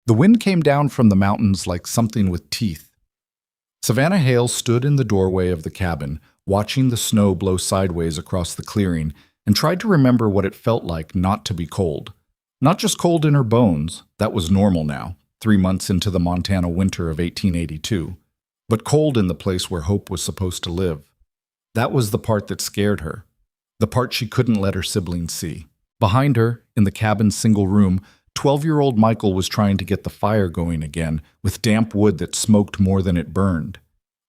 The wind came down from the mountains like something with teeth. Savannah Hale stood in the doorway of the cabin, watching the snow blow sideways across the clearing, and tried to remember what it felt like not to be cold. Not just cold in her bones, that was normal now, 3 months into the Montana winter of 1882, but cold in the place where hope was supposed to live. That was the part that scared her, the part she couldn't let her siblings see. Behind her, in the cabin's single room, 12-year-old Michael was trying to get the fire going again, with damp wood that smoked more than it burned.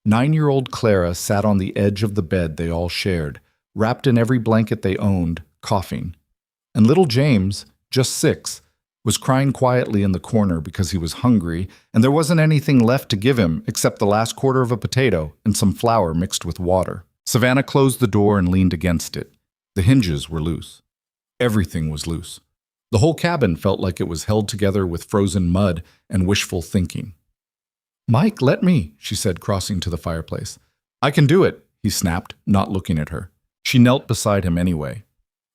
9-year-old Clara sat on the edge of the bed they all shared, wrapped in every blanket they owned, coughing. And little James, just 6, was crying quietly in the corner because he was hungry, and there wasn't anything left to give him except the last quarter of a potato and some flour mixed with water. Savannah closed the door and leaned against it. The hinges were loose. Everything was loose. The whole cabin felt like it was held together with frozen mud and wishful thinking. "Mike, let me," she said, crossing to the fireplace. "I can do it," he snapped, not looking at her. She knelt beside him anyway.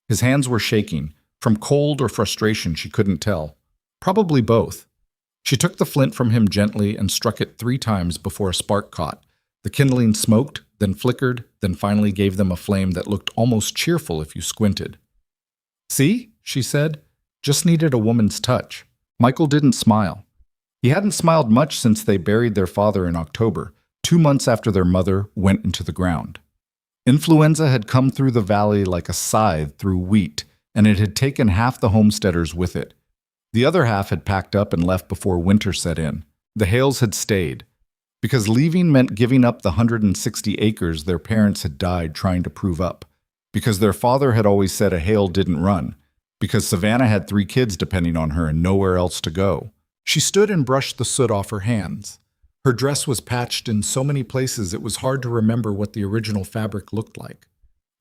His hands were shaking. From cold or frustration, she couldn't tell. Probably both. She took the flint from him gently and struck it 3 times before a spark caught. The kindling smoked, then flickered, then finally gave them a flame that looked almost cheerful if you squinted. "See?" she said. "Just needed a woman's touch." Michael didn't smile. He hadn't smiled much since they buried their father in October, 2 months after their mother went into the ground. Influenza had come through the valley like a scythe through wheat, and it had taken half the homesteaders with it. The other half had packed up and left before winter set in. The Hales had stayed, because leaving meant giving up the 160 acres their parents had died trying to prove up, because their father had always said a Hale didn't run, because Savannah had 3 kids depending on her and nowhere else to go. She stood and brushed the soot off her hands. Her dress was patched in so many places it was hard to remember what the original fabric looked like.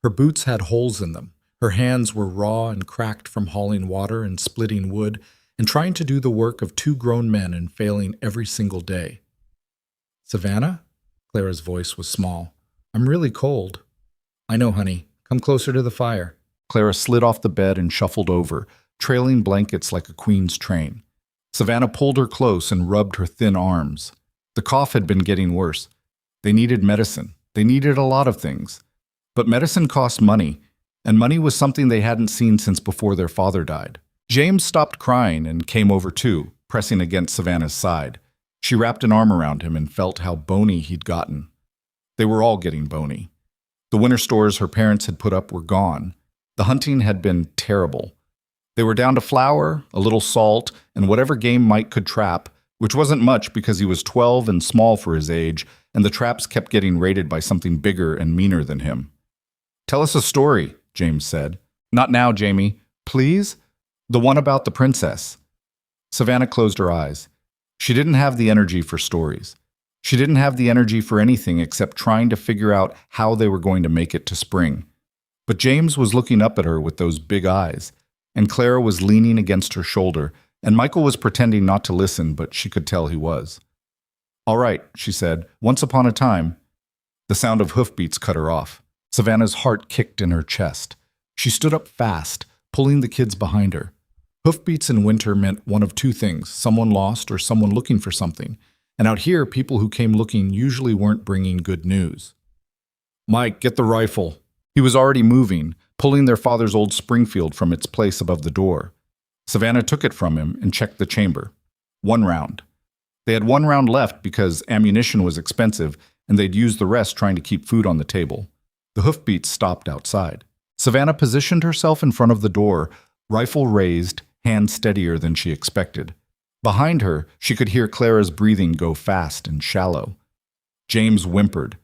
Her boots had holes in them. Her hands were raw and cracked from hauling water and splitting wood and trying to do the work of 2 grown men and failing every single day. "Savannah?" Clara's voice was small. "I'm really cold." "I know, honey. Come closer to the fire." Clara slid off the bed and shuffled over, trailing blankets like a queen's train. Savannah pulled her close and rubbed her thin arms. The cough had been getting worse. They needed medicine. They needed a lot of things. But medicine cost money, and money was something they hadn't seen since before their father died. James stopped crying and came over too, pressing against Savannah's side. She wrapped an arm around him and felt how bony he'd gotten. They were all getting bony. The winter stores her parents had put up were gone. The hunting had been terrible. They were down to flour, a little salt, and whatever game Mike could trap, which wasn't much because he was 12 and small for his age, and the traps kept getting raided by something bigger and meaner than him. "Tell us a story," James said. "Not now, Jamie. Please? The one about the princess." Savannah closed her eyes. She didn't have the energy for stories. She didn't have the energy for anything except trying to figure out how they were going to make it to spring. But James was looking up at her with those big eyes, and Clara was leaning against her shoulder, and Michael was pretending not to listen, but she could tell he was. "All right," she said, "once upon a time." The sound of hoofbeats cut her off. Savannah's heart kicked in her chest. She stood up fast, pulling the kids behind her. Hoofbeats in winter meant one of 2 things, someone lost or someone looking for something. And out here, people who came looking usually weren't bringing good news. "Mike, get the rifle." He was already moving, pulling their father's old Springfield from its place above the door. Savannah took it from him and checked the chamber. 1 round. They had 1 round left because ammunition was expensive, and they'd used the rest trying to keep food on the table. The hoofbeats stopped outside. Savannah positioned herself in front of the door, rifle raised, hand steadier than she expected. Behind her, she could hear Clara's breathing go fast and shallow. James whimpered.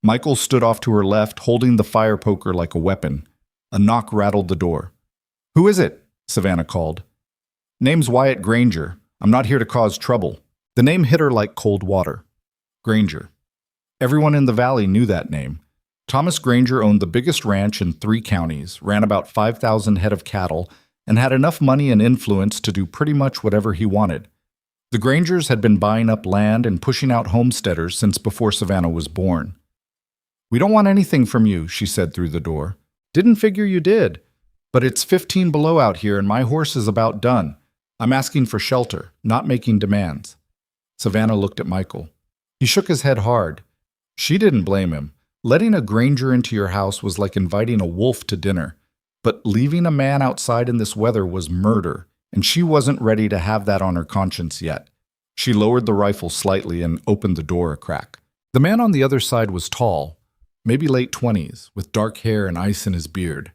Michael stood off to her left, holding the fire poker like a weapon. A knock rattled the door. "Who is it?" Savannah called. "Name's Wyatt Granger. I'm not here to cause trouble." The name hit her like cold water. Granger. Everyone in the valley knew that name. Thomas Granger owned the biggest ranch in 3 counties, ran about 5,000 head of cattle, and had enough money and influence to do pretty much whatever he wanted. The Grangers had been buying up land and pushing out homesteaders since before Savannah was born. "We don't want anything from you," she said through the door. "Didn't figure you did. But it's 15 below out here and my horse is about done. I'm asking for shelter, not making demands. Savannah looked at Michael. He shook his head hard. She didn't blame him. Letting a Granger into your house was like inviting a wolf to dinner. But leaving a man outside in this weather was murder, and she wasn't ready to have that on her conscience yet. She lowered the rifle slightly and opened the door a crack. The man on the other side was tall, maybe late 20s, with dark hair and ice in his beard.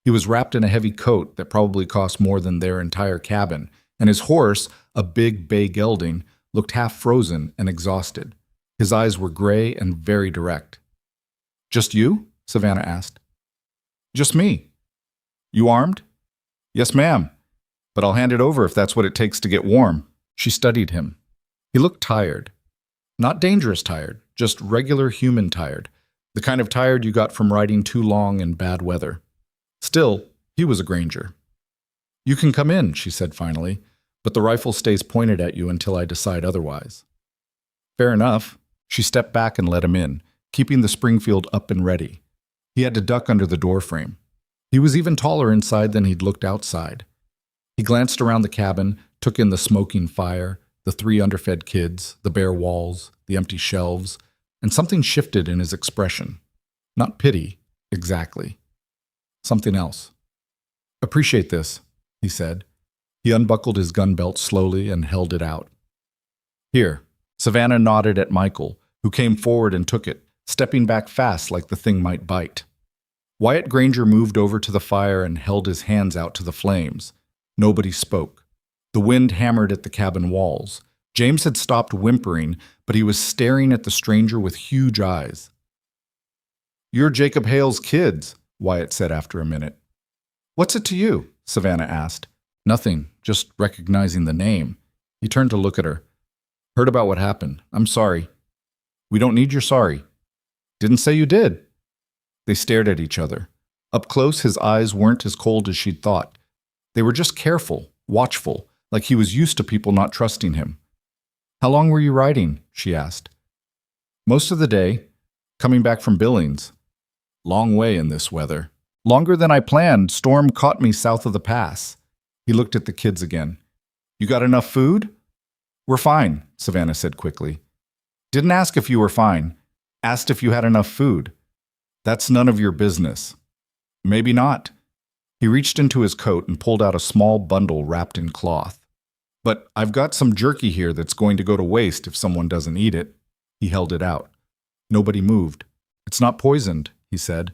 He was wrapped in a heavy coat that probably cost more than their entire cabin, and his horse, a big bay gelding, looked half frozen and exhausted. His eyes were gray and very direct. "Just you?" Savannah asked. "Just me." "You armed?" "Yes, ma'am. But I'll hand it over if that's what it takes to get warm." She studied him. He looked tired. Not dangerous tired, just regular human tired. The kind of tired you got from riding too long in bad weather. Still, he was a Granger. "You can come in," she said finally, "but the rifle stays pointed at you until I decide otherwise." "Fair enough." She stepped back and let him in, keeping the Springfield up and ready. He had to duck under the doorframe. He was even taller inside than he'd looked outside. He glanced around the cabin, took in the smoking fire, the 3 underfed kids, the bare walls, the empty shelves, and something shifted in his expression. Not pity, exactly. Something else. "Appreciate this," he said. He unbuckled his gun belt slowly and held it out. "Here." Savannah nodded at Michael, who came forward and took it, stepping back fast like the thing might bite. Wyatt Granger moved over to the fire and held his hands out to the flames. Nobody spoke. The wind hammered at the cabin walls. James had stopped whimpering, but he was staring at the stranger with huge eyes. "You're Jacob Hale's kids," Wyatt said after a minute. "What's it to you?" Savannah asked. "Nothing, just recognizing the name." He turned to look at her. "Heard about what happened. I'm sorry." "We don't need your sorry." "Didn't say you did." They stared at each other. Up close, his eyes weren't as cold as she'd thought. They were just careful, watchful, like he was used to people not trusting him. "How long were you riding?" she asked. "Most of the day. Coming back from Billings. Long way in this weather. Longer than I planned. Storm caught me south of the pass." He looked at the kids again. "You got enough food?" "We're fine," Savannah said quickly. "Didn't ask if you were fine. Asked if you had enough food." "That's none of your business." "Maybe not." He reached into his coat and pulled out a small bundle wrapped in cloth. "But I've got some jerky here that's going to go to waste if someone doesn't eat it." He held it out. Nobody moved. "It's not poisoned," he said.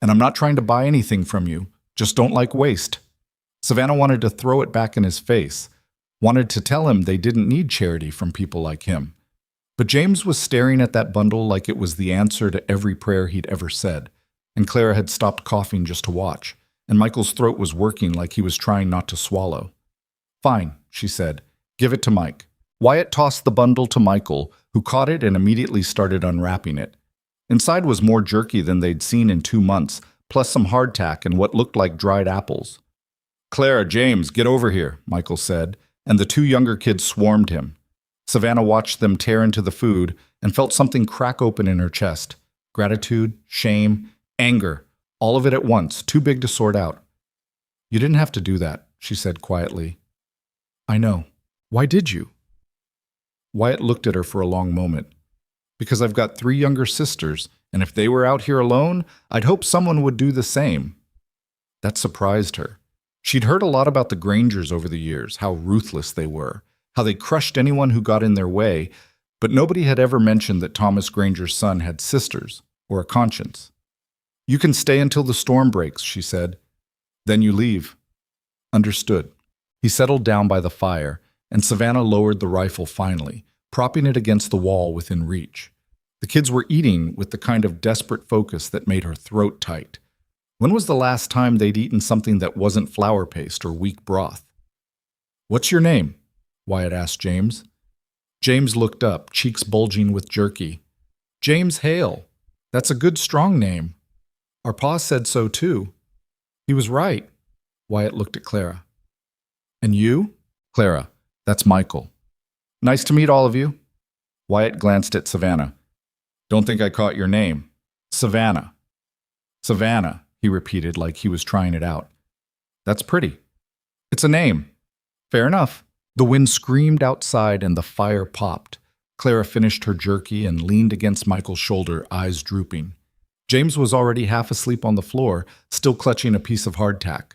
"And I'm not trying to buy anything from you. Just don't like waste." Savannah wanted to throw it back in his face, wanted to tell him they didn't need charity from people like him. But James was staring at that bundle like it was the answer to every prayer he'd ever said, and Clara had stopped coughing just to watch, and Michael's throat was working like he was trying not to swallow. "Fine," she said. "Give it to Mike." Wyatt tossed the bundle to Michael, who caught it and immediately started unwrapping it. Inside was more jerky than they'd seen in 2 months, plus some hardtack and what looked like dried apples. "Clara, James, get over here," Michael said, and the 2 younger kids swarmed him. Savannah watched them tear into the food and felt something crack open in her chest. Gratitude, shame, anger, all of it at once, too big to sort out. "You didn't have to do that," she said quietly. "I know. Why did you?" Wyatt looked at her for a long moment. "Because I've got 3 younger sisters, and if they were out here alone, I'd hope someone would do the same." That surprised her. She'd heard a lot about the Grangers over the years, how ruthless they were, how they crushed anyone who got in their way, but nobody had ever mentioned that Thomas Granger's son had sisters, or a conscience. "You can stay until the storm breaks," she said. "Then you leave." "Understood." He settled down by the fire, and Savannah lowered the rifle finally, propping it against the wall within reach. The kids were eating with the kind of desperate focus that made her throat tight. When was the last time they'd eaten something that wasn't flour paste or weak broth? "What's your name?" Wyatt asked James. James looked up, cheeks bulging with jerky. "James Hale. That's a good, strong name. Our pa said so, too." "He was right." Wyatt looked at Clara. "And you?" "Clara. That's Michael." "Nice to meet all of you." Wyatt glanced at Savannah. "Don't think I caught your name." "Savannah." "Savannah," he repeated like he was trying it out. "That's pretty." "It's a name." Fair enough. The wind screamed outside and the fire popped. Clara finished her jerky and leaned against Michael's shoulder, eyes drooping. James was already half asleep on the floor, still clutching a piece of hardtack.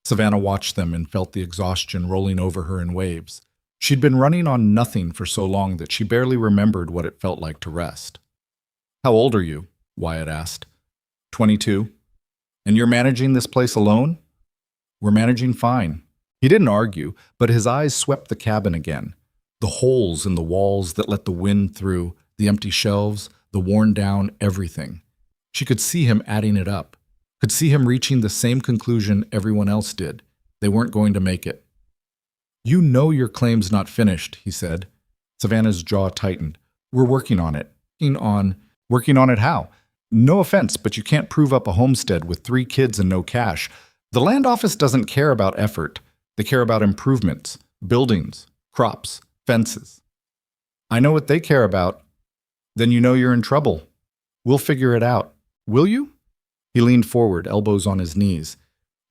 Savannah watched them and felt the exhaustion rolling over her in waves. She'd been running on nothing for so long that she barely remembered what it felt like to rest. "How old are you?" Wyatt asked. 22. "And you're managing this place alone?" "We're managing fine." He didn't argue, but his eyes swept the cabin again. The holes in the walls that let the wind through, the empty shelves, the worn-down everything. She could see him adding it up, could see him reaching the same conclusion everyone else did. They weren't going to make it. "You know your claim's not finished," he said. Savannah's jaw tightened. "We're working on it." Working on it how? "No offense, but you can't prove up a homestead with 3 kids and no cash. The land office doesn't care about effort. They care about improvements, buildings, crops, fences." "I know what they care about." "Then you know you're in trouble. We'll figure it out. Will you?" He leaned forward, elbows on his knees.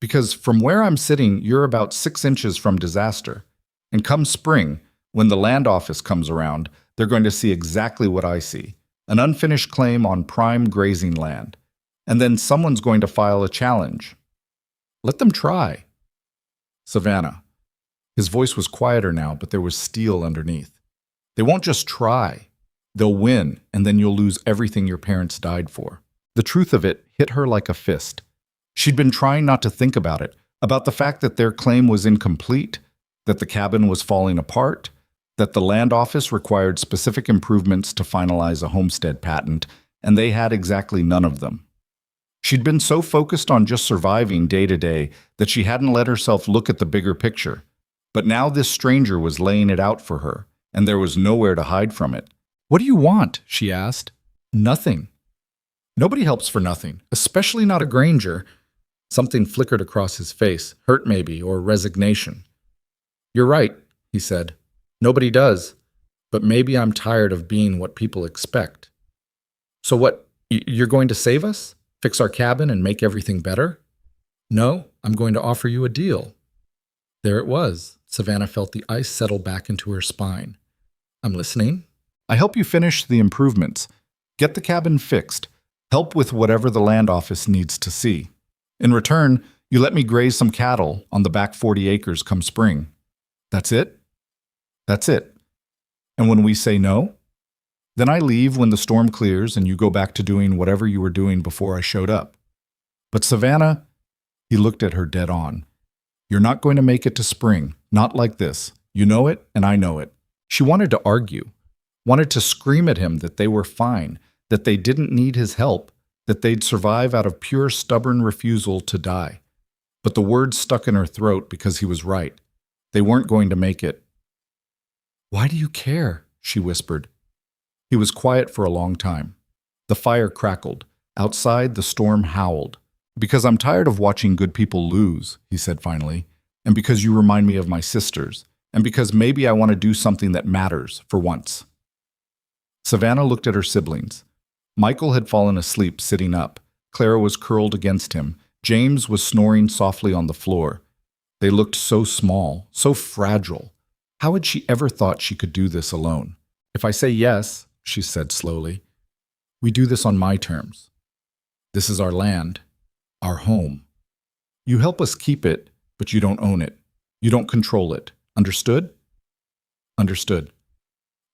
"Because from where I'm sitting, you're about 6 inches from disaster. And come spring, when the land office comes around, they're going to see exactly what I see. An unfinished claim on prime grazing land. And then someone's going to file a challenge. Let them try." "Savannah." His voice was quieter now, but there was steel underneath. "They won't just try. They'll win, and then you'll lose everything your parents died for." The truth of it hit her like a fist. She'd been trying not to think about it, about the fact that their claim was incomplete, that the cabin was falling apart, that the land office required specific improvements to finalize a homestead patent, and they had exactly none of them. She'd been so focused on just surviving day to day that she hadn't let herself look at the bigger picture. But now this stranger was laying it out for her, and there was nowhere to hide from it. "What do you want?" she asked. "Nothing." "Nobody helps for nothing, especially not a Granger." Something flickered across his face, hurt maybe, or resignation. "You're right," he said. "Nobody does. But maybe I'm tired of being what people expect." "So what, you're going to save us? Fix our cabin and make everything better?" "No, I'm going to offer you a deal." There it was. Savannah felt the ice settle back into her spine. "I'm listening." "I help you finish the improvements. Get the cabin fixed. Help with whatever the land office needs to see. In return, you let me graze some cattle on the back 40 acres come spring." "That's it?" "That's it. And when we say no? Then I leave when the storm clears and you go back to doing whatever you were doing before I showed up." "But Savannah," he looked at her dead on, "you're not going to make it to spring, not like this. You know it, and I know it." She wanted to argue, wanted to scream at him that they were fine, that they didn't need his help, that they'd survive out of pure stubborn refusal to die. But the words stuck in her throat because he was right. They weren't going to make it. "Why do you care?" she whispered. He was quiet for a long time. The fire crackled. Outside, the storm howled. "Because I'm tired of watching good people lose," he said finally, "and because you remind me of my sisters, and because maybe I want to do something that matters for once." Savannah looked at her siblings. Michael had fallen asleep sitting up. Clara was curled against him. James was snoring softly on the floor. They looked so small, so fragile. How had she ever thought she could do this alone? "If I say yes," she said slowly, "we do this on my terms. This is our land, our home. You help us keep it, but you don't own it. You don't control it. Understood?" "Understood.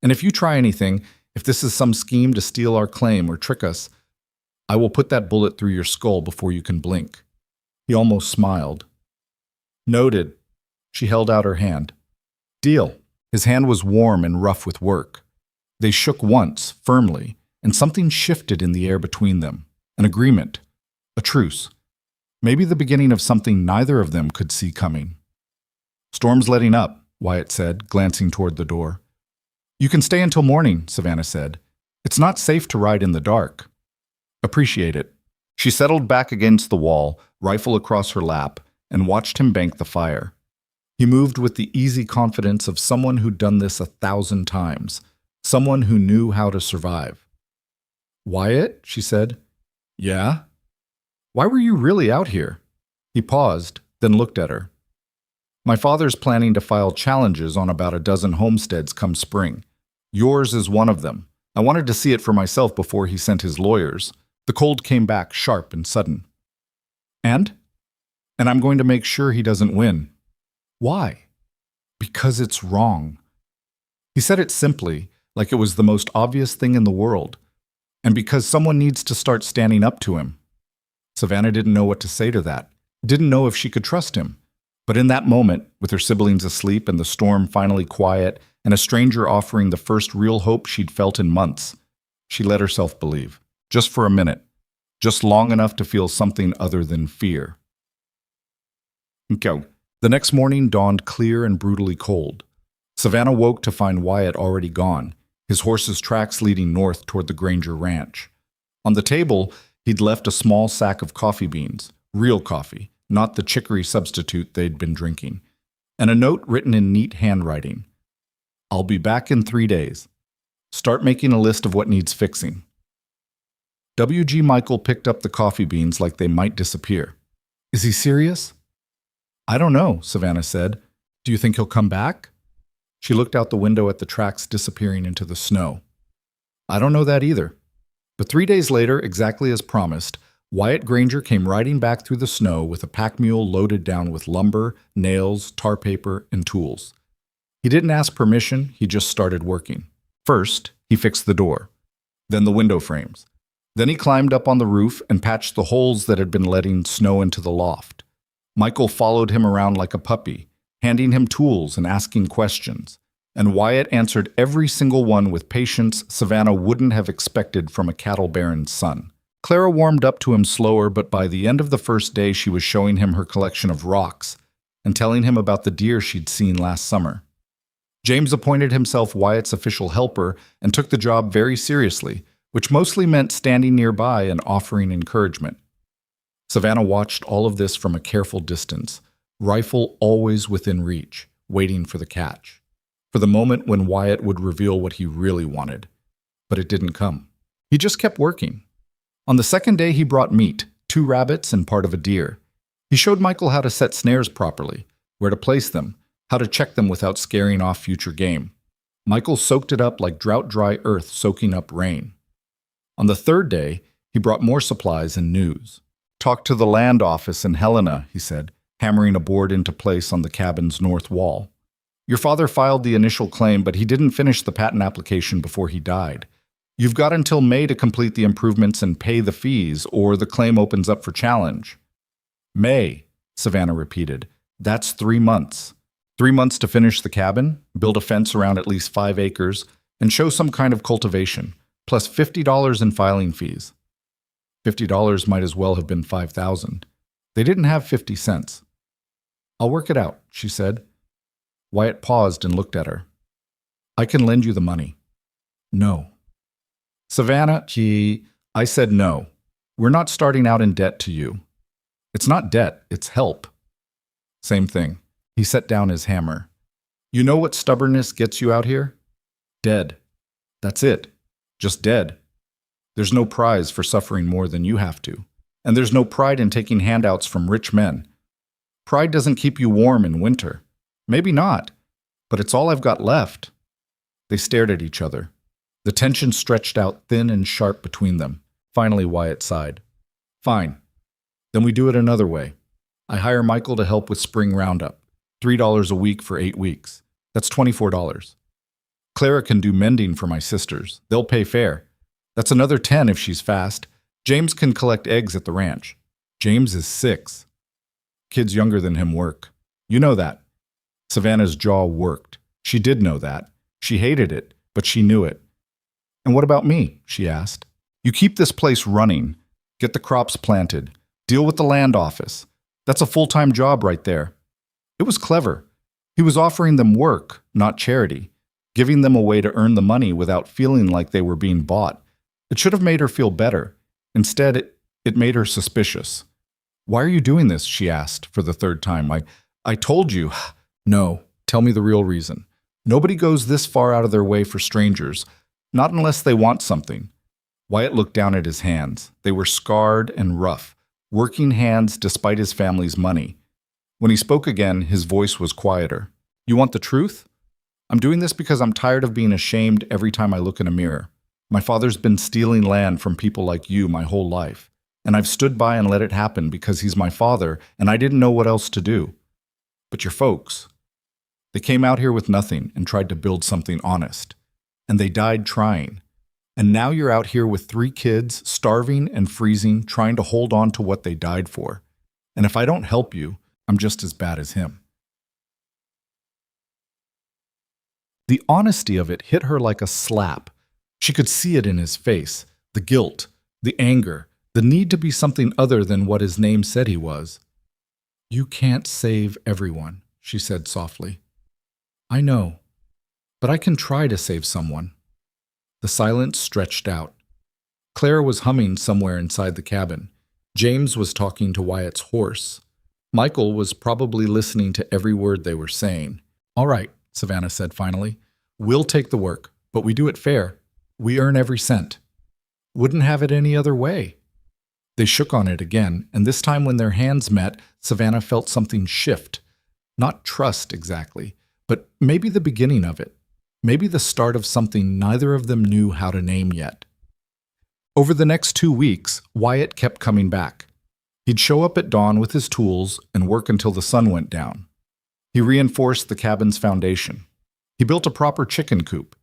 And if you try anything, if this is some scheme to steal our claim or trick us, I will put that bullet through your skull before you can blink." He almost smiled. "Noted." She held out her hand. "Deal." His hand was warm and rough with work. They shook once, firmly, and something shifted in the air between them. An agreement. A truce. Maybe the beginning of something neither of them could see coming. "Storm's letting up," Wyatt said, glancing toward the door. "You can stay until morning," Savannah said. "It's not safe to ride in the dark." "Appreciate it." She settled back against the wall, rifle across her lap, and watched him bank the fire. He moved with the easy confidence of someone who'd done this 1,000 times, someone who knew how to survive. "Wyatt," she said. "Yeah?" "Why were you really out here?" He paused, then looked at her. My father's planning to file challenges on about a dozen homesteads come spring. Yours is one of them. I wanted to see it for myself before he sent his lawyers. The cold came back sharp and sudden. And? And I'm going to make sure he doesn't win. Why? Because it's wrong. He said it simply, like it was the most obvious thing in the world. And because someone needs to start standing up to him. Savannah didn't know what to say to that. Didn't know if she could trust him. But in that moment, with her siblings asleep and the storm finally quiet, and a stranger offering the first real hope she'd felt in months, she let herself believe. Just for a minute. Just long enough to feel something other than fear. Go. The next morning dawned clear and brutally cold. Savannah woke to find Wyatt already gone, his horse's tracks leading north toward the Granger ranch. On the table, he'd left a small sack of coffee beans, real coffee, not the chicory substitute they'd been drinking, and a note written in neat handwriting. I'll be back in 3 days. Start making a list of what needs fixing. W.G. Michael picked up the coffee beans like they might disappear. Is he serious? I don't know, Savannah said. Do you think he'll come back? She looked out the window at the tracks disappearing into the snow. I don't know that either. But 3 days later, exactly as promised, Wyatt Granger came riding back through the snow with a pack mule loaded down with lumber, nails, tar paper, and tools. He didn't ask permission, he just started working. First, he fixed the door, then the window frames. Then he climbed up on the roof and patched the holes that had been letting snow into the loft. Michael followed him around like a puppy, handing him tools and asking questions, and Wyatt answered every single one with patience Savannah wouldn't have expected from a cattle baron's son. Clara warmed up to him slower, but by the end of the first day she was showing him her collection of rocks and telling him about the deer she'd seen last summer. James appointed himself Wyatt's official helper and took the job very seriously, which mostly meant standing nearby and offering encouragement. Savannah watched all of this from a careful distance, rifle always within reach, waiting for the catch, for the moment when Wyatt would reveal what he really wanted. But it didn't come. He just kept working. On the second day, he brought meat, 2 rabbits and part of a deer. He showed Michael how to set snares properly, where to place them, how to check them without scaring off future game. Michael soaked it up like drought-dry earth soaking up rain. On the third day, he brought more supplies and news. Talk to the land office in Helena, he said, hammering a board into place on the cabin's north wall. Your father filed the initial claim, but he didn't finish the patent application before he died. You've got until May to complete the improvements and pay the fees, or the claim opens up for challenge. May, Savannah repeated. That's 3 months. 3 months to finish the cabin, build a fence around at least 5 acres, and show some kind of cultivation, plus $50 in filing fees. $50 might as well have been $5,000. They didn't have 50 cents. I'll work it out, she said. Wyatt paused and looked at her. I can lend you the money. No. Savannah, I said no. We're not starting out in debt to you. It's not debt, it's help. Same thing. He set down his hammer. You know what stubbornness gets you out here? Dead. That's it. Just dead. There's no prize for suffering more than you have to. And there's no pride in taking handouts from rich men. Pride doesn't keep you warm in winter. Maybe not, but it's all I've got left. They stared at each other. The tension stretched out thin and sharp between them. Finally, Wyatt sighed. Fine. Then we do it another way. I hire Michael to help with spring roundup. $3 a week for 8 weeks. That's $24. Clara can do mending for my sisters. They'll pay fair. That's another 10 if she's fast. James can collect eggs at the ranch. James is 6. Kids younger than him work. You know that. Savannah's jaw worked. She did know that. She hated it, but she knew it. And what about me? She asked. You keep this place running. Get the crops planted. Deal with the land office. That's a full-time job right there. It was clever. He was offering them work, not charity, giving them a way to earn the money without feeling like they were being bought. It should have made her feel better. Instead, it made her suspicious. Why are you doing this? She asked for the third time. I told you. No, tell me the real reason. Nobody goes this far out of their way for strangers, not unless they want something. Wyatt looked down at his hands. They were scarred and rough, working hands despite his family's money. When he spoke again, his voice was quieter. You want the truth? I'm doing this because I'm tired of being ashamed every time I look in a mirror. My father's been stealing land from people like you my whole life, and I've stood by and let it happen because he's my father, and I didn't know what else to do. But your folks, they came out here with nothing and tried to build something honest, and they died trying. And now you're out here with 3 kids, starving and freezing, trying to hold on to what they died for. And if I don't help you, I'm just as bad as him. The honesty of it hit her like a slap. She could see it in his face, the guilt, the anger, the need to be something other than what his name said he was. You can't save everyone, she said softly. I know, but I can try to save someone. The silence stretched out. Claire was humming somewhere inside the cabin. James was talking to Wyatt's horse. Michael was probably listening to every word they were saying. All right, Savannah said finally. We'll take the work, but we do it fair. We earn every cent. Wouldn't have it any other way. They shook on it again, and this time when their hands met, Savannah felt something shift. Not trust exactly, but maybe the beginning of it. Maybe the start of something neither of them knew how to name yet. Over the next 2 weeks, Wyatt kept coming back. He'd show up at dawn with his tools and work until the sun went down. He reinforced the cabin's foundation. He built a proper chicken coop.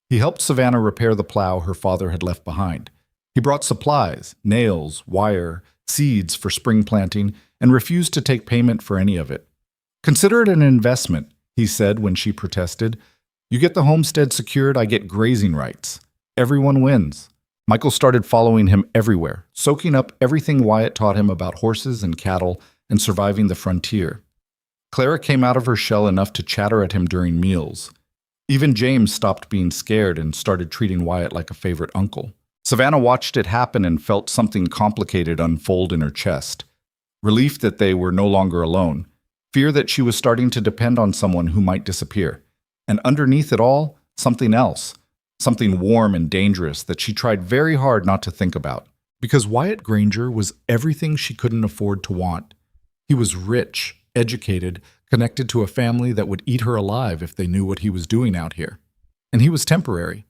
He helped Savannah repair the plow her father had left behind. He brought supplies, nails, wire, seeds for spring planting, and refused to take payment for any of it. Consider it an investment, he said when she protested. You get the homestead secured, I get grazing rights. Everyone wins. Michael started following him everywhere, soaking up everything Wyatt taught him about horses and cattle and surviving the frontier. Clara came out of her shell enough to chatter at him during meals. Even James stopped being scared and started treating Wyatt like a favorite uncle. Savannah watched it happen and felt something complicated unfold in her chest. Relief that they were no longer alone. Fear that she was starting to depend on someone who might disappear. And underneath it all, something else. Something warm and dangerous that she tried very hard not to think about. Because Wyatt Granger was everything she couldn't afford to want. He was rich, educated, connected to a family that would eat her alive if they knew what he was doing out here. And he was temporary.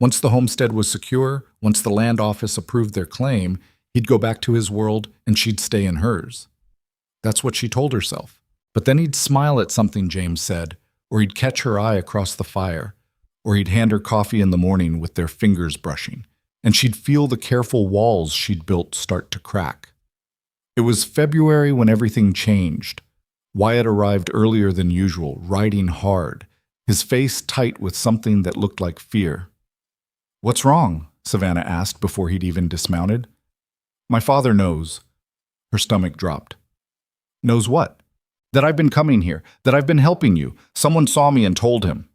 Once the homestead was secure, once the land office approved their claim, he'd go back to his world and she'd stay in hers. That's what she told herself. But then he'd smile at something James said, or he'd catch her eye across the fire, or he'd hand her coffee in the morning with their fingers brushing, and she'd feel the careful walls she'd built start to crack. It was February when everything changed. Wyatt arrived earlier than usual, riding hard, his face tight with something that looked like fear. What's wrong? Savannah asked before he'd even dismounted. My father knows. Her stomach dropped. Knows what? That I've been coming here, that I've been helping you. Someone saw me and told him.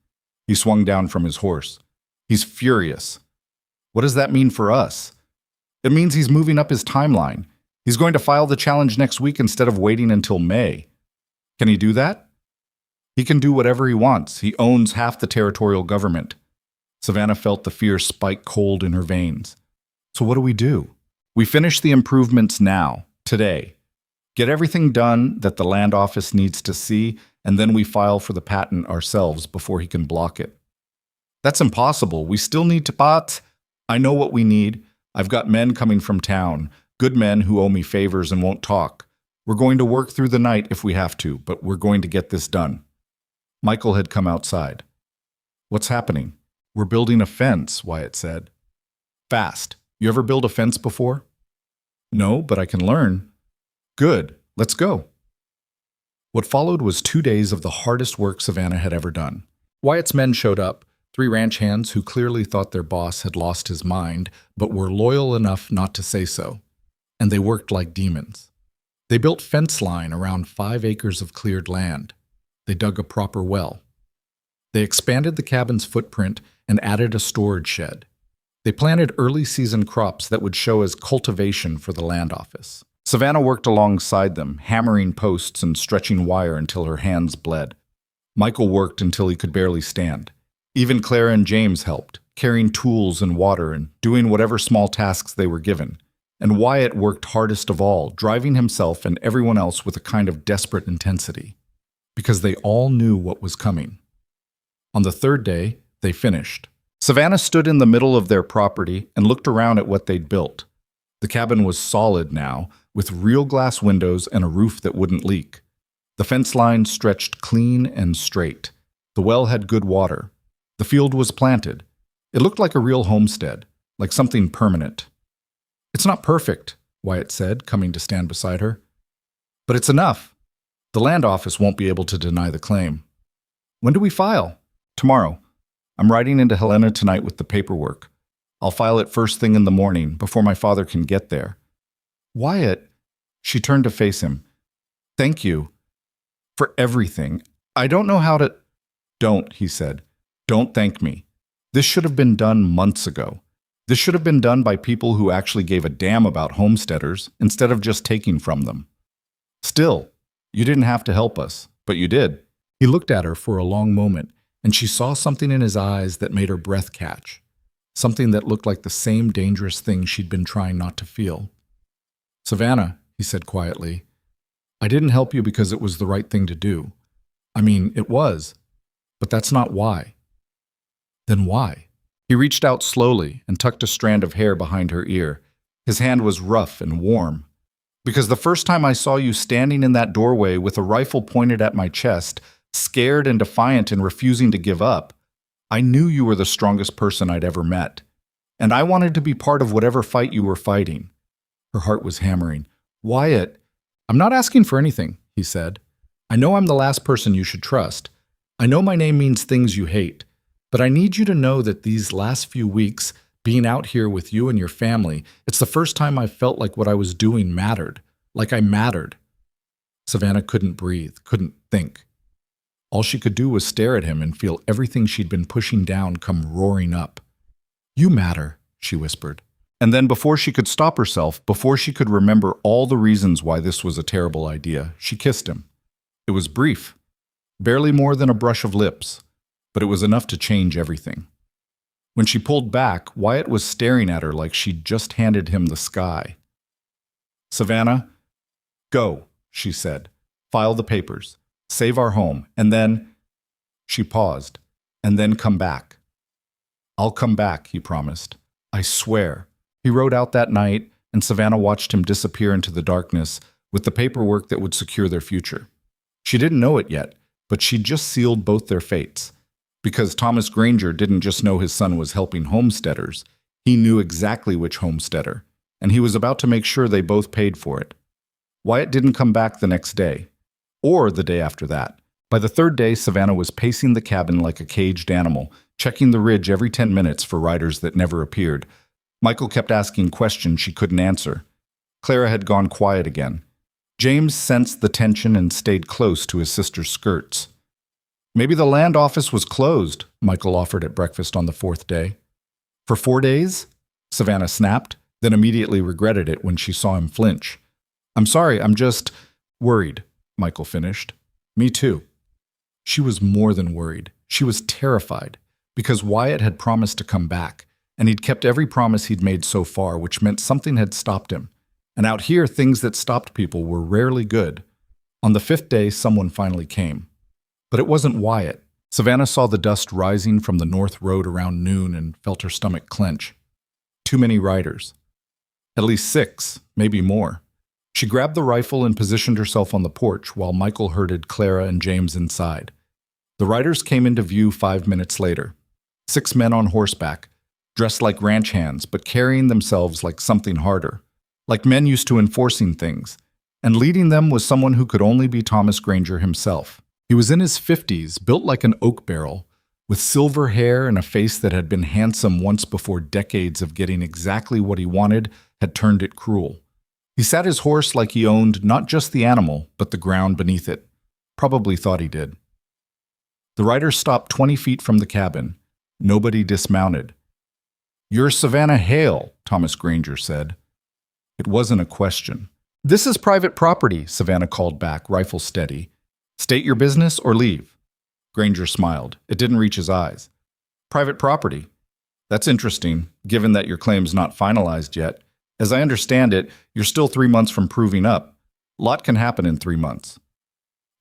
He swung down from his horse. He's furious. What does that mean for us? It means he's moving up his timeline. He's going to file the challenge next week instead of waiting until May. Can he do that? He can do whatever he wants. He owns half the territorial government. Savannah felt the fear spike cold in her veins. So what do we do? We finish the improvements now, today. Get everything done that the land office needs to see, and then we file for the patent ourselves before he can block it. That's impossible. We still need to but I know what we need. I've got men coming from town, good men who owe me favors and won't talk. We're going to work through the night if we have to, but we're going to get this done. Michael had come outside. What's happening? We're building a fence, Wyatt said. Fast. You ever build a fence before? No, but I can learn. Good. Let's go. What followed was 2 days of the hardest work Savannah had ever done. Wyatt's men showed up, 3 ranch hands who clearly thought their boss had lost his mind, but were loyal enough not to say so. And they worked like demons. They built fence line around 5 acres of cleared land. They dug a proper well. They expanded the cabin's footprint and added a storage shed. They planted early season crops that would show as cultivation for the land office. Savannah worked alongside them, hammering posts and stretching wire until her hands bled. Michael worked until he could barely stand. Even Clara and James helped, carrying tools and water and doing whatever small tasks they were given. And Wyatt worked hardest of all, driving himself and everyone else with a kind of desperate intensity, because they all knew what was coming. On the third day, they finished. Savannah stood in the middle of their property and looked around at what they'd built. The cabin was solid now, with real glass windows and a roof that wouldn't leak. The fence line stretched clean and straight. The well had good water. The field was planted. It looked like a real homestead, like something permanent. "It's not perfect," Wyatt said, coming to stand beside her. "But it's enough. The land office won't be able to deny the claim." "When do we file?" "Tomorrow. I'm riding into Helena tonight with the paperwork. I'll file it first thing in the morning, before my father can get there." "Wyatt," she turned to face him. "Thank you for everything. I don't know how to—" "Don't," he said. "Don't thank me. This should have been done months ago. This should have been done by people who actually gave a damn about homesteaders instead of just taking from them. Still, you didn't have to help us, but you did." He looked at her for a long moment, and she saw something in his eyes that made her breath catch, something that looked like the same dangerous thing she'd been trying not to feel. "Savannah," he said quietly, "I didn't help you because it was the right thing to do. I mean, it was, but that's not why." "Then why?" He reached out slowly and tucked a strand of hair behind her ear. His hand was rough and warm. "Because the first time I saw you standing in that doorway with a rifle pointed at my chest, scared and defiant and refusing to give up, I knew you were the strongest person I'd ever met. And I wanted to be part of whatever fight you were fighting." Her heart was hammering. "Wyatt, I'm not asking for anything," he said. "I know I'm the last person you should trust. I know my name means things you hate. But I need you to know that these last few weeks, being out here with you and your family, it's the first time I've felt like what I was doing mattered. Like I mattered." Savannah couldn't breathe, couldn't think. All she could do was stare at him and feel everything she'd been pushing down come roaring up. "You matter," she whispered. And then before she could stop herself, before she could remember all the reasons why this was a terrible idea, she kissed him. It was brief, barely more than a brush of lips, but it was enough to change everything. When she pulled back, Wyatt was staring at her like she'd just handed him the sky. "Savannah, go," she said. "File the papers. Save our home. And then—" She paused. "And then come back." "I'll come back," he promised. "I swear." He rode out that night, and Savannah watched him disappear into the darkness with the paperwork that would secure their future. She didn't know it yet, but she'd just sealed both their fates. Because Thomas Granger didn't just know his son was helping homesteaders, he knew exactly which homesteader, and he was about to make sure they both paid for it. Wyatt didn't come back the next day, or the day after that. By the third day, Savannah was pacing the cabin like a caged animal, checking the ridge every 10 minutes for riders that never appeared. Michael kept asking questions she couldn't answer. Clara had gone quiet again. James sensed the tension and stayed close to his sister's skirts. "Maybe the land office was closed," Michael offered at breakfast on the fourth day. "For 4 days?" Savannah snapped, then immediately regretted it when she saw him flinch. "I'm sorry, I'm just worried," Michael finished. "Me too." She was more than worried. She was terrified, because Wyatt had promised to come back, and he'd kept every promise he'd made so far, which meant something had stopped him. And out here, things that stopped people were rarely good. On the 5th day, someone finally came. But it wasn't Wyatt. Savannah saw the dust rising from the north road around noon and felt her stomach clench. Too many riders. At least 6, maybe more. She grabbed the rifle and positioned herself on the porch while Michael herded Clara and James inside. The riders came into view 5 minutes later. 6 men on horseback, dressed like ranch hands, but carrying themselves like something harder, like men used to enforcing things. And leading them was someone who could only be Thomas Granger himself. He was in his 50s, built like an oak barrel, with silver hair and a face that had been handsome once before decades of getting exactly what he wanted had turned it cruel. He sat his horse like he owned not just the animal, but the ground beneath it. Probably thought he did. The rider stopped 20 feet from the cabin. Nobody dismounted. "You're Savannah Hale," Thomas Granger said. It wasn't a question. "This is private property," Savannah called back, rifle steady. "State your business or leave." Granger smiled. It didn't reach his eyes. "Private property. That's interesting, given that your claim's not finalized yet. As I understand it, you're still 3 months from proving up. A lot can happen in 3 months.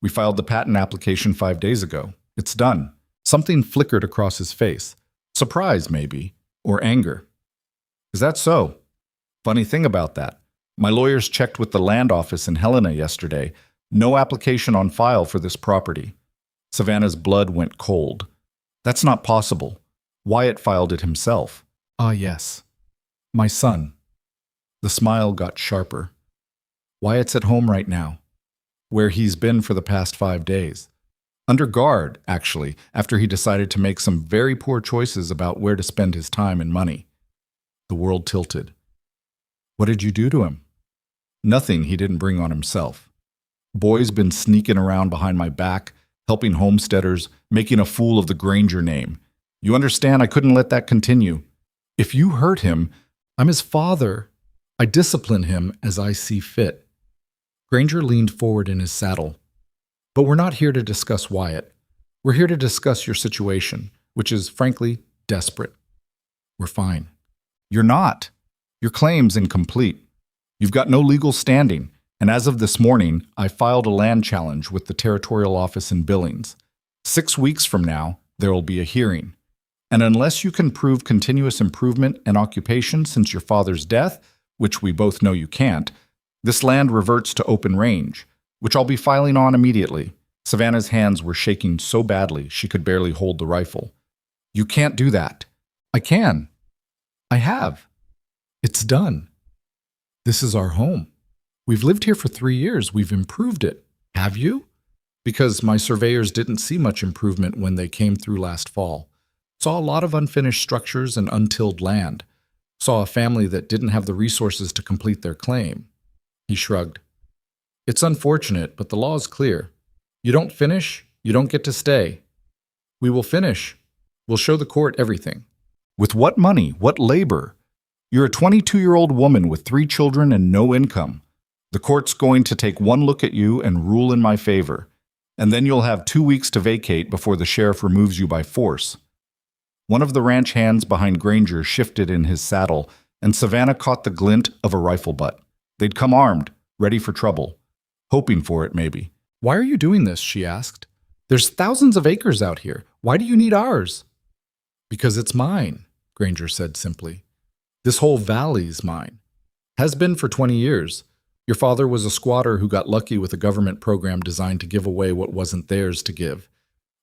We filed the patent application 5 days ago. It's done. Something flickered across his face. Surprise, maybe, or anger. Is that so? Funny thing about that. My lawyers checked with the land office in Helena yesterday. No application on file for this property. Savannah's blood went cold. That's not possible. Wyatt filed it himself. Ah, yes. My son. The smile got sharper. Wyatt's at home right now, where he's been for the past 5 days. Under guard, actually, after he decided to make some very poor choices about where to spend his time and money. The world tilted. What did you do to him? Nothing he didn't bring on himself. Boy's been sneaking around behind my back, helping homesteaders, making a fool of the Granger name. You understand, I couldn't let that continue. If you hurt him, I'm his father. I discipline him as I see fit. Granger leaned forward in his saddle. But we're not here to discuss Wyatt. We're here to discuss your situation, which is, frankly, desperate. We're fine. You're not. Your claim's incomplete. You've got no legal standing, and as of this morning, I filed a land challenge with the territorial office in Billings. 6 weeks from now, there will be a hearing. And unless you can prove continuous improvement and occupation since your father's death, which we both know you can't, this land reverts to open range, which I'll be filing on immediately. Savannah's hands were shaking so badly she could barely hold the rifle. You can't do that. I can. I have. It's done. This is our home. We've lived here for 3 years. We've improved it. Have you? Because my surveyors didn't see much improvement when they came through last fall. Saw a lot of unfinished structures and untilled land. Saw a family that didn't have the resources to complete their claim. He shrugged. It's unfortunate, but the law is clear. You don't finish, you don't get to stay. We will finish. We'll show the court everything. With what money? What labor? You're a 22-year-old woman with 3 children and no income. The court's going to take one look at you and rule in my favor. And then you'll have 2 weeks to vacate before the sheriff removes you by force. One of the ranch hands behind Granger shifted in his saddle, and Savannah caught the glint of a rifle butt. They'd come armed, ready for trouble. Hoping for it, maybe. Why are you doing this? She asked. There's thousands of acres out here. Why do you need ours? Because it's mine, Granger said simply. This whole valley's mine. Has been for 20 years. Your father was a squatter who got lucky with a government program designed to give away what wasn't theirs to give.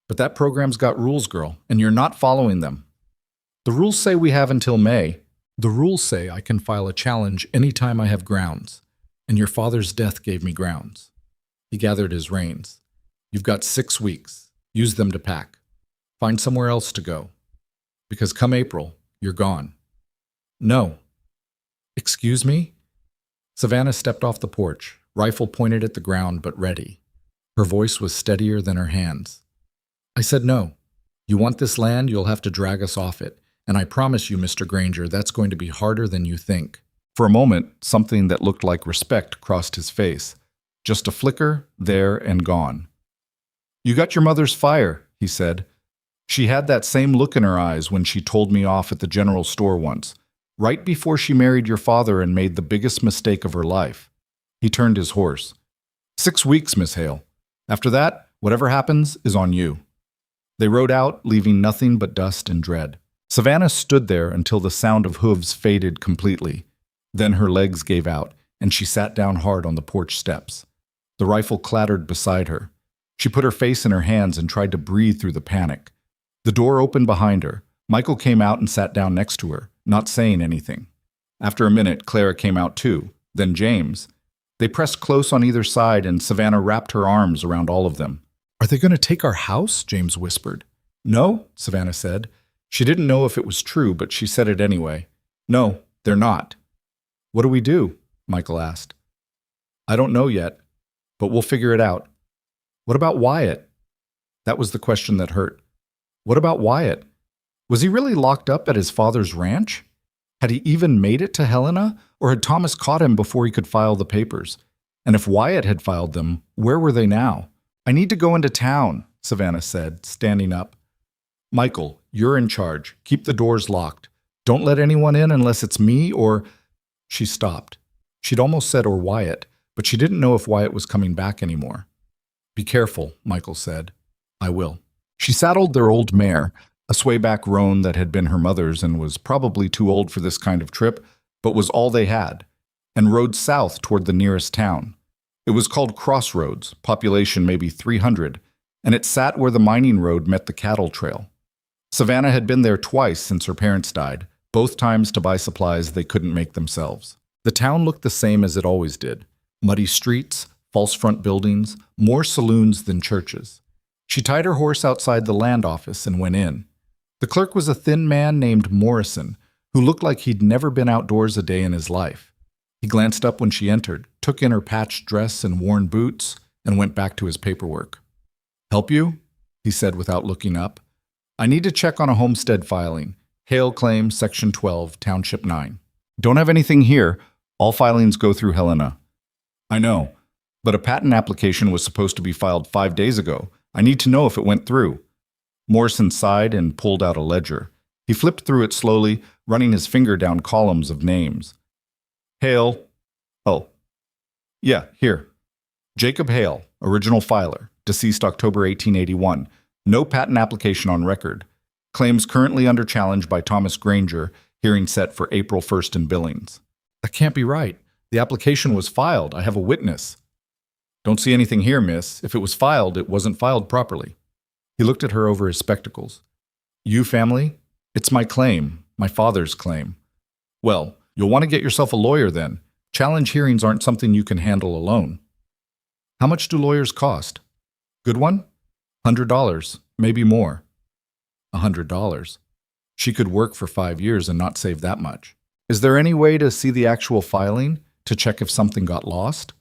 But that program's got rules, girl, and you're not following them. The rules say we have until May. The rules say I can file a challenge anytime I have grounds. And your father's death gave me grounds. He gathered his reins. You've got 6 weeks. Use them to pack. Find somewhere else to go. Because come April, you're gone. No. Excuse me? Savannah stepped off the porch, rifle pointed at the ground but ready. Her voice was steadier than her hands. I said no. You want this land, you'll have to drag us off it. And I promise you, Mr. Granger, that's going to be harder than you think. For a moment, something that looked like respect crossed his face. Just a flicker, there and gone. You got your mother's fire, he said. She had that same look in her eyes when she told me off at the general store once, right before she married your father and made the biggest mistake of her life. He turned his horse. 6 weeks, Miss Hale. After that, whatever happens is on you. They rode out, leaving nothing but dust and dread. Savannah stood there until the sound of hooves faded completely. Then her legs gave out, and she sat down hard on the porch steps. The rifle clattered beside her. She put her face in her hands and tried to breathe through the panic. The door opened behind her. Michael came out and sat down next to her, not saying anything. After a minute, Clara came out too, then James. They pressed close on either side, and Savannah wrapped her arms around all of them. Are they going to take our house? James whispered. No, Savannah said. She didn't know if it was true, but she said it anyway. No, they're not. What do we do? Michael asked. I don't know yet, but we'll figure it out. What about Wyatt? That was the question that hurt. What about Wyatt? Was he really locked up at his father's ranch? Had he even made it to Helena, or had Thomas caught him before he could file the papers? And if Wyatt had filed them, where were they now? I need to go into town, Savannah said, standing up. Michael, you're in charge. Keep the doors locked. Don't let anyone in unless it's me or... She stopped. She'd almost said or Wyatt, but she didn't know if Wyatt was coming back anymore. Be careful, Michael said. I will. She saddled their old mare, a swayback roan that had been her mother's and was probably too old for this kind of trip, but was all they had, and rode south toward the nearest town. It was called Crossroads, population maybe 300, and it sat where the mining road met the cattle trail. Savannah had been there twice since her parents died, both times to buy supplies they couldn't make themselves. The town looked the same as it always did. Muddy streets, false front buildings, more saloons than churches. She tied her horse outside the land office and went in. The clerk was a thin man named Morrison, who looked like he'd never been outdoors a day in his life. He glanced up when she entered, took in her patched dress and worn boots, and went back to his paperwork. Help you? He said without looking up. I need to check on a homestead filing. Hale claim, Section 12, Township 9. Don't have anything here. All filings go through Helena. I know, but a patent application was supposed to be filed 5 days ago. I need to know if it went through. Morrison sighed and pulled out a ledger. He flipped through it slowly, running his finger down columns of names. Hale. Oh. Yeah, here. Jacob Hale, original filer, deceased October 1881. No patent application on record. Claims currently under challenge by Thomas Granger, hearing set for April 1st in Billings. That can't be right. The application was filed. I have a witness. Don't see anything here, miss. If it was filed, it wasn't filed properly. He looked at her over his spectacles. You family? It's my claim, my father's claim. Well, you'll want to get yourself a lawyer then. Challenge hearings aren't something you can handle alone. How much do lawyers cost? Good one? $100, maybe more. $100. She could work for 5 years and not save that much. Is there any way to see the actual filing, to check if something got lost?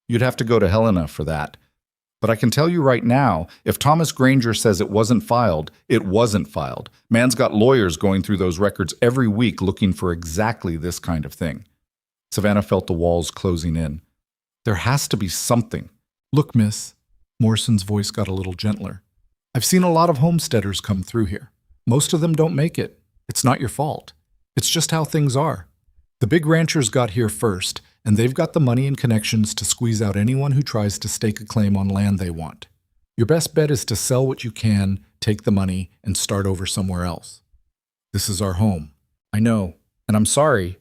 You'd have to go to Helena for that. But I can tell you right now, if Thomas Granger says it wasn't filed, it wasn't filed. Man's got lawyers going through those records every week looking for exactly this kind of thing. Savannah felt the walls closing in. There has to be something. Look, miss. Morrison's voice got a little gentler. I've seen a lot of homesteaders come through here. Most of them don't make it. It's not your fault. It's just how things are. The big ranchers got here first, and they've got the money and connections to squeeze out anyone who tries to stake a claim on land they want. Your best bet is to sell what you can, take the money, and start over somewhere else. This is our home. I know, and I'm sorry,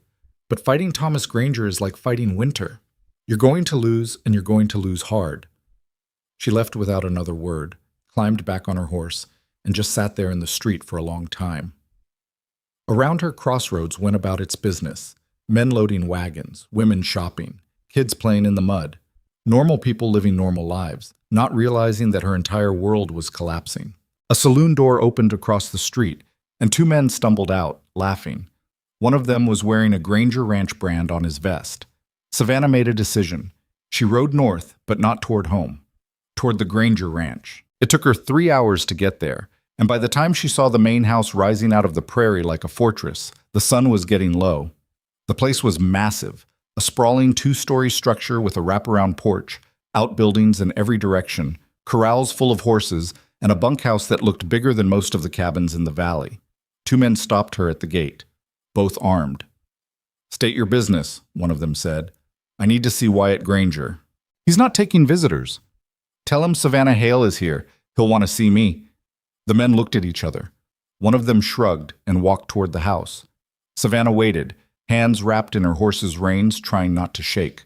but fighting Thomas Granger is like fighting winter. You're going to lose, and you're going to lose hard. She left without another word, climbed back on her horse, and just sat there in the street for a long time. Around her, Crossroads went about its business. Men loading wagons, women shopping, kids playing in the mud, normal people living normal lives, not realizing that her entire world was collapsing. A saloon door opened across the street, and 2 men stumbled out, laughing. One of them was wearing a Granger Ranch brand on his vest. Savannah made a decision. She rode north, but not toward home, toward the Granger Ranch. It took her 3 hours to get there, and by the time she saw the main house rising out of the prairie like a fortress, the sun was getting low. The place was massive, a sprawling 2-story structure with a wraparound porch, outbuildings in every direction, corrals full of horses, and a bunkhouse that looked bigger than most of the cabins in the valley. 2 men stopped her at the gate, both armed. State your business, one of them said. I need to see Wyatt Granger. He's not taking visitors. Tell him Savannah Hale is here. He'll want to see me. The men looked at each other. One of them shrugged and walked toward the house. Savannah waited, hands wrapped in her horse's reins, trying not to shake.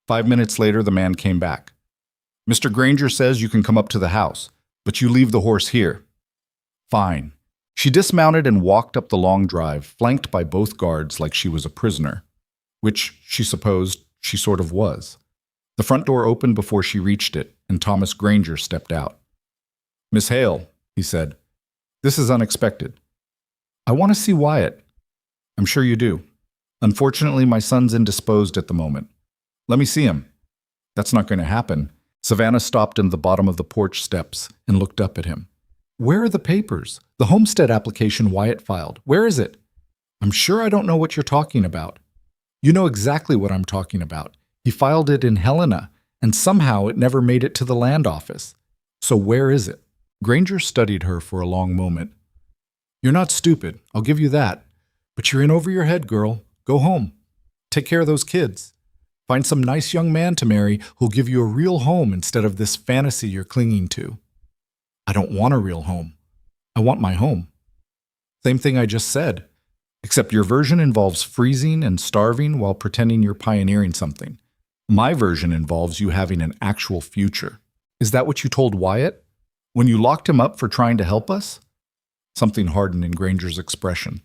5 minutes later, the man came back. Mr. Granger says you can come up to the house, but you leave the horse here. Fine. She dismounted and walked up the long drive, flanked by both guards like she was a prisoner, which, she supposed, she sort of was. The front door opened before she reached it, and Thomas Granger stepped out. Miss Hale, he said, this is unexpected. I want to see Wyatt. I'm sure you do. Unfortunately, my son's indisposed at the moment. Let me see him. That's not going to happen. Savannah stopped in the bottom of the porch steps and looked up at him. Where are the papers? The homestead application Wyatt filed. Where is it? I'm sure I don't know what you're talking about. You know exactly what I'm talking about. He filed it in Helena, and somehow it never made it to the land office. So where is it? Granger studied her for a long moment. You're not stupid, I'll give you that. But you're in over your head, girl. Go home. Take care of those kids. Find some nice young man to marry who'll give you a real home instead of this fantasy you're clinging to. I don't want a real home. I want my home. Same thing I just said, except your version involves freezing and starving while pretending you're pioneering something. My version involves you having an actual future. Is that what you told Wyatt? When you locked him up for trying to help us? Something hardened in Granger's expression.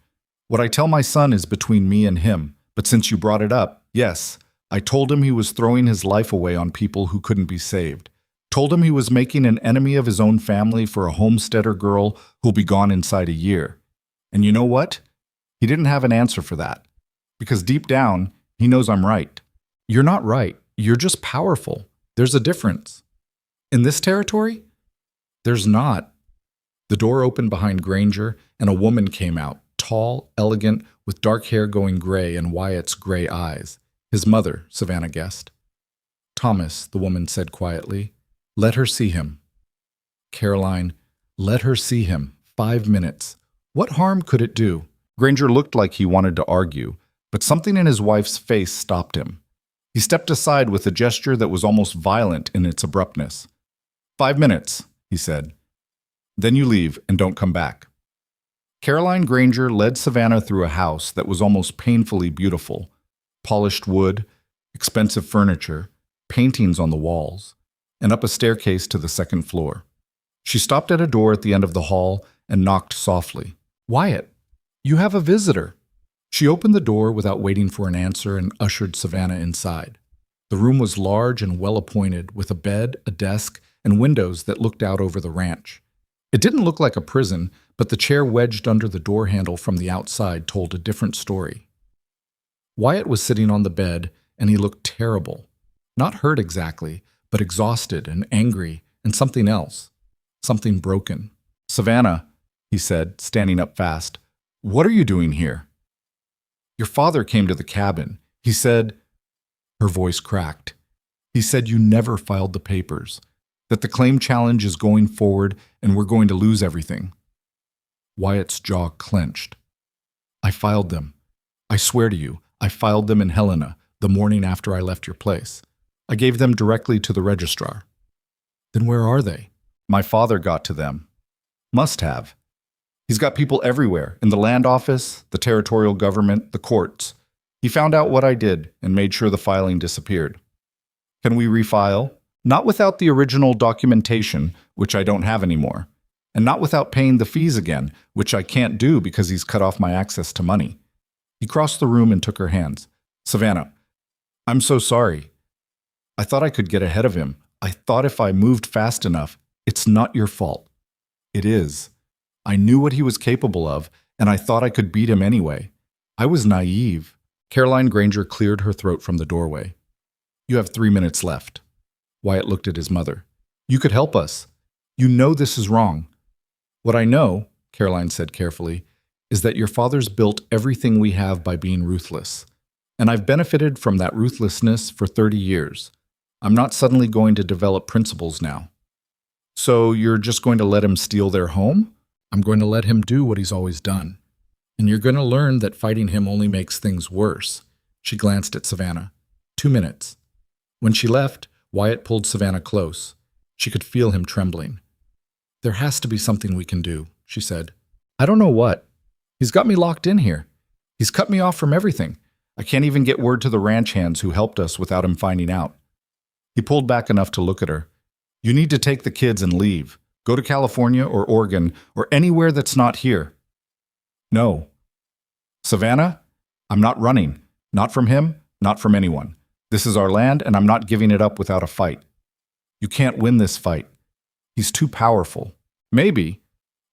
What I tell my son is between me and him, but since you brought it up, yes, I told him he was throwing his life away on people who couldn't be saved. Told him he was making an enemy of his own family for a homesteader girl who'll be gone inside a year. And you know what? He didn't have an answer for that. Because deep down, he knows I'm right. You're not right. You're just powerful. There's a difference. In this territory? There's not. The door opened behind Granger, and a woman came out, tall, elegant, with dark hair going gray and Wyatt's gray eyes. His mother, Savannah guessed. Thomas, the woman said quietly, let her see him. Caroline, let her see him. 5 minutes. What harm could it do? Granger looked like he wanted to argue, but something in his wife's face stopped him. He stepped aside with a gesture that was almost violent in its abruptness. 5 minutes, he said. Then you leave and don't come back. Caroline Granger led Savannah through a house that was almost painfully beautiful. Polished wood, expensive furniture, paintings on the walls, and up a staircase to the second floor. She stopped at a door at the end of the hall and knocked softly. Wyatt, you have a visitor. She opened the door without waiting for an answer and ushered Savannah inside. The room was large and well-appointed, with a bed, a desk, and windows that looked out over the ranch. It didn't look like a prison, but the chair wedged under the door handle from the outside told a different story. Wyatt was sitting on the bed, and he looked terrible. Not hurt exactly, but exhausted and angry and something else. Something broken. Savannah, he said, standing up fast, what are you doing here? Your father came to the cabin. He said, her voice cracked. He said you never filed the papers, that the claim challenge is going forward and we're going to lose everything. Wyatt's jaw clenched. I filed them. I swear to you, I filed them in Helena the morning after I left your place. I gave them directly to the registrar. Then where are they? My father got to them. Must have. He's got people everywhere, in the land office, the territorial government, the courts. He found out what I did and made sure the filing disappeared. Can we refile? Not without the original documentation, which I don't have anymore, and not without paying the fees again, which I can't do because he's cut off my access to money. He crossed the room and took her hands. Savannah, I'm so sorry. I thought I could get ahead of him. I thought if I moved fast enough, it's not your fault. It is. I knew what he was capable of, and I thought I could beat him anyway. I was naive. Caroline Granger cleared her throat from the doorway. You have 3 minutes left. Wyatt looked at his mother. You could help us. You know this is wrong. What I know, Caroline said carefully, is that your father's built everything we have by being ruthless. And I've benefited from that ruthlessness for 30 years. I'm not suddenly going to develop principles now. So you're just going to let him steal their home? I'm going to let him do what he's always done. And you're going to learn that fighting him only makes things worse. She glanced at Savannah. 2 minutes. When she left, Wyatt pulled Savannah close. She could feel him trembling. There has to be something we can do, she said. I don't know what. He's got me locked in here. He's cut me off from everything. I can't even get word to the ranch hands who helped us without him finding out. He pulled back enough to look at her. You need to take the kids and leave. Go to California or Oregon or anywhere that's not here. No. Savannah, I'm not running. Not from him, not from anyone. This is our land and I'm not giving it up without a fight. You can't win this fight. He's too powerful. Maybe,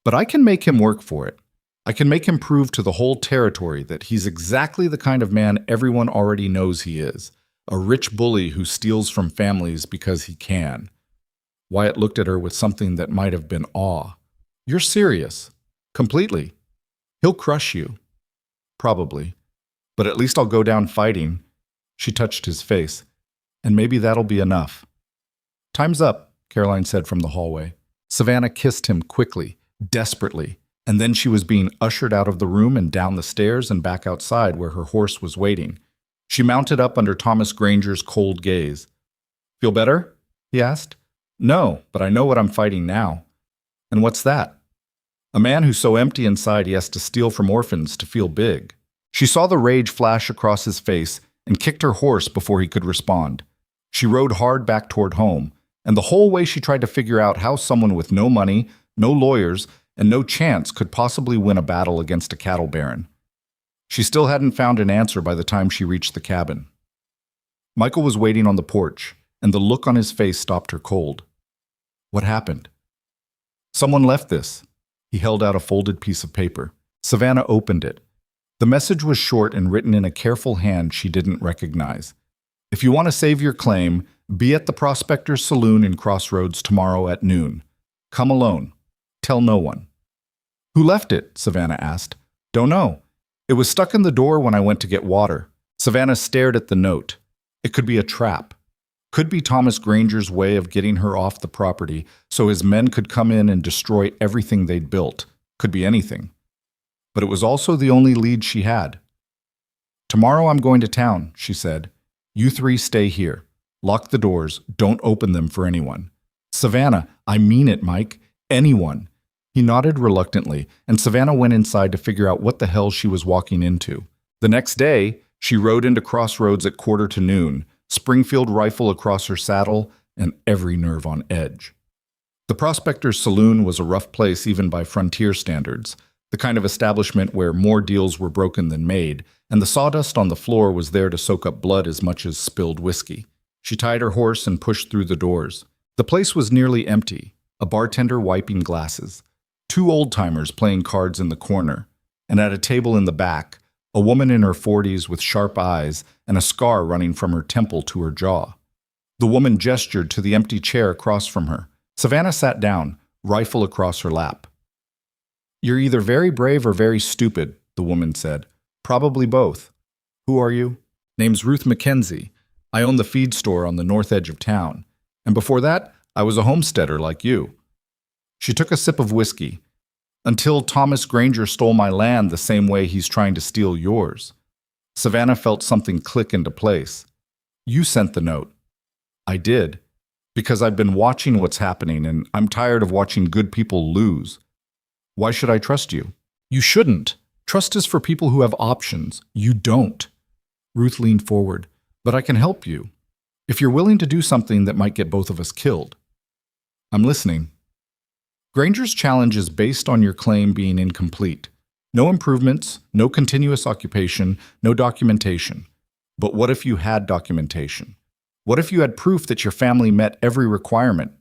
but I can make him work for it. I can make him prove to the whole territory that he's exactly the kind of man everyone already knows he is. A rich bully who steals from families because he can. Wyatt looked at her with something that might have been awe. You're serious. Completely. He'll crush you. Probably. But at least I'll go down fighting. She touched his face. And maybe that'll be enough. Time's up, Caroline said from the hallway. Savannah kissed him quickly, desperately, and then she was being ushered out of the room and down the stairs and back outside where her horse was waiting. She mounted up under Thomas Granger's cold gaze. "Feel better?" he asked. "No, but I know what I'm fighting now." "And what's that?" "A man who's so empty inside he has to steal from orphans to feel big." She saw the rage flash across his face and kicked her horse before he could respond. She rode hard back toward home, and the whole way she tried to figure out how someone with no money, no lawyers, and no chance could possibly win a battle against a cattle baron. She still hadn't found an answer by the time she reached the cabin. Michael was waiting on the porch, and the look on his face stopped her cold. "What happened?" "Someone left this." He held out a folded piece of paper. Savannah opened it. The message was short and written in a careful hand she didn't recognize. "If you want to save your claim, be at the Prospector's Saloon in Crossroads tomorrow at noon. Come alone. Tell no one." "Who left it?" Savannah asked. "Don't know. It was stuck in the door when I went to get water." Savannah stared at the note. It could be a trap. Could be Thomas Granger's way of getting her off the property so his men could come in and destroy everything they'd built. Could be anything. But it was also the only lead she had. "Tomorrow I'm going to town," she said. "You three stay here. Lock the doors. Don't open them for anyone." "Savannah, I mean it, Mike. Anyone." He nodded reluctantly, and Savannah went inside to figure out what the hell she was walking into. The next day, she rode into Crossroads at 1:45, Springfield rifle across her saddle, and every nerve on edge. The Prospector's Saloon was a rough place even by frontier standards, the kind of establishment where more deals were broken than made, and the sawdust on the floor was there to soak up blood as much as spilled whiskey. She tied her horse and pushed through the doors. The place was nearly empty, a bartender wiping glasses, 2 old-timers playing cards in the corner, and at a table in the back, a woman in her 40s with sharp eyes and a scar running from her temple to her jaw. The woman gestured to the empty chair across from her. Savannah sat down, rifle across her lap. "You're either very brave or very stupid," the woman said. "Probably both. Who are you?" "Name's Ruth Mackenzie. I own the feed store on the north edge of town. And before that, I was a homesteader like you." She took a sip of whiskey. "Until Thomas Granger stole my land the same way he's trying to steal yours." Savannah felt something click into place. "You sent the note." "I did. Because I've been watching what's happening, and I'm tired of watching good people lose." "Why should I trust you?" "You shouldn't. Trust is for people who have options. You don't." Ruth leaned forward. "But I can help you. If you're willing to do something that might get both of us killed." "I'm listening." Granger's challenge is based on your claim being incomplete. No improvements, no continuous occupation, no documentation. But what if you had documentation? What if you had proof that your family met every requirement?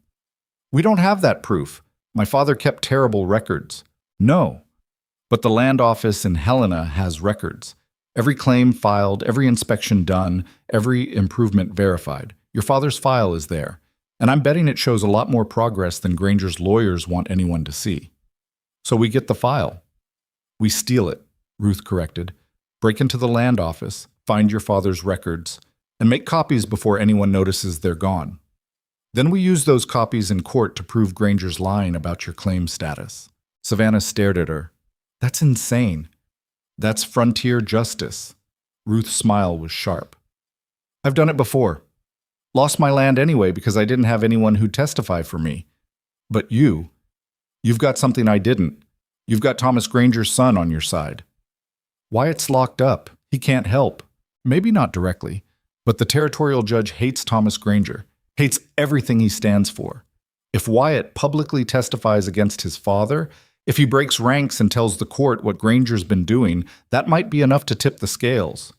"We don't have that proof. My father kept terrible records." "No. But the land office in Helena has records. Every claim filed, every inspection done, every improvement verified. Your father's file is there. And I'm betting it shows a lot more progress than Granger's lawyers want anyone to see." "So we get the file." "We steal it," Ruth corrected. "Break into the land office, find your father's records, and make copies before anyone notices they're gone. Then we use those copies in court to prove Granger's lying about your claim status." Savannah stared at her. "That's insane." "That's frontier justice." Ruth's smile was sharp. "I've done it before. Lost my land anyway because I didn't have anyone who'd testify for me. But you've got something I didn't. You've got Thomas Granger's son on your side. Wyatt's locked up. He can't help. Maybe not directly, but the territorial judge hates Thomas Granger, hates everything he stands for. If Wyatt publicly testifies against his father, if he breaks ranks and tells the court what Granger's been doing, that might be enough to tip the scales."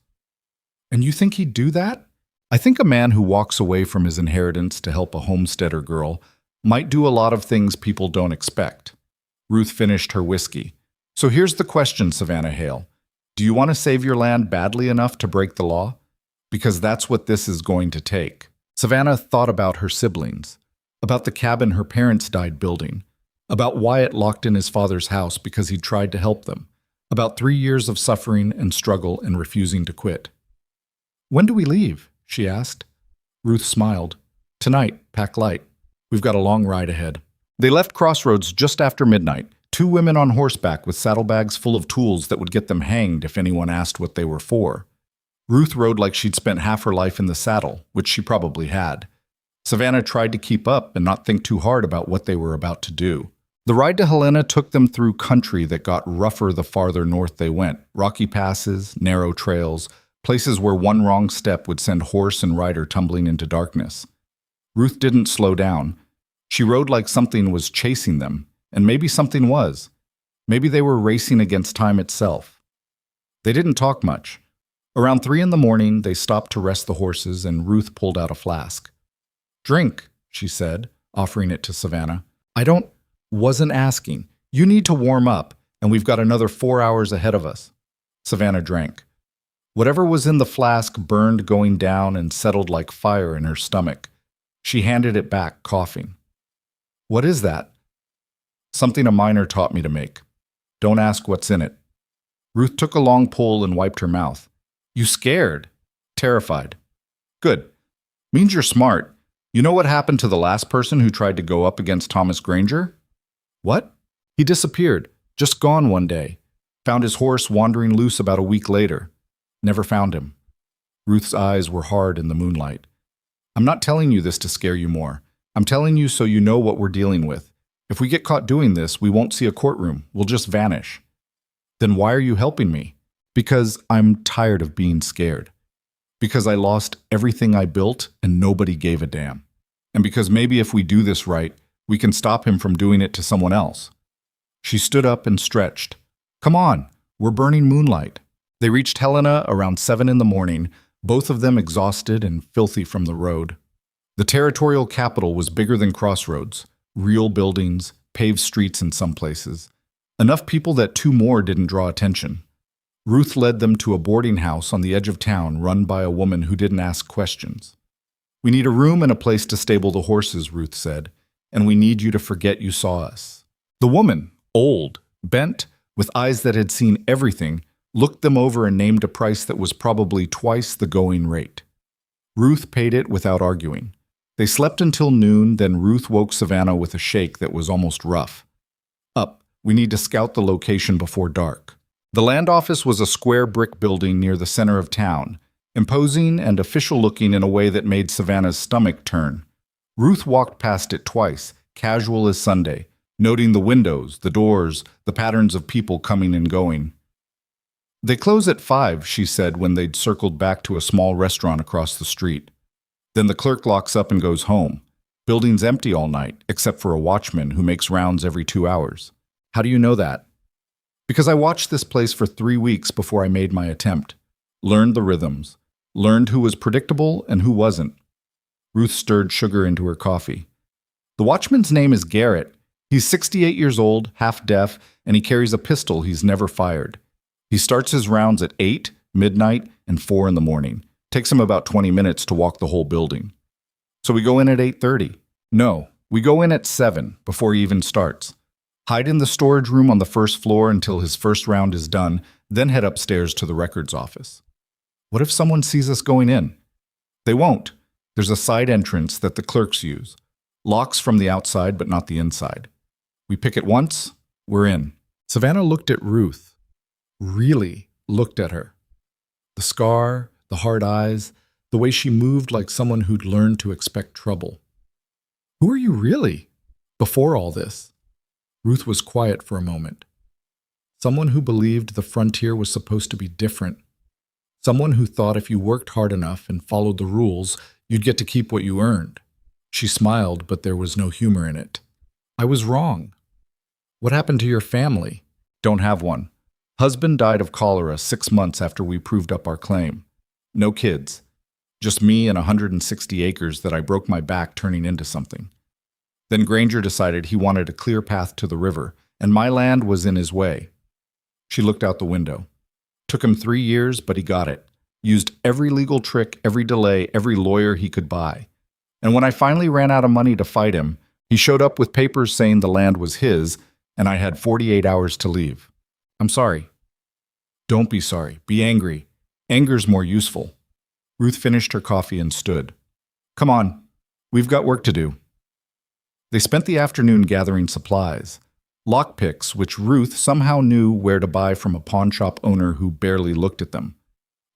"And you think he'd do that?" "I think a man who walks away from his inheritance to help a homesteader girl might do a lot of things people don't expect." Ruth finished her whiskey. "So here's the question, Savannah Hale. Do you want to save your land badly enough to break the law? Because that's what this is going to take." Savannah thought about her siblings, about the cabin her parents died building, about Wyatt locked in his father's house because he'd tried to help them, about 3 years of suffering and struggle and refusing to quit. "When do we leave?" she asked. Ruth smiled. "Tonight, pack light. We've got a long ride ahead." They left Crossroads just after midnight, 2 women on horseback with saddlebags full of tools that would get them hanged if anyone asked what they were for. Ruth rode like she'd spent half her life in the saddle, which she probably had. Savannah tried to keep up and not think too hard about what they were about to do. The ride to Helena took them through country that got rougher the farther north they went. Rocky passes, narrow trails, places where one wrong step would send horse and rider tumbling into darkness. Ruth didn't slow down. She rode like something was chasing them, and maybe something was. Maybe they were racing against time itself. They didn't talk much. Around 3 a.m, they stopped to rest the horses, and Ruth pulled out a flask. "Drink," she said, offering it to Savannah. Wasn't asking. You need to warm up, and we've got another 4 hours ahead of us." Savannah drank. Whatever was in the flask burned going down and settled like fire in her stomach. She handed it back, coughing. "What is that?" "Something a miner taught me to make. Don't ask what's in it." Ruth took a long pull and wiped her mouth. "You scared?" "Terrified." "Good. Means you're smart. You know what happened to the last person who tried to go up against Thomas Granger?" "What?" "He disappeared. Just gone one day. Found his horse wandering loose about a week later. Never found him." Ruth's eyes were hard in the moonlight. "I'm not telling you this to scare you more. I'm telling you so you know what we're dealing with. If we get caught doing this, we won't see a courtroom. We'll just vanish." "Then why are you helping me?" "Because I'm tired of being scared. Because I lost everything I built and nobody gave a damn. And because maybe if we do this right, we can stop him from doing it to someone else." She stood up and stretched. "Come on, we're burning moonlight." They reached Helena around 7 a.m, both of them exhausted and filthy from the road. The territorial capital was bigger than Crossroads. Real buildings, paved streets in some places. Enough people that 2 more didn't draw attention. Ruth led them to a boarding house on the edge of town run by a woman who didn't ask questions. "We need a room and a place to stable the horses," Ruth said, "and we need you to forget you saw us." The woman, old, bent, with eyes that had seen everything, looked them over and named a price that was probably twice the going rate. Ruth paid it without arguing. They slept until noon, then Ruth woke Savannah with a shake that was almost rough. "Up, we need to scout the location before dark." The land office was a square brick building near the center of town, imposing and official-looking in a way that made Savannah's stomach turn. Ruth walked past it twice, casual as Sunday, noting the windows, the doors, the patterns of people coming and going. "They close at 5, she said when they'd circled back to a small restaurant across the street. "Then the clerk locks up and goes home. Building's empty all night, except for a watchman who makes rounds every 2 hours. "How do you know that?" "Because I watched this place for 3 weeks before I made my attempt. Learned the rhythms. Learned who was predictable and who wasn't." Ruth stirred sugar into her coffee. "The watchman's name is Garrett. He's 68 years old, half deaf, and he carries a pistol he's never fired. He starts his rounds at 8, midnight, and 4 a.m. Takes him about 20 minutes to walk the whole building." "So we go in at 8:30. "No, we go in at 7, before he even starts. Hide in the storage room on the first floor until his first round is done, then head upstairs to the records office." "What if someone sees us going in?" "They won't. There's a side entrance that the clerks use. Locks from the outside, but not the inside. We pick it once, we're in." Savannah looked at Ruth. Really looked at her. The scar, the hard eyes, the way she moved like someone who'd learned to expect trouble. "Who are you really, before all this?" Ruth was quiet for a moment. Someone who believed the frontier was supposed to be different. Someone who thought if you worked hard enough and followed the rules, you'd get to keep what you earned. She smiled, but there was no humor in it. "I was wrong." "What happened to your family?" "Don't have one. Husband died of cholera 6 months after we proved up our claim. No kids. Just me and 160 acres that I broke my back turning into something. Then Granger decided he wanted a clear path to the river, and my land was in his way." She looked out the window. "Took him 3 years, but he got it. Used every legal trick, every delay, every lawyer he could buy. And when I finally ran out of money to fight him, he showed up with papers saying the land was his, and I had 48 hours to leave. I'm sorry." "Don't be sorry. Be angry. Anger's more useful." Ruth finished her coffee and stood. "Come on. We've got work to do." They spent the afternoon gathering supplies. Lockpicks, which Ruth somehow knew where to buy from a pawn shop owner who barely looked at them.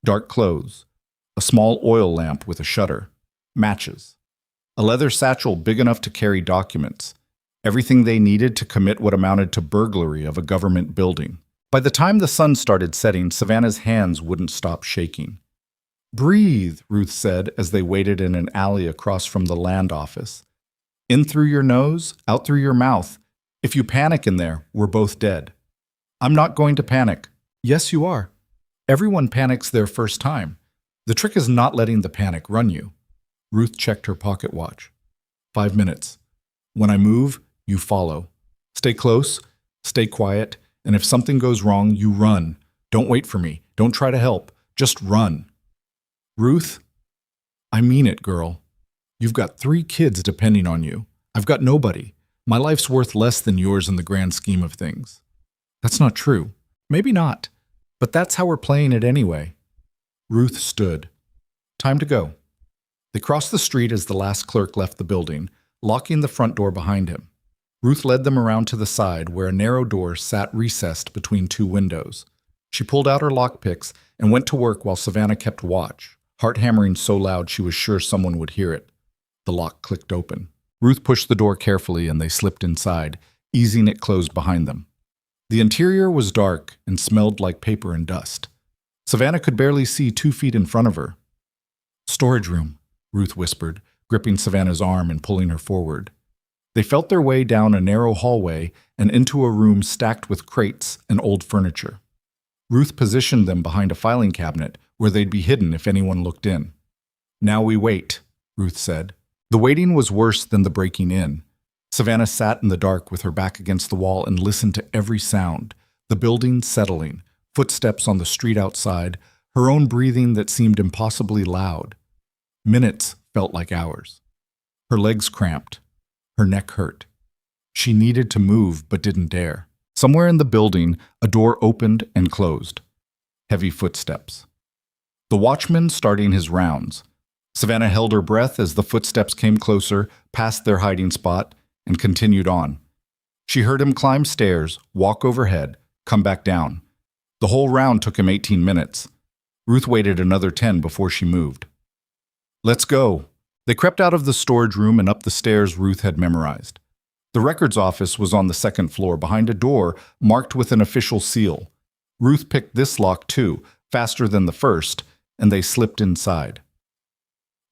dark clothes, a small oil lamp with a shutter, matches, a leather satchel big enough to carry documents, everything they needed to commit what amounted to burglary of a government building. By the time the sun started setting, Savannah's hands wouldn't stop shaking. "Breathe," Ruth said as they waited in an alley across from the land office. "In through your nose, out through your mouth. If you panic in there, we're both dead." "I'm not going to panic." "Yes, you are. Everyone panics their first time. The trick is not letting the panic run you." Ruth checked her pocket watch. 5 minutes. "When I move, you follow. Stay close, stay quiet, and if something goes wrong, you run. Don't wait for me. Don't try to help. Just run." "Ruth, I mean it, girl. You've got 3 kids depending on you. I've got nobody. My life's worth less than yours in the grand scheme of things." "That's not true." "Maybe not, but that's how we're playing it anyway." Ruth stood. "Time to go." They crossed the street as the last clerk left the building, locking the front door behind him. Ruth led them around to the side where a narrow door sat recessed between 2 windows. She pulled out her lockpicks and went to work while Savannah kept watch, heart hammering so loud she was sure someone would hear it. The lock clicked open. Ruth pushed the door carefully and they slipped inside, easing it closed behind them. The interior was dark and smelled like paper and dust. Savannah could barely see 2 feet in front of her. "Storage room," Ruth whispered, gripping Savannah's arm and pulling her forward. They felt their way down a narrow hallway and into a room stacked with crates and old furniture. Ruth positioned them behind a filing cabinet where they'd be hidden if anyone looked in. "Now we wait," Ruth said. The waiting was worse than the breaking in. Savannah sat in the dark with her back against the wall and listened to every sound, the building settling, footsteps on the street outside, her own breathing that seemed impossibly loud. Minutes felt like hours. Her legs cramped. Her neck hurt. She needed to move but didn't dare. Somewhere in the building, a door opened and closed. Heavy footsteps. The watchman starting his rounds. Savannah held her breath as the footsteps came closer, past their hiding spot, and continued on. She heard him climb stairs, walk overhead, come back down. The whole round took him 18 minutes. Ruth waited another 10 before she moved. "Let's go." They crept out of the storage room and up the stairs Ruth had memorized. The records office was on the 2nd floor behind a door marked with an official seal. Ruth picked this lock too, faster than the first, and they slipped inside.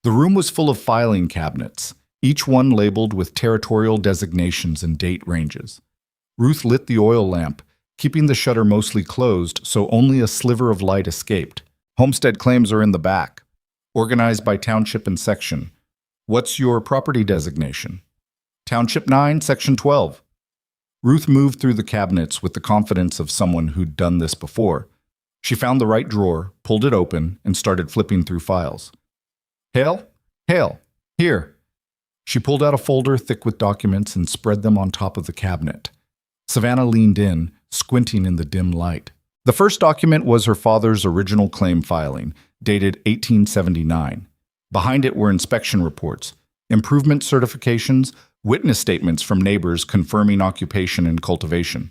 The room was full of filing cabinets, each one labeled with territorial designations and date ranges. Ruth lit the oil lamp, keeping the shutter mostly closed so only a sliver of light escaped. Homestead claims are in the back, organized by township and section. "What's your property designation?" "Township 9, Section 12. Ruth moved through the cabinets with the confidence of someone who'd done this before. She found the right drawer, pulled it open, and started flipping through files. "Hale? Hale, here." She pulled out a folder thick with documents and spread them on top of the cabinet. Savannah leaned in, squinting in the dim light. The first document was her father's original claim filing, dated 1879. Behind it were inspection reports, improvement certifications, witness statements from neighbors confirming occupation and cultivation.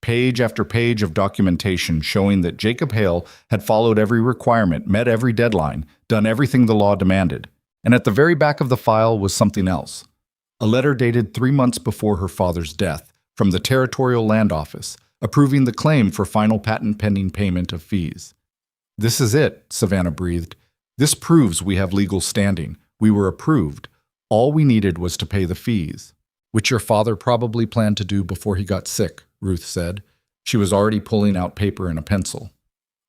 Page after page of documentation showing that Jacob Hale had followed every requirement, met every deadline, done everything the law demanded. And at the very back of the file was something else. A letter dated 3 months before her father's death from the Territorial Land Office, approving the claim for final patent pending payment of fees. "This is it," Savannah breathed. "This proves we have legal standing. We were approved. All we needed was to pay the fees." "Which your father probably planned to do before he got sick," Ruth said. She was already pulling out paper and a pencil.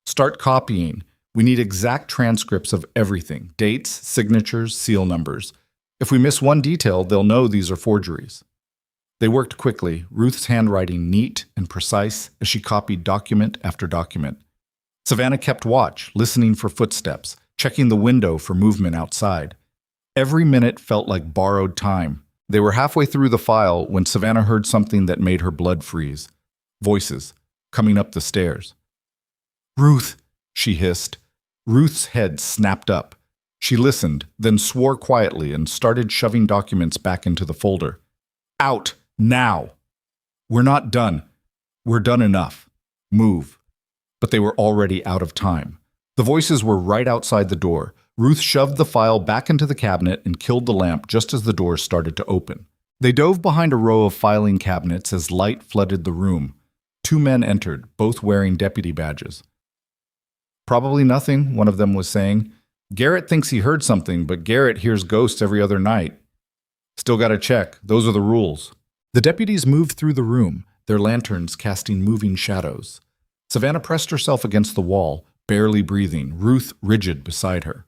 "Start copying. We need exact transcripts of everything, dates, signatures, seal numbers. If we miss one detail, they'll know these are forgeries." They worked quickly, Ruth's handwriting neat and precise as she copied document after document. Savannah kept watch, listening for footsteps, checking the window for movement outside. Every minute felt like borrowed time. They were halfway through the file when Savannah heard something that made her blood freeze. Voices, coming up the stairs. "Ruth," she hissed. Ruth's head snapped up. She listened, then swore quietly and started shoving documents back into the folder. "Out, now! We're not done. We're done enough. Move." But they were already out of time. The voices were right outside the door. Ruth shoved the file back into the cabinet and killed the lamp just as the door started to open. They dove behind a row of filing cabinets as light flooded the room. 2 men entered, both wearing deputy badges. "Probably nothing," one of them was saying. "Garrett thinks he heard something, but Garrett hears ghosts every other night. Still gotta check. Those are the rules." The deputies moved through the room, their lanterns casting moving shadows. Savannah pressed herself against the wall, barely breathing, Ruth rigid beside her.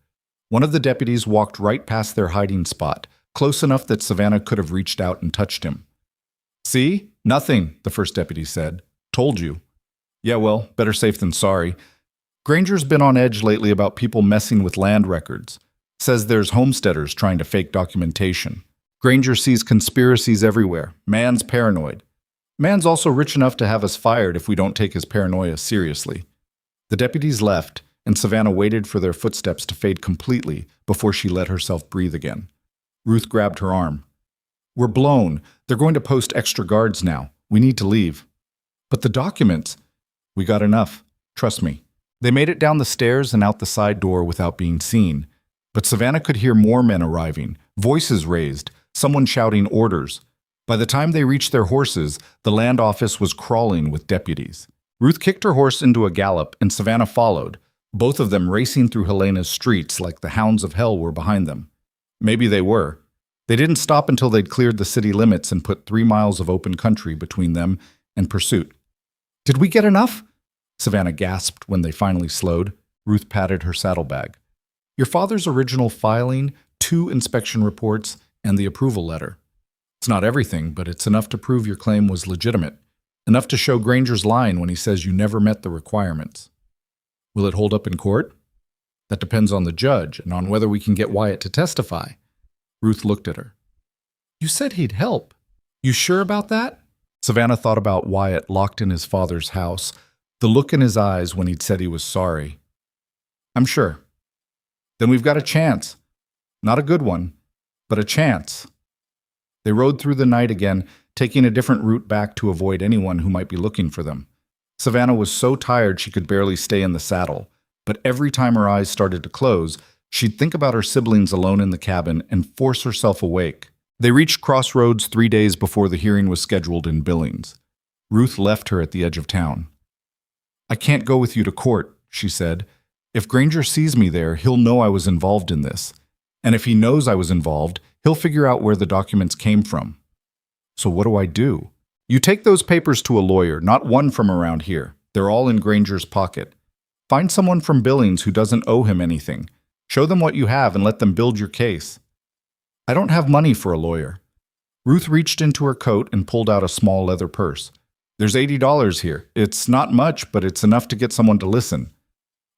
One of the deputies walked right past their hiding spot, close enough that Savannah could have reached out and touched him. "See? Nothing," the first deputy said. "Told you." "Yeah, well, better safe than sorry. Granger's been on edge lately about people messing with land records. Says there's homesteaders trying to fake documentation. Granger sees conspiracies everywhere. Man's paranoid. Man's also rich enough to have us fired if we don't take his paranoia seriously." The deputies left, and Savannah waited for their footsteps to fade completely before she let herself breathe again. Ruth grabbed her arm. "We're blown. They're going to post extra guards now. We need to leave." "But the documents—" "We got enough. Trust me." They made it down the stairs and out the side door without being seen. But Savannah could hear more men arriving, voices raised, someone shouting orders. By the time they reached their horses, the land office was crawling with deputies. Ruth kicked her horse into a gallop, and Savannah followed, both of them racing through Helena's streets like the hounds of hell were behind them. Maybe they were. They didn't stop until they'd cleared the city limits and put 3 miles of open country between them and pursuit. "Did we get enough?" Savannah gasped when they finally slowed. Ruth patted her saddlebag. "Your father's original filing, 2 inspection reports, and the approval letter. It's not everything, but it's enough to prove your claim was legitimate. Enough to show Granger's lying when he says you never met the requirements. Will it hold up in court? That depends on the judge and on whether we can get Wyatt to testify." Ruth looked at her. "You said he'd help. You sure about that?" Savannah thought about Wyatt locked in his father's house, the look in his eyes when he'd said he was sorry. "I'm sure." "Then we've got a chance. Not a good one, but a chance." They rode through the night again, taking a different route back to avoid anyone who might be looking for them. Savannah was so tired she could barely stay in the saddle, but every time her eyes started to close, she'd think about her siblings alone in the cabin and force herself awake. They reached Crossroads 3 days before the hearing was scheduled in Billings. Ruth left her at the edge of town. "I can't go with you to court," she said. "If Granger sees me there, he'll know I was involved in this. And if he knows I was involved, he'll figure out where the documents came from. So what do I do?" "You take those papers to a lawyer, not one from around here. They're all in Granger's pocket. Find someone from Billings who doesn't owe him anything. Show them what you have and let them build your case." "I don't have money for a lawyer." Ruth reached into her coat and pulled out a small leather purse. "There's $80 here. It's not much, but it's enough to get someone to listen."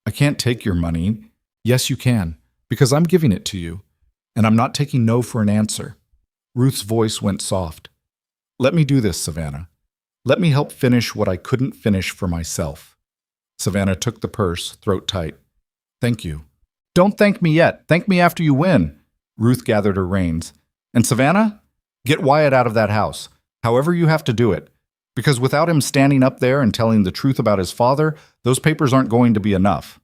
"I can't take your money." "Yes, you can, because I'm giving it to you, and I'm not taking no for an answer." Ruth's voice went soft. "Let me do this, Savannah. Let me help finish what I couldn't finish for myself." Savannah took the purse, throat tight. "Thank you." "Don't thank me yet. Thank me after you win." Ruth gathered her reins. "And Savannah, get Wyatt out of that house, however you have to do it. Because without him standing up there and telling the truth about his father, those papers aren't going to be enough."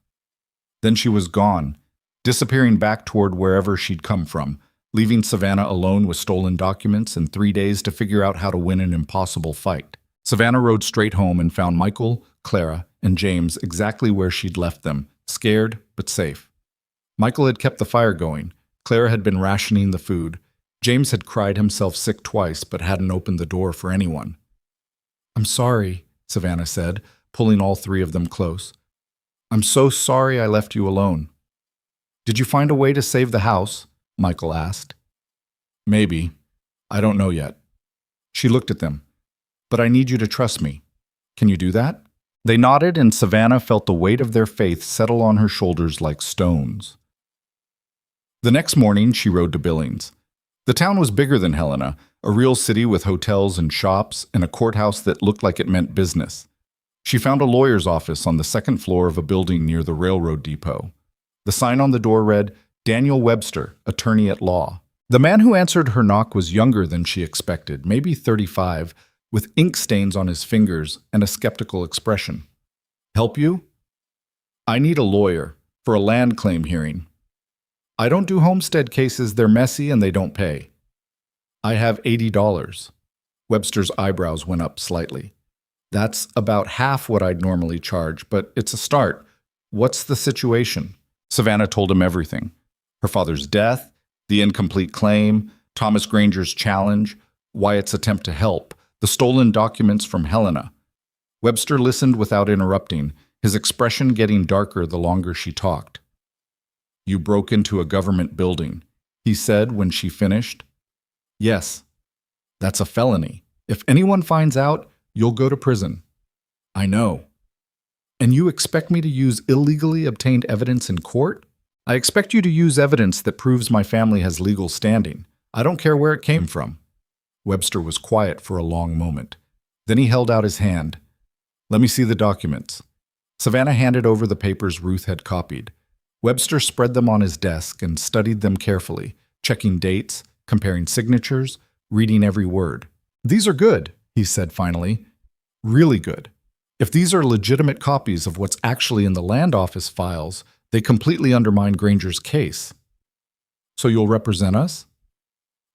Then she was gone, disappearing back toward wherever she'd come from, leaving Savannah alone with stolen documents and 3 days to figure out how to win an impossible fight. Savannah rode straight home and found Michael, Clara, and James exactly where she'd left them, scared but safe. Michael had kept the fire going. Clara had been rationing the food. James had cried himself sick twice but hadn't opened the door for anyone. "I'm sorry," Savannah said, pulling all 3 of them close. "I'm so sorry I left you alone." "Did you find a way to save the house?" Michael asked. "Maybe. I don't know yet." She looked at them. "But I need you to trust me. Can you do that?" They nodded, and Savannah felt the weight of their faith settle on her shoulders like stones. The next morning, she rode to Billings. The town was bigger than Helena, a real city with hotels and shops and a courthouse that looked like it meant business. She found a lawyer's office on the 2nd floor of a building near the railroad depot. The sign on the door read, "Daniel Webster, attorney at law." The man who answered her knock was younger than she expected, maybe 35, with ink stains on his fingers and a skeptical expression. "Help you?" I need a lawyer for a land claim hearing. I don't do homestead cases, they're messy and they don't pay. I have $80. Webster's eyebrows went up slightly. That's about half what I'd normally charge, but it's a start. What's the situation? Savannah told him everything. Her father's death, the incomplete claim, Thomas Granger's challenge, Wyatt's attempt to help, the stolen documents from Helena. Webster listened without interrupting, his expression getting darker the longer she talked. You broke into a government building, he said when she finished. Yes. That's a felony. If anyone finds out, you'll go to prison. I know. And you expect me to use illegally obtained evidence in court? I expect you to use evidence that proves my family has legal standing. I don't care where it came from. Webster was quiet for a long moment. Then he held out his hand. Let me see the documents. Savannah handed over the papers Ruth had copied. Webster spread them on his desk and studied them carefully, checking dates, comparing signatures, reading every word. These are good, he said finally. Really good. If these are legitimate copies of what's actually in the land office files, they completely undermine Granger's case. So you'll represent us?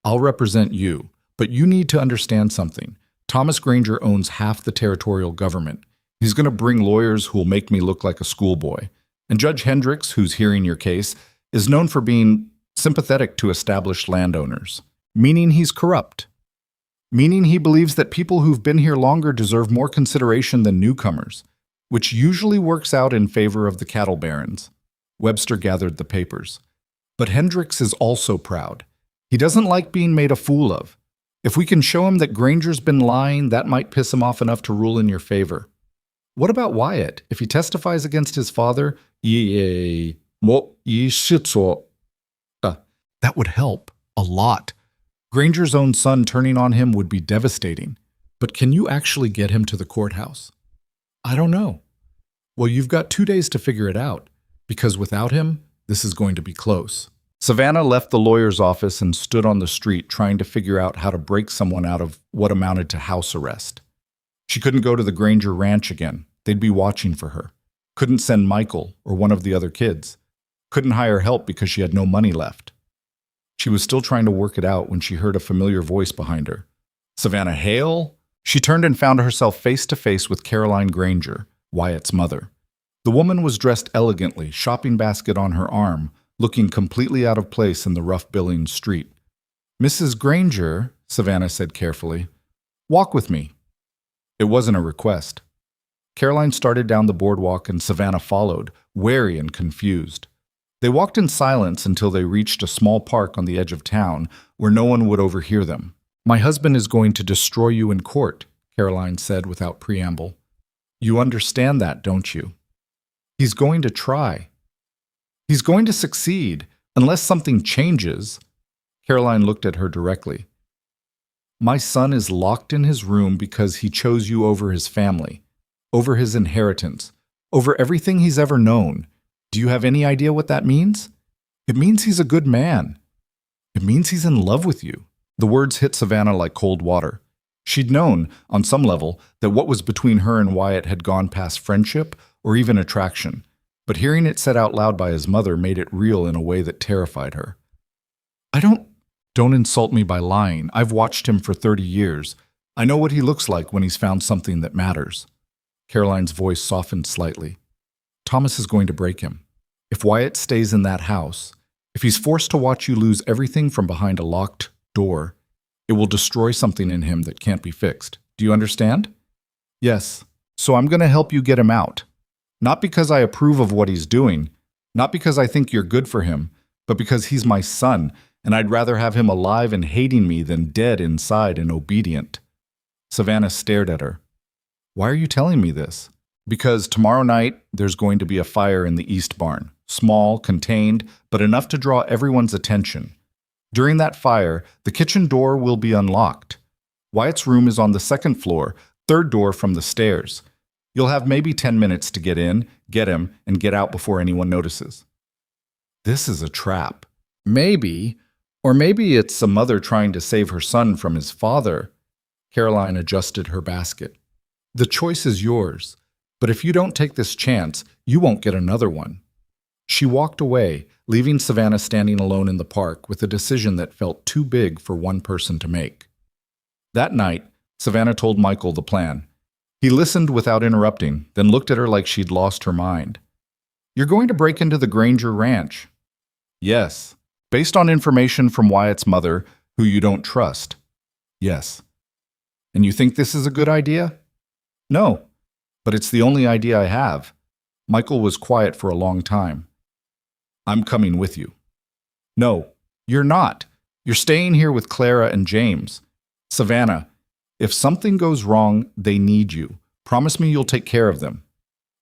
I'll represent you, but you need to understand something. Thomas Granger owns half the territorial government. He's going to bring lawyers who'll make me look like a schoolboy. And Judge Hendricks, who's hearing your case, is known for being sympathetic to established landowners, meaning he's corrupt, meaning he believes that people who've been here longer deserve more consideration than newcomers, which usually works out in favor of the cattle barons. Webster gathered the papers. But Hendricks is also proud. He doesn't like being made a fool of. If we can show him that Granger's been lying, that might piss him off enough to rule in your favor. What about Wyatt? If he testifies against his father, that would help a lot. Granger's own son turning on him would be devastating. But can you actually get him to the courthouse? I don't know. Well, you've got 2 days to figure it out, because without him, this is going to be close. Savannah left the lawyer's office and stood on the street trying to figure out how to break someone out of what amounted to house arrest. She couldn't go to the Granger ranch again. They'd be watching for her. Couldn't send Michael or one of the other kids. Couldn't hire help because she had no money left. She was still trying to work it out when she heard a familiar voice behind her. Savannah Hale? She turned and found herself face to face with Caroline Granger, Wyatt's mother. The woman was dressed elegantly, shopping basket on her arm, looking completely out of place in the rough Billings street. Mrs. Granger, Savannah said carefully, walk with me. It wasn't a request. Caroline started down the boardwalk and Savannah followed, wary and confused. They walked in silence until they reached a small park on the edge of town where no one would overhear them. My husband is going to destroy you in court, Caroline said without preamble. You understand that, don't you? He's going to try. He's going to succeed, unless something changes. Caroline looked at her directly. My son is locked in his room because he chose you over his family, over his inheritance, over everything he's ever known. Do you have any idea what that means? It means he's a good man. It means he's in love with you. The words hit Savannah like cold water. She'd known, on some level, that what was between her and Wyatt had gone past friendship or even attraction, but hearing it said out loud by his mother made it real in a way that terrified her. Don't insult me by lying. I've watched him for 30 years. I know what he looks like when he's found something that matters. Caroline's voice softened slightly. Thomas is going to break him. If Wyatt stays in that house, if he's forced to watch you lose everything from behind a locked door, it will destroy something in him that can't be fixed. Do you understand? Yes. So I'm going to help you get him out. Not because I approve of what he's doing, not because I think you're good for him, but because he's my son, and I'd rather have him alive and hating me than dead inside and obedient. Savannah stared at her. Why are you telling me this? Because tomorrow night there's going to be a fire in the east barn. Small, contained, but enough to draw everyone's attention. During that fire, the kitchen door will be unlocked. Wyatt's room is on the second floor, third door from the stairs. You'll have maybe 10 minutes to get in, get him, and get out before anyone notices. This is a trap. Maybe, or maybe it's a mother trying to save her son from his father. Caroline adjusted her basket. The choice is yours. But if you don't take this chance, you won't get another one." She walked away, leaving Savannah standing alone in the park with a decision that felt too big for one person to make. That night, Savannah told Michael the plan. He listened without interrupting, then looked at her like she'd lost her mind. "You're going to break into the Granger Ranch." "Yes." "Based on information from Wyatt's mother, who you don't trust." "Yes." "And you think this is a good idea?" "No, but it's the only idea I have." Michael was quiet for a long time. "I'm coming with you." "No, you're not. You're staying here with Clara and James." "Savannah, if something goes wrong, they need you. Promise me you'll take care of them."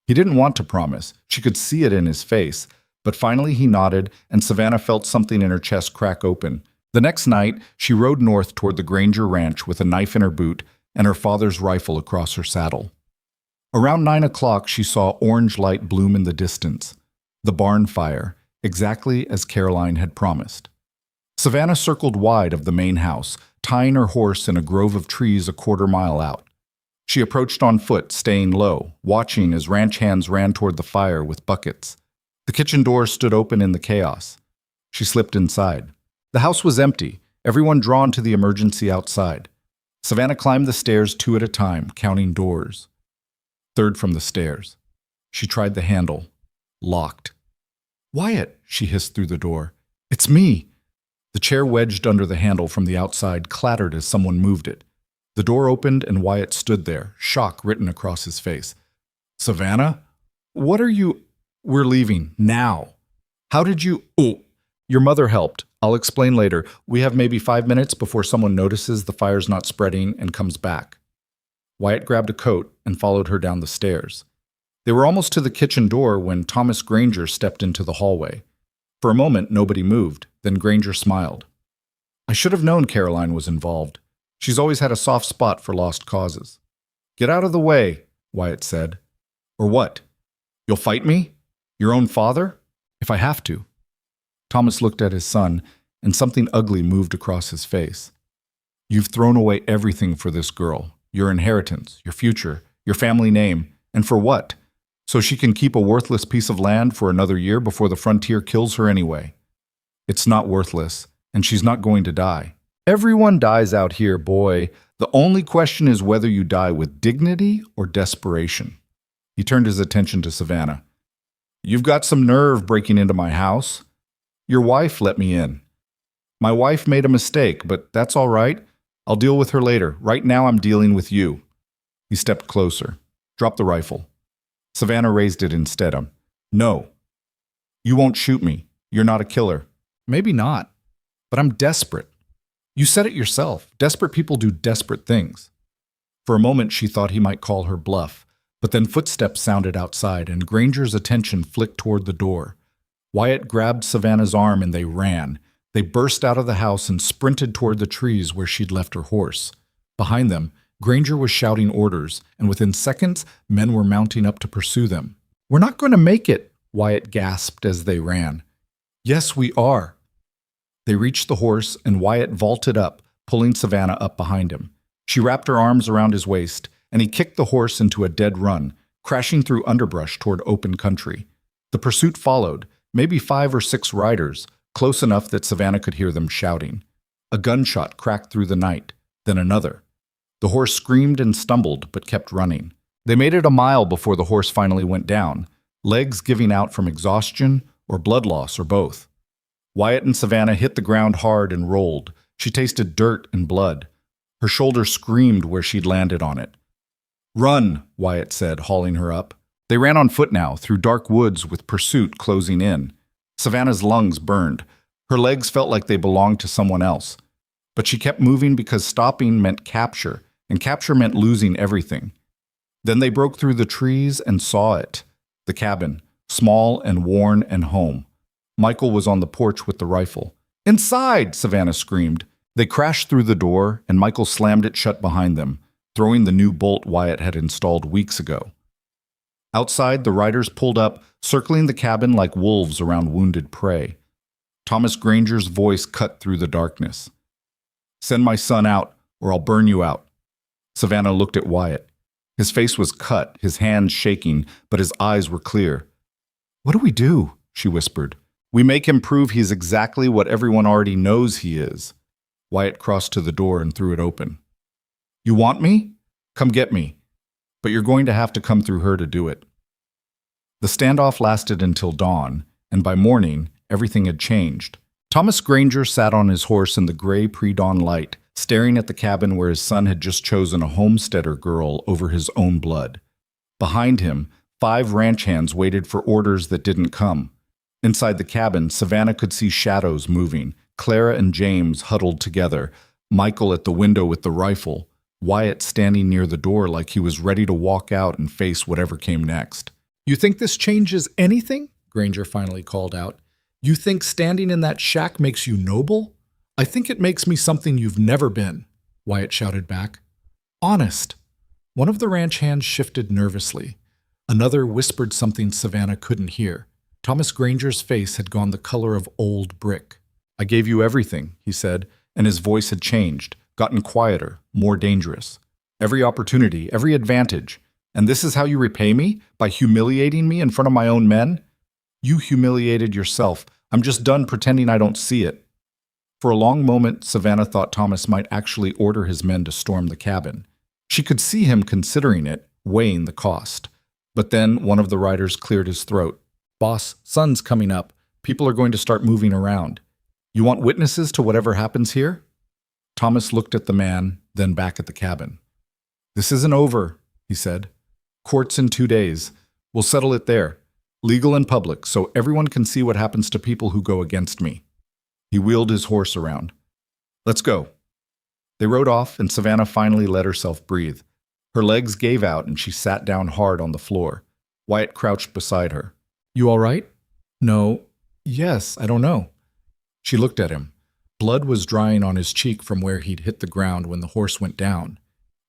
He didn't want to promise. She could see it in his face. But finally he nodded, and Savannah felt something in her chest crack open. The next night, she rode north toward the Granger Ranch with a knife in her boot and her father's rifle across her saddle. Around 9 o'clock, she saw orange light bloom in the distance. The barn fire, exactly as Caroline had promised. Savannah circled wide of the main house, tying her horse in a grove of trees a quarter-mile out. She approached on foot, staying low, watching as ranch hands ran toward the fire with buckets. The kitchen door stood open in the chaos. She slipped inside. The house was empty, everyone drawn to the emergency outside. Savannah climbed the stairs 2 at a time, counting doors. Third from the stairs. She tried the handle. Locked. "Wyatt," she hissed through the door. "It's me." The chair wedged under the handle from the outside clattered as someone moved it. The door opened and Wyatt stood there, shock written across his face. "Savannah? What are you—" "We're leaving. Now." "How did you—" "Oh, your mother helped. I'll explain later. We have maybe 5 minutes before someone notices the fire's not spreading and comes back." Wyatt grabbed a coat and followed her down the stairs. They were almost to the kitchen door when Thomas Granger stepped into the hallway. For a moment, nobody moved. Then Granger smiled. "I should have known Caroline was involved. She's always had a soft spot for lost causes." "Get out of the way," Wyatt said. "Or what? You'll fight me? Your own father?" "If I have to." Thomas looked at his son, and something ugly moved across his face. "You've thrown away everything for this girl. Your inheritance, your future, your family name. And for what? So she can keep a worthless piece of land for another year before the frontier kills her anyway." "It's not worthless, and she's not going to die." "Everyone dies out here, boy. The only question is whether you die with dignity or desperation." He turned his attention to Savannah. "You've got some nerve breaking into my house. Your wife let me in." "My wife made a mistake, but that's all right. I'll deal with her later. Right now I'm dealing with you." He stepped closer. "Drop the rifle." Savannah raised it instead. "No. You won't shoot me. You're not a killer." "Maybe not, but I'm desperate." "You said it yourself. Desperate people do desperate things." For a moment she thought he might call her bluff, but then footsteps sounded outside and Granger's attention flicked toward the door. Wyatt grabbed Savannah's arm and they ran. They burst out of the house and sprinted toward the trees where she'd left her horse. Behind them, Granger was shouting orders, and within seconds, men were mounting up to pursue them. "We're not going to make it," Wyatt gasped as they ran. "Yes, we are." They reached the horse, and Wyatt vaulted up, pulling Savannah up behind him. She wrapped her arms around his waist, and he kicked the horse into a dead run, crashing through underbrush toward open country. The pursuit followed, maybe 5 or 6 riders, close enough that Savannah could hear them shouting. A gunshot cracked through the night, then another. The horse screamed and stumbled, but kept running. They made it a mile before the horse finally went down, legs giving out from exhaustion or blood loss or both. Wyatt and Savannah hit the ground hard and rolled. She tasted dirt and blood. Her shoulder screamed where she'd landed on it. "Run," Wyatt said, hauling her up. They ran on foot now, through dark woods with pursuit closing in. Savannah's lungs burned. Her legs felt like they belonged to someone else. But she kept moving because stopping meant capture, and capture meant losing everything. Then they broke through the trees and saw it. The cabin, small and worn and home. Michael was on the porch with the rifle. "Inside!" Savannah screamed. They crashed through the door, and Michael slammed it shut behind them, throwing the new bolt Wyatt had installed weeks ago. Outside, the riders pulled up, circling the cabin like wolves around wounded prey. Thomas Granger's voice cut through the darkness. "Send my son out, or I'll burn you out." Savannah looked at Wyatt. His face was cut, his hands shaking, but his eyes were clear. "What do we do?" she whispered. "We make him prove he's exactly what everyone already knows he is." Wyatt crossed to the door and threw it open. "You want me? Come get me. But you're going to have to come through her to do it." The standoff lasted until dawn, and by morning, everything had changed. Thomas Granger sat on his horse in the gray pre-dawn light, staring at the cabin where his son had just chosen a homesteader girl over his own blood. Behind him, 5 ranch hands waited for orders that didn't come. Inside the cabin, Savannah could see shadows moving, Clara and James huddled together, Michael at the window with the rifle, Wyatt standing near the door like he was ready to walk out and face whatever came next. "You think this changes anything?" Granger finally called out. "You think standing in that shack makes you noble?" "I think it makes me something you've never been," Wyatt shouted back. "Honest." One of the ranch hands shifted nervously. Another whispered something Savannah couldn't hear. Thomas Granger's face had gone the color of old brick. "I gave you everything," he said, and his voice had changed, gotten quieter, more dangerous. "Every opportunity, every advantage. And this is how you repay me? By humiliating me in front of my own men? You humiliated yourself. I'm just done pretending I don't see it." For a long moment, Savannah thought Thomas might actually order his men to storm the cabin. She could see him considering it, weighing the cost. But then one of the riders cleared his throat. "Boss, sun's coming up. People are going to start moving around. You want witnesses to whatever happens here?" Thomas looked at the man, then back at the cabin. "This isn't over," he said. "Court's in 2 days. We'll settle it there. Legal and public, so everyone can see what happens to people who go against me." He wheeled his horse around. "Let's go." They rode off, and Savannah finally let herself breathe. Her legs gave out, and she sat down hard on the floor. Wyatt crouched beside her. "You all right?" "No. Yes, I don't know." She looked at him. Blood was drying on his cheek from where he'd hit the ground when the horse went down.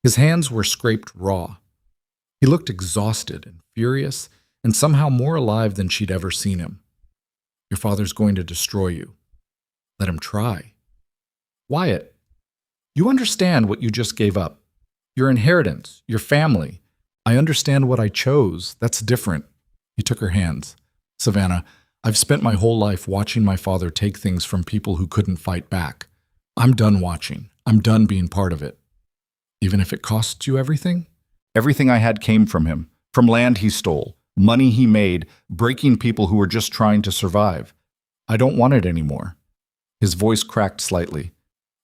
His hands were scraped raw. He looked exhausted and furious, and somehow more alive than she'd ever seen him. "Your father's going to destroy you." "Let him try." "Wyatt, you understand what you just gave up. Your inheritance, your family. I understand what I chose. That's different." He took her hands. "Savannah, I've spent my whole life watching my father take things from people who couldn't fight back. I'm done watching. I'm done being part of it." "Even if it costs you everything?" "Everything I had came from him, from land he stole, money he made, breaking people who were just trying to survive. I don't want it anymore." His voice cracked slightly.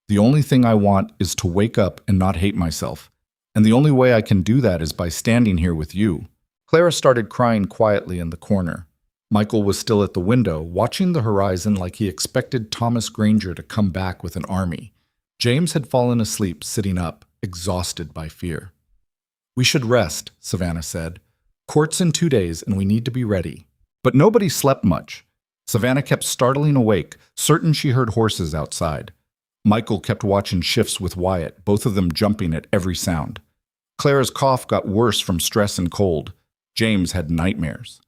"The only thing I want is to wake up and not hate myself. And the only way I can do that is by standing here with you." Clara started crying quietly in the corner. Michael was still at the window, watching the horizon like he expected Thomas Granger to come back with an army. James had fallen asleep, sitting up, exhausted by fear. "We should rest," Savannah said. "Court's in 2 days, and we need to be ready." But nobody slept much. Savannah kept startling awake, certain she heard horses outside. Michael kept watching shifts with Wyatt, both of them jumping at every sound. Clara's cough got worse from stress and cold. James had nightmares.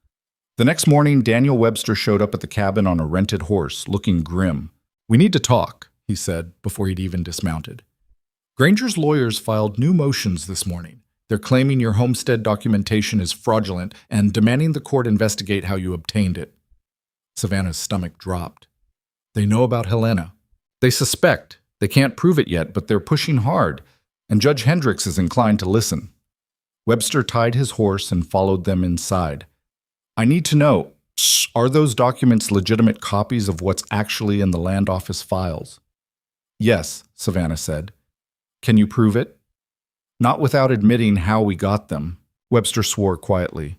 The next morning, Daniel Webster showed up at the cabin on a rented horse, looking grim. "We need to talk," he said, before he'd even dismounted. "Granger's lawyers filed new motions this morning. They're claiming your homestead documentation is fraudulent and demanding the court investigate how you obtained it." Savannah's stomach dropped. "They know about Helena. They suspect. They can't prove it yet, but they're pushing hard, and Judge Hendricks is inclined to listen." Webster tied his horse and followed them inside. "I need to know, are those documents legitimate copies of what's actually in the land office files?" "Yes," Savannah said. "Can you prove it?" "Not without admitting how we got them." Webster swore quietly.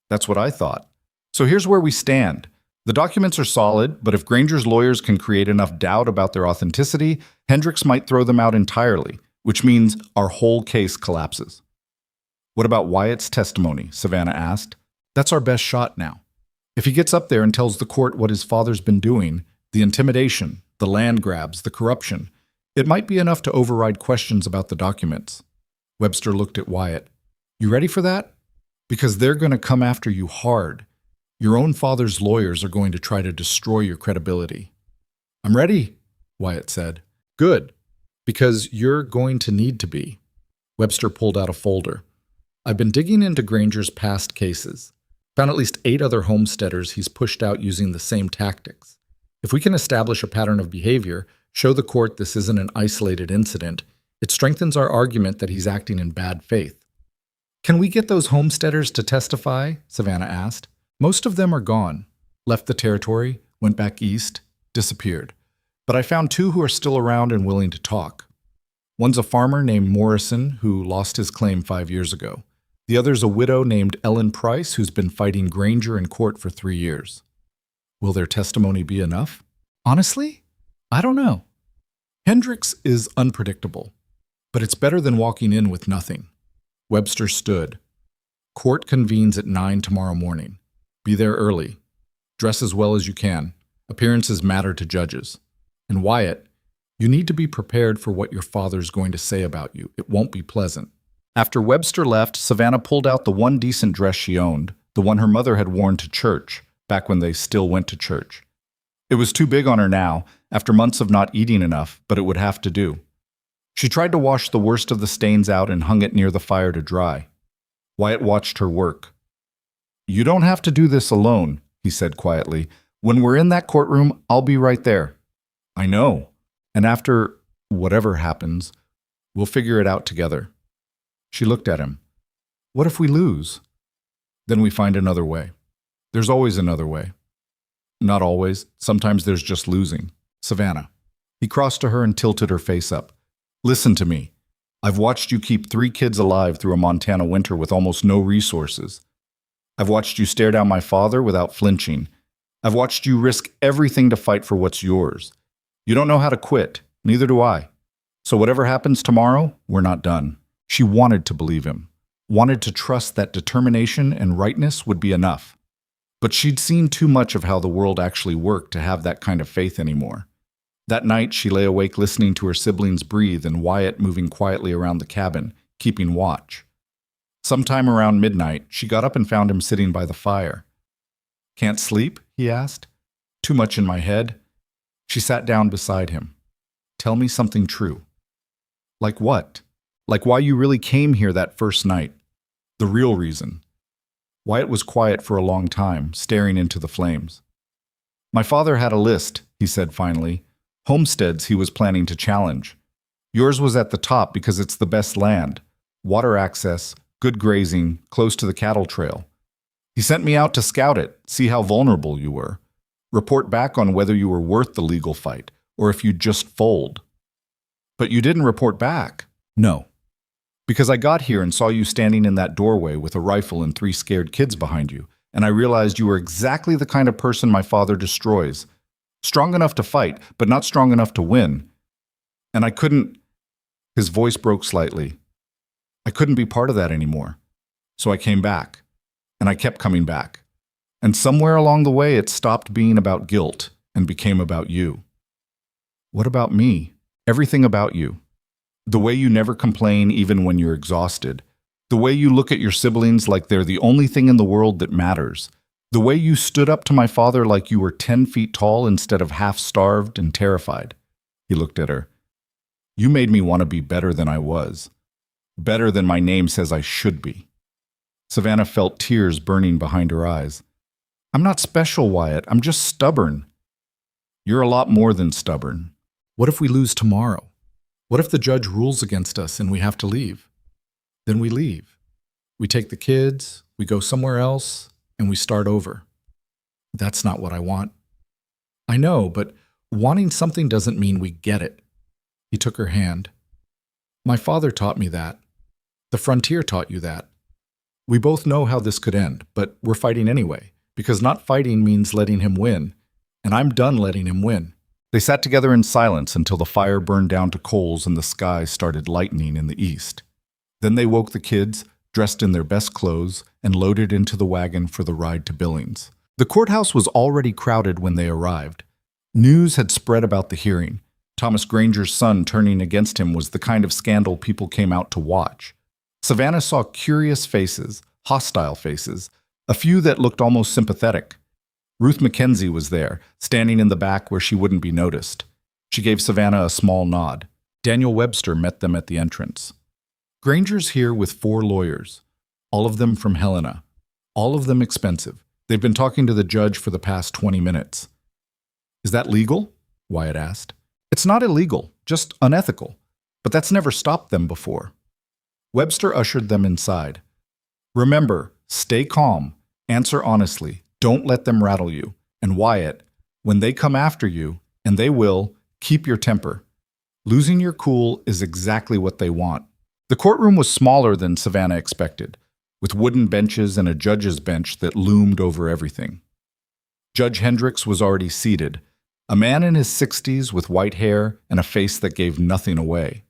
"That's what I thought. So here's where we stand. The documents are solid, but if Granger's lawyers can create enough doubt about their authenticity, Hendricks might throw them out entirely, which means our whole case collapses." "What about Wyatt's testimony?" Savannah asked. "That's our best shot now. If he gets up there and tells the court what his father's been doing, the intimidation, the land grabs, the corruption, it might be enough to override questions about the documents." Webster looked at Wyatt. "You ready for that? Because they're going to come after you hard. Your own father's lawyers are going to try to destroy your credibility." "I'm ready," Wyatt said. "Good, because you're going to need to be." Webster pulled out a folder. I've been digging into Granger's past cases. Found at least 8 other homesteaders he's pushed out using the same tactics. If we can establish a pattern of behavior, show the court this isn't an isolated incident, it strengthens our argument that he's acting in bad faith. Can we get those homesteaders to testify? Savannah asked. Most of them are gone. Left the territory, went back east, disappeared. But I found 2 who are still around and willing to talk. One's a farmer named Morrison who lost his claim 5 years ago. The other's a widow named Ellen Price who's been fighting Granger in court for 3 years. Will their testimony be enough? Honestly, I don't know. Hendricks is unpredictable, but it's better than walking in with nothing. Webster stood. Court convenes at 9 tomorrow morning. Be there early. Dress as well as you can. Appearances matter to judges. And Wyatt, you need to be prepared for what your father's going to say about you. It won't be pleasant. After Webster left, Savannah pulled out the one decent dress she owned, the one her mother had worn to church, back when they still went to church. It was too big on her now, after months of not eating enough, but it would have to do. She tried to wash the worst of the stains out and hung it near the fire to dry. Wyatt watched her work. You don't have to do this alone, he said quietly. When we're in that courtroom, I'll be right there. I know. And after whatever happens, we'll figure it out together. She looked at him. What if we lose? Then we find another way. There's always another way. Not always. Sometimes there's just losing. Savannah. He crossed to her and tilted her face up. Listen to me. I've watched you keep 3 kids alive through a Montana winter with almost no resources. I've watched you stare down my father without flinching. I've watched you risk everything to fight for what's yours. You don't know how to quit. Neither do I. So whatever happens tomorrow, we're not done. She wanted to believe him, wanted to trust that determination and rightness would be enough. But she'd seen too much of how the world actually worked to have that kind of faith anymore. That night, she lay awake listening to her siblings breathe and Wyatt moving quietly around the cabin, keeping watch. Sometime around midnight, she got up and found him sitting by the fire. Can't sleep? He asked. Too much in my head. She sat down beside him. Tell me something true. Like what? Like why you really came here that first night. The real reason. Wyatt was quiet for a long time, staring into the flames. My father had a list, he said finally. Homesteads he was planning to challenge. Yours was at the top because it's the best land. Water access, good grazing, close to the cattle trail. He sent me out to scout it, see how vulnerable you were. Report back on whether you were worth the legal fight, or if you'd just fold. But you didn't report back. No. Because I got here and saw you standing in that doorway with a rifle and 3 scared kids behind you, and I realized you were exactly the kind of person my father destroys. Strong enough to fight, but not strong enough to win. And I couldn't... His voice broke slightly. I couldn't be part of that anymore. So I came back. And I kept coming back. And somewhere along the way it stopped being about guilt and became about you. What about me? Everything about you. The way you never complain even when you're exhausted. The way you look at your siblings like they're the only thing in the world that matters. The way you stood up to my father like you were 10 feet tall instead of half-starved and terrified. He looked at her. You made me want to be better than I was. Better than my name says I should be. Savannah felt tears burning behind her eyes. I'm not special, Wyatt. I'm just stubborn. You're a lot more than stubborn. What if we lose tomorrow? What if the judge rules against us and we have to leave? Then we leave. We take the kids, we go somewhere else, and we start over. That's not what I want. I know, but wanting something doesn't mean we get it. He took her hand. My father taught me that. The frontier taught you that. We both know how this could end, but we're fighting anyway, because not fighting means letting him win, and I'm done letting him win. They sat together in silence until the fire burned down to coals and the sky started lightening in the east. Then they woke the kids, dressed in their best clothes, and loaded into the wagon for the ride to Billings. The courthouse was already crowded when they arrived. News had spread about the hearing. Thomas Granger's son turning against him was the kind of scandal people came out to watch. Savannah saw curious faces, hostile faces, a few that looked almost sympathetic. Ruth Mackenzie was there, standing in the back where she wouldn't be noticed. She gave Savannah a small nod. Daniel Webster met them at the entrance. Granger's here with 4 lawyers. All of them from Helena. All of them expensive. They've been talking to the judge for the past 20 minutes. Is that legal? Wyatt asked. It's not illegal, just unethical. But that's never stopped them before. Webster ushered them inside. Remember, stay calm, answer honestly, don't let them rattle you. And Wyatt, when they come after you, and they will, keep your temper. Losing your cool is exactly what they want. The courtroom was smaller than Savannah expected, with wooden benches and a judge's bench that loomed over everything. Judge Hendricks was already seated, a man in his 60s with white hair and a face that gave nothing away.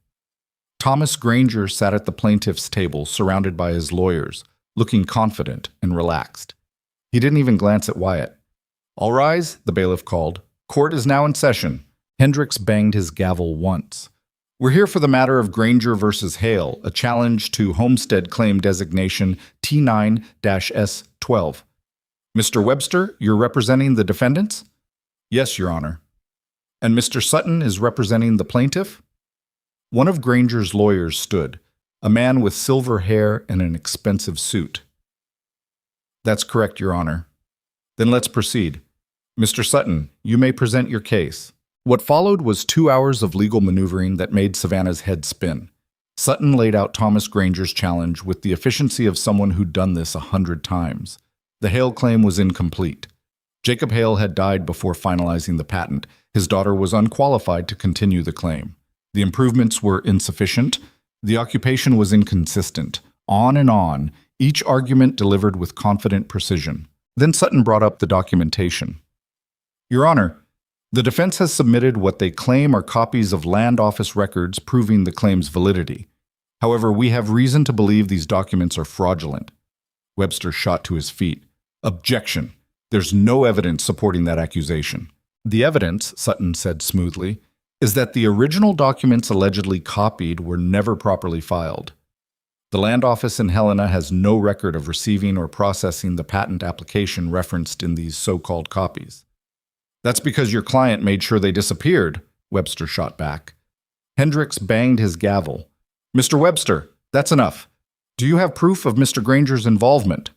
Thomas Granger sat at the plaintiff's table, surrounded by his lawyers, looking confident and relaxed. He didn't even glance at Wyatt. All rise, the bailiff called. Court is now in session. Hendricks banged his gavel once. We're here for the matter of Granger versus Hale, a challenge to homestead claim designation T9-S12. Mr. Webster, you're representing the defendants? Yes, Your Honor. And Mr. Sutton is representing the plaintiff? One of Granger's lawyers stood, a man with silver hair and an expensive suit. That's correct, Your Honor. Then let's proceed. Mr. Sutton, you may present your case. What followed was 2 hours of legal maneuvering that made Savannah's head spin. Sutton laid out Thomas Granger's challenge with the efficiency of someone who'd done this 100 times. The Hale claim was incomplete. Jacob Hale had died before finalizing the patent. His daughter was unqualified to continue the claim. The improvements were insufficient. The occupation was inconsistent. On and on, each argument delivered with confident precision. Then Sutton brought up the documentation. Your Honor, the defense has submitted what they claim are copies of land office records proving the claim's validity. However, we have reason to believe these documents are fraudulent. Webster shot to his feet. Objection. There's no evidence supporting that accusation. The evidence, Sutton said smoothly, is that the original documents allegedly copied were never properly filed. The land office in Helena has no record of receiving or processing the patent application referenced in these so-called copies. That's because your client made sure they disappeared, Webster shot back. Hendricks banged his gavel. Mr. Webster, that's enough. Do you have proof of Mr. Granger's involvement?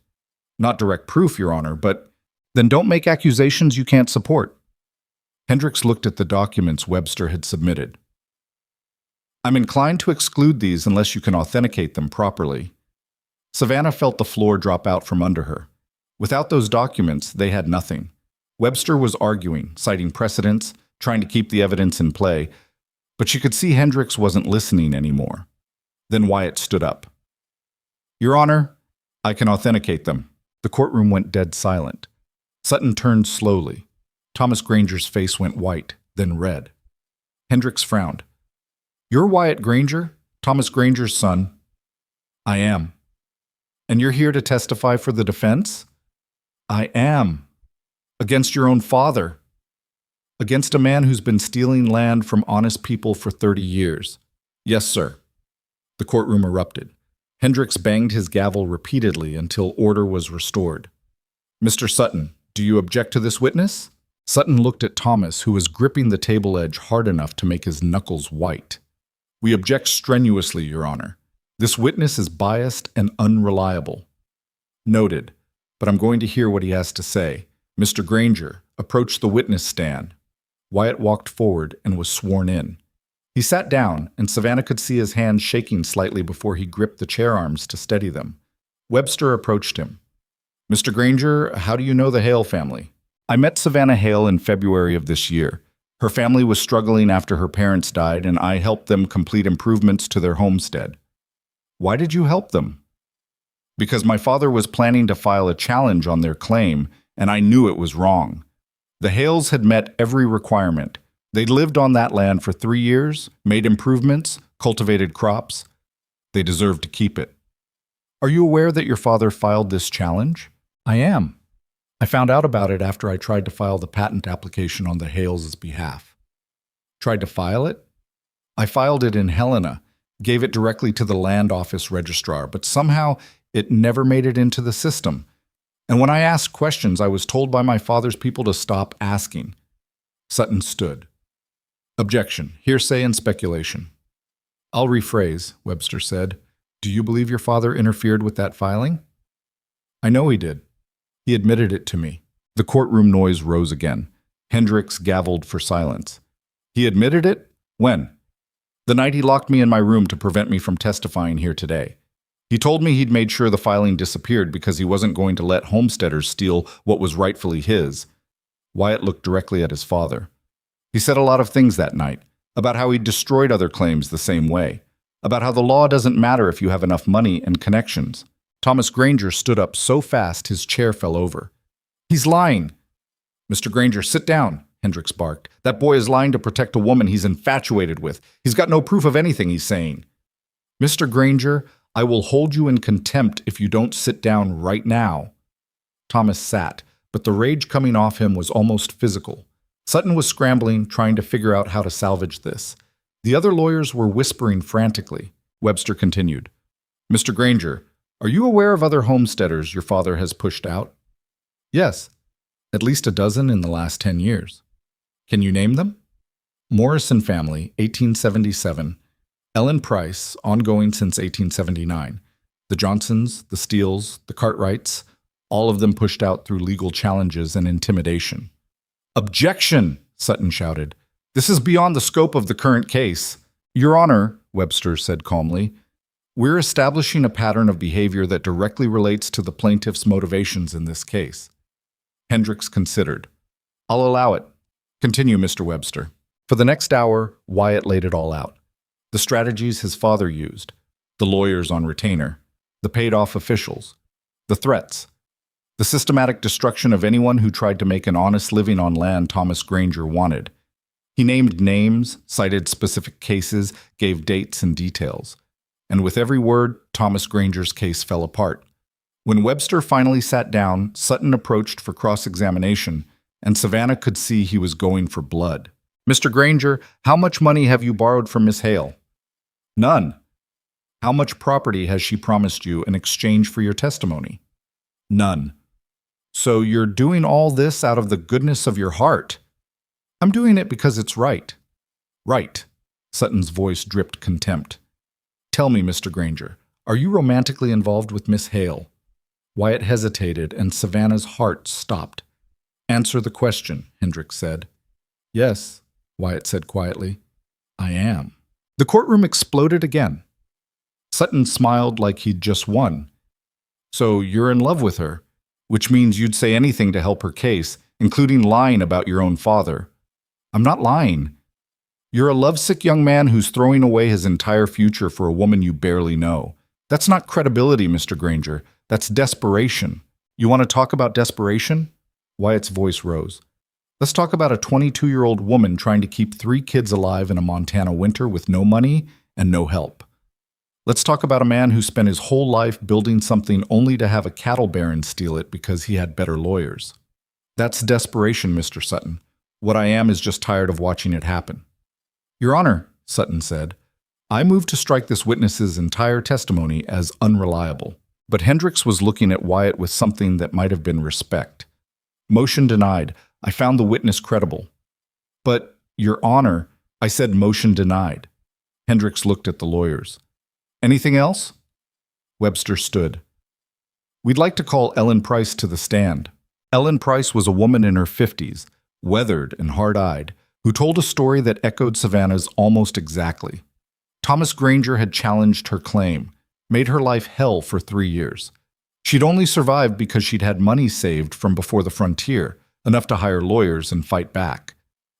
Not direct proof, Your Honor, but then don't make accusations you can't support. Hendricks looked at the documents Webster had submitted. I'm inclined to exclude these unless you can authenticate them properly. Savannah felt the floor drop out from under her. Without those documents, they had nothing. Webster was arguing, citing precedents, trying to keep the evidence in play, but she could see Hendricks wasn't listening anymore. Then Wyatt stood up. Your Honor, I can authenticate them. The courtroom went dead silent. Sutton turned slowly. Thomas Granger's face went white, then red. Hendricks frowned. You're Wyatt Granger, Thomas Granger's son? I am. And you're here to testify for the defense? I am. Against your own father. Against a man who's been stealing land from honest people for 30 years. Yes, sir. The courtroom erupted. Hendricks banged his gavel repeatedly until order was restored. Mr. Sutton, do you object to this witness? Sutton looked at Thomas, who was gripping the table edge hard enough to make his knuckles white. We object strenuously, Your Honor. This witness is biased and unreliable. Noted, but I'm going to hear what he has to say. Mr. Granger, approach the witness stand. Wyatt walked forward and was sworn in. He sat down, and Savannah could see his hands shaking slightly before he gripped the chair arms to steady them. Webster approached him. Mr. Granger, how do you know the Hale family? I met Savannah Hale in February of this year. Her family was struggling after her parents died, and I helped them complete improvements to their homestead. Why did you help them? Because my father was planning to file a challenge on their claim, and I knew it was wrong. The Hales had met every requirement. They'd lived on that land for 3 years, made improvements, cultivated crops. They deserved to keep it. Are you aware that your father filed this challenge? I am. I found out about it after I tried to file the patent application on the Hales' behalf. Tried to file it? I filed it in Helena, gave it directly to the land office registrar, but somehow it never made it into the system. And when I asked questions, I was told by my father's people to stop asking. Sutton stood. Objection, hearsay and speculation. I'll rephrase, Webster said. Do you believe your father interfered with that filing? I know he did. He admitted it to me. The courtroom noise rose again. Hendricks gavelled for silence. He admitted it? When? The night he locked me in my room to prevent me from testifying here today. He told me he'd made sure the filing disappeared because he wasn't going to let homesteaders steal what was rightfully his. Wyatt looked directly at his father. He said a lot of things that night, about how he destroyed other claims the same way, about how the law doesn't matter if you have enough money and connections. Thomas Granger stood up so fast his chair fell over. He's lying. Mr. Granger, sit down, Hendricks barked. That boy is lying to protect a woman he's infatuated with. He's got no proof of anything he's saying. Mr. Granger, I will hold you in contempt if you don't sit down right now. Thomas sat, but the rage coming off him was almost physical. Sutton was scrambling, trying to figure out how to salvage this. The other lawyers were whispering frantically. Webster continued. Mr. Granger, are you aware of other homesteaders your father has pushed out? Yes, at least a dozen in the last 10 years. Can you name them? Morrison family, 1877. Ellen Price, ongoing since 1879. The Johnsons, the Steeles, the Cartwrights, all of them pushed out through legal challenges and intimidation. Objection, Sutton shouted. This is beyond the scope of the current case. Your Honor, Webster said calmly, we're establishing a pattern of behavior that directly relates to the plaintiff's motivations in this case. Hendricks considered. I'll allow it. Continue, Mr. Webster. For the next hour, Wyatt laid it all out. The strategies his father used, the lawyers on retainer, the paid-off officials, the threats, the systematic destruction of anyone who tried to make an honest living on land Thomas Granger wanted. He named names, cited specific cases, gave dates and details. And with every word, Thomas Granger's case fell apart. When Webster finally sat down, Sutton approached for cross-examination, and Savannah could see he was going for blood. Mr. Granger, how much money have you borrowed from Miss Hale? None. How much property has she promised you in exchange for your testimony? None. So you're doing all this out of the goodness of your heart? I'm doing it because it's right. Right. Sutton's voice dripped contempt. Tell me, Mr. Granger, are you romantically involved with Miss Hale? Wyatt hesitated, and Savannah's heart stopped. Answer the question, Hendricks said. Yes, Wyatt said quietly. I am. The courtroom exploded again. Sutton smiled like he'd just won. So you're in love with her, which means you'd say anything to help her case, including lying about your own father. I'm not lying. You're a lovesick young man who's throwing away his entire future for a woman you barely know. That's not credibility, Mr. Granger. That's desperation. You want to talk about desperation? Wyatt's voice rose. Let's talk about a 22-year-old woman trying to keep 3 kids alive in a Montana winter with no money and no help. Let's talk about a man who spent his whole life building something only to have a cattle baron steal it because he had better lawyers. That's desperation, Mr. Sutton. What I am is just tired of watching it happen. Your Honor, Sutton said, I move to strike this witness's entire testimony as unreliable. But Hendricks was looking at Wyatt with something that might have been respect. Motion denied. I found the witness credible. But, Your Honor, I said motion denied. Hendricks looked at the lawyers. Anything else? Webster stood. We'd like to call Ellen Price to the stand. Ellen Price was a woman in her 50s, weathered and hard-eyed, who told a story that echoed Savannah's almost exactly. Thomas Granger had challenged her claim, made her life hell for 3 years. She'd only survived because she'd had money saved from before the frontier, enough to hire lawyers and fight back.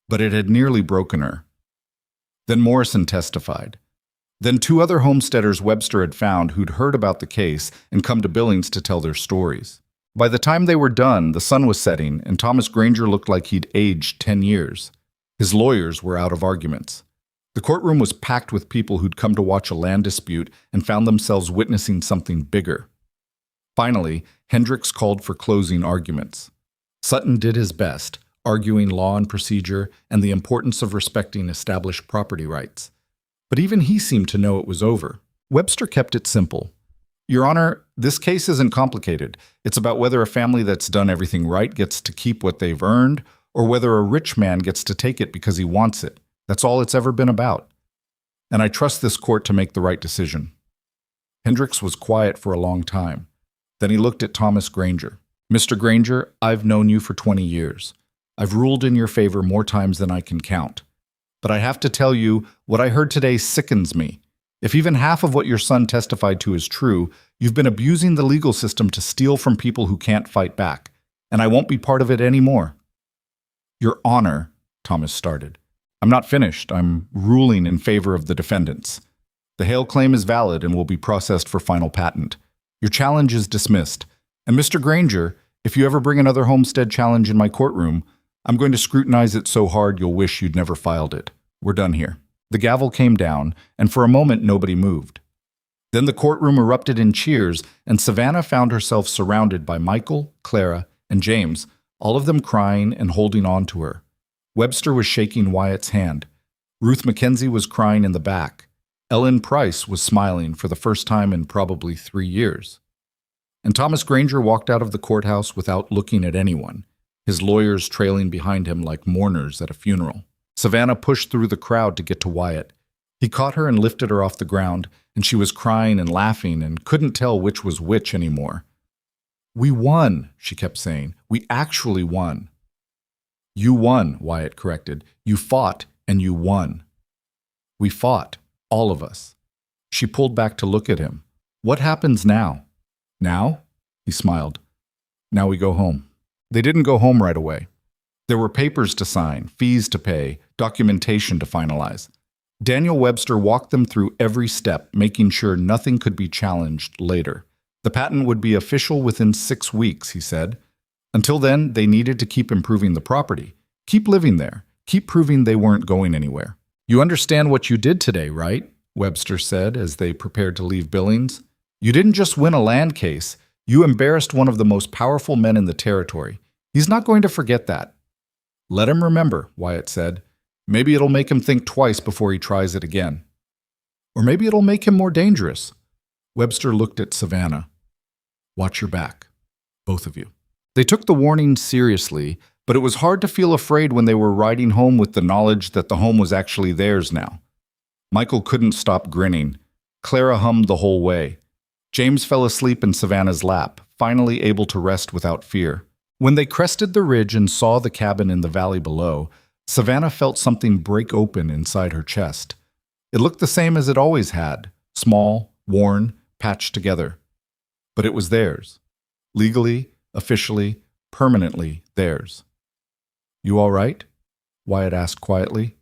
But it had nearly broken her. Then Morrison testified. Then 2 other homesteaders Webster had found who'd heard about the case and come to Billings to tell their stories. By the time they were done, the sun was setting, and Thomas Granger looked like he'd aged 10 years. His lawyers were out of arguments. The courtroom was packed with people who'd come to watch a land dispute and found themselves witnessing something bigger. Finally, Hendricks called for closing arguments. Sutton did his best, arguing law and procedure and the importance of respecting established property rights. But even he seemed to know it was over. Webster kept it simple. Your Honor, this case isn't complicated. It's about whether a family that's done everything right gets to keep what they've earned, or whether a rich man gets to take it because he wants it. That's all it's ever been about. And I trust this court to make the right decision. Hendricks was quiet for a long time. Then he looked at Thomas Granger. Mr. Granger, I've known you for 20 years. I've ruled in your favor more times than I can count. But I have to tell you, what I heard today sickens me. If even half of what your son testified to is true, you've been abusing the legal system to steal from people who can't fight back. And I won't be part of it anymore. Your Honor, Thomas started. I'm not finished. I'm ruling in favor of the defendants. The Hale claim is valid and will be processed for final patent. Your challenge is dismissed. And Mr. Granger, if you ever bring another homestead challenge in my courtroom, I'm going to scrutinize it so hard you'll wish you'd never filed it. We're done here. The gavel came down, and for a moment nobody moved. Then the courtroom erupted in cheers, and Savannah found herself surrounded by Michael, Clara, and James, all of them crying and holding on to her. Webster was shaking Wyatt's hand. Ruth Mackenzie was crying in the back. Ellen Price was smiling for the first time in probably 3 years. And Thomas Granger walked out of the courthouse without looking at anyone, his lawyers trailing behind him like mourners at a funeral. Savannah pushed through the crowd to get to Wyatt. He caught her and lifted her off the ground, and she was crying and laughing and couldn't tell which was which anymore. We won, she kept saying. We actually won. You won, Wyatt corrected. You fought and you won. We fought. All of us. She pulled back to look at him. What happens now? Now? He smiled. Now we go home. They didn't go home right away. There were papers to sign, fees to pay, documentation to finalize. Daniel Webster walked them through every step, making sure nothing could be challenged later. The patent would be official within 6 weeks, he said. Until then, they needed to keep improving the property, keep living there, keep proving they weren't going anywhere. You understand what you did today, right? Webster said as they prepared to leave Billings. You didn't just win a land case. You embarrassed one of the most powerful men in the territory. He's not going to forget that. Let him remember, Wyatt said. Maybe it'll make him think twice before he tries it again. Or maybe it'll make him more dangerous. Webster looked at Savannah. Watch your back, both of you. They took the warning seriously, but it was hard to feel afraid when they were riding home with the knowledge that the home was actually theirs now. Michael couldn't stop grinning. Clara hummed the whole way. James fell asleep in Savannah's lap, finally able to rest without fear. When they crested the ridge and saw the cabin in the valley below, Savannah felt something break open inside her chest. It looked the same as it always had, small, worn, patched together. But it was theirs. Legally, officially, permanently theirs. You all right? Wyatt asked quietly.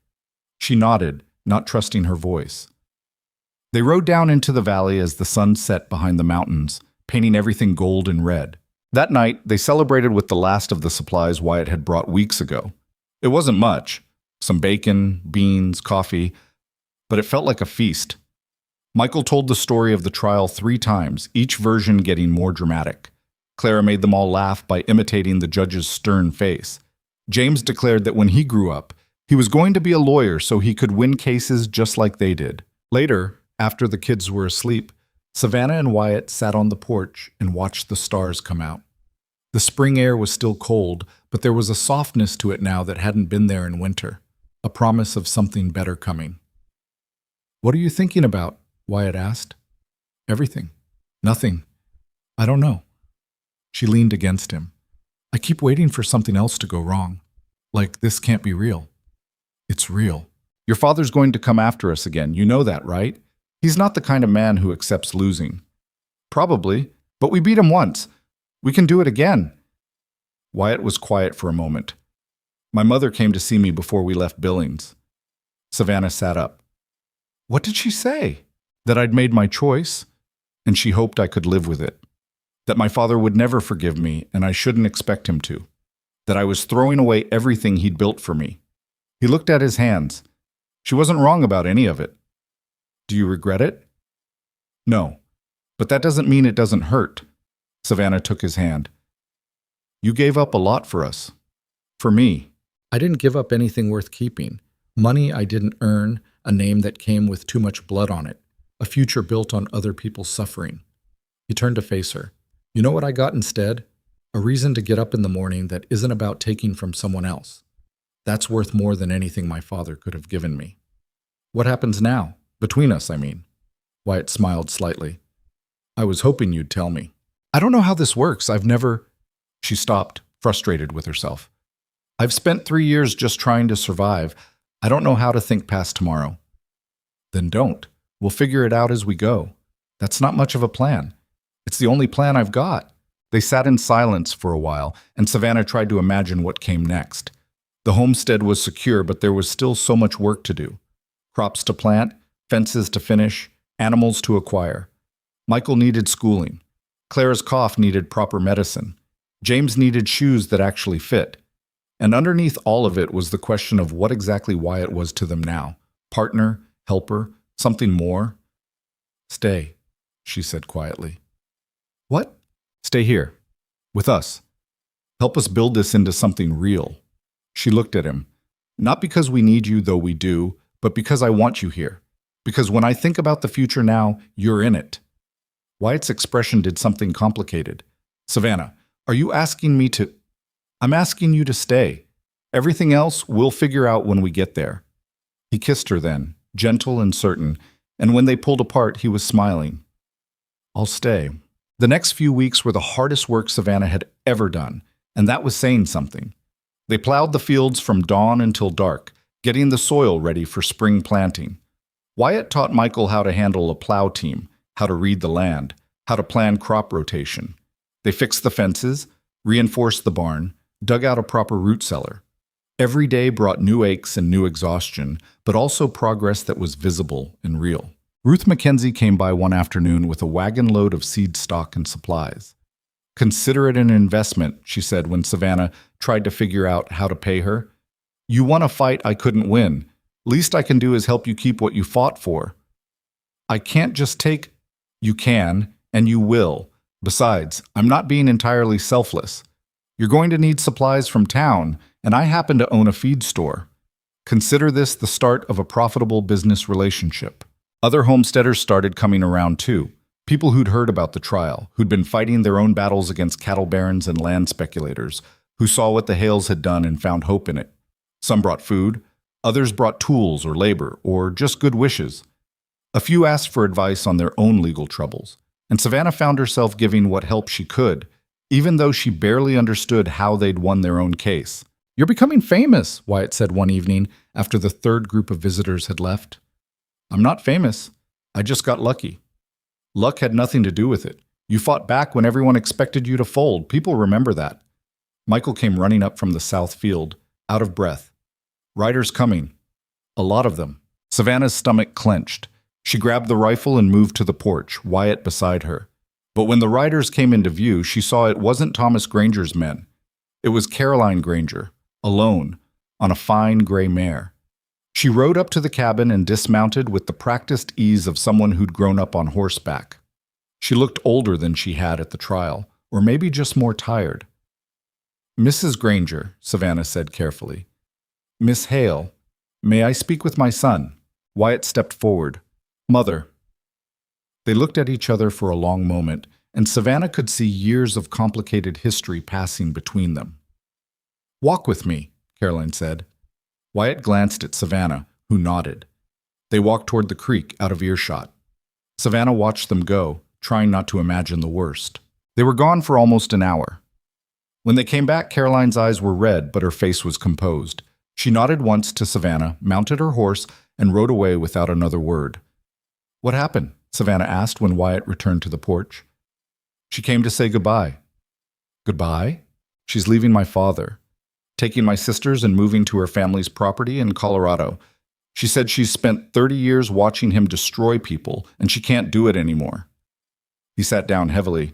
She nodded, not trusting her voice. They rode down into the valley as the sun set behind the mountains, painting everything gold and red. That night, they celebrated with the last of the supplies Wyatt had brought weeks ago. It wasn't much, some bacon, beans, coffee, but it felt like a feast. Michael told the story of the trial 3 times, each version getting more dramatic. Clara made them all laugh by imitating the judge's stern face. James declared that when he grew up, he was going to be a lawyer so he could win cases just like they did. Later, after the kids were asleep, Savannah and Wyatt sat on the porch and watched the stars come out. The spring air was still cold, but there was a softness to it now that hadn't been there in winter, a promise of something better coming. What are you thinking about? Wyatt asked. Everything. Nothing. I don't know. She leaned against him. I keep waiting for something else to go wrong. Like this can't be real. It's real. Your father's going to come after us again. You know that, right? He's not the kind of man who accepts losing. Probably, but we beat him once. We can do it again. Wyatt was quiet for a moment. My mother came to see me before we left Billings. Savannah sat up. What did she say? That I'd made my choice, and she hoped I could live with it. That my father would never forgive me, and I shouldn't expect him to. That I was throwing away everything he'd built for me. He looked at his hands. She wasn't wrong about any of it. Do you regret it? No, but that doesn't mean it doesn't hurt. Savannah took his hand. You gave up a lot for us. For me. I didn't give up anything worth keeping. Money I didn't earn, a name that came with too much blood on it, a future built on other people's suffering. He turned to face her. You know what I got instead? A reason to get up in the morning that isn't about taking from someone else. That's worth more than anything my father could have given me. What happens now? Between us, I mean. Wyatt smiled slightly. I was hoping you'd tell me. I don't know how this works. I've never... She stopped, frustrated with herself. I've spent 3 years just trying to survive. I don't know how to think past tomorrow. Then don't. We'll figure it out as we go. That's not much of a plan. It's the only plan I've got. They sat in silence for a while, and Savannah tried to imagine what came next. The homestead was secure, but there was still so much work to do. Crops to plant, fences to finish, animals to acquire. Michael needed schooling. Clara's cough needed proper medicine. James needed shoes that actually fit. And underneath all of it was the question of what exactly Wyatt was to them now. Partner, helper, something more? Stay, she said quietly. What? Stay here. With us. Help us build this into something real. She looked at him. Not because we need you, though we do, but because I want you here. Because when I think about the future now, you're in it. Wyatt's expression did something complicated. Savannah, are you asking me to... I'm asking you to stay. Everything else we'll figure out when we get there. He kissed her then, gentle and certain, and when they pulled apart, he was smiling. I'll stay. The next few weeks were the hardest work Savannah had ever done, and that was saying something. They plowed the fields from dawn until dark, getting the soil ready for spring planting. Wyatt taught Michael how to handle a plow team, how to read the land, how to plan crop rotation. They fixed the fences, reinforced the barn, dug out a proper root cellar. Every day brought new aches and new exhaustion, but also progress that was visible and real. Ruth Mackenzie came by one afternoon with a wagon load of seed stock and supplies. Consider it an investment, she said when Savannah tried to figure out how to pay her. You won a fight I couldn't win. Least I can do is help you keep what you fought for. I can't just take... You can, and you will. Besides, I'm not being entirely selfless. You're going to need supplies from town, and I happen to own a feed store. Consider this the start of a profitable business relationship. Other homesteaders started coming around too. People who'd heard about the trial, who'd been fighting their own battles against cattle barons and land speculators, who saw what the Hales had done and found hope in it. Some brought food, others brought tools or labor, or just good wishes. A few asked for advice on their own legal troubles, and Savannah found herself giving what help she could, even though she barely understood how they'd won their own case. You're becoming famous, Wyatt said one evening after the third group of visitors had left. I'm not famous. I just got lucky. Luck had nothing to do with it. You fought back when everyone expected you to fold. People remember that. Michael came running up from the south field, out of breath. Riders coming. A lot of them. Savannah's stomach clenched. She grabbed the rifle and moved to the porch, Wyatt beside her. But when the riders came into view, she saw it wasn't Thomas Granger's men. It was Caroline Granger, alone, on a fine gray mare. She rode up to the cabin and dismounted with the practiced ease of someone who'd grown up on horseback. She looked older than she had at the trial, or maybe just more tired. Mrs. Granger, Savannah said carefully. Miss Hale, may I speak with my son? Wyatt stepped forward. Mother. They looked at each other for a long moment, and Savannah could see years of complicated history passing between them. Walk with me, Caroline said. Wyatt glanced at Savannah, who nodded. They walked toward the creek, out of earshot. Savannah watched them go, trying not to imagine the worst. They were gone for almost an hour. When they came back, Caroline's eyes were red, but her face was composed. She nodded once to Savannah, mounted her horse, and rode away without another word. What happened? Savannah asked when Wyatt returned to the porch. She came to say goodbye. Goodbye? She's leaving my father, taking my sisters and moving to her family's property in Colorado. She said she's spent 30 years watching him destroy people, and she can't do it anymore. He sat down heavily.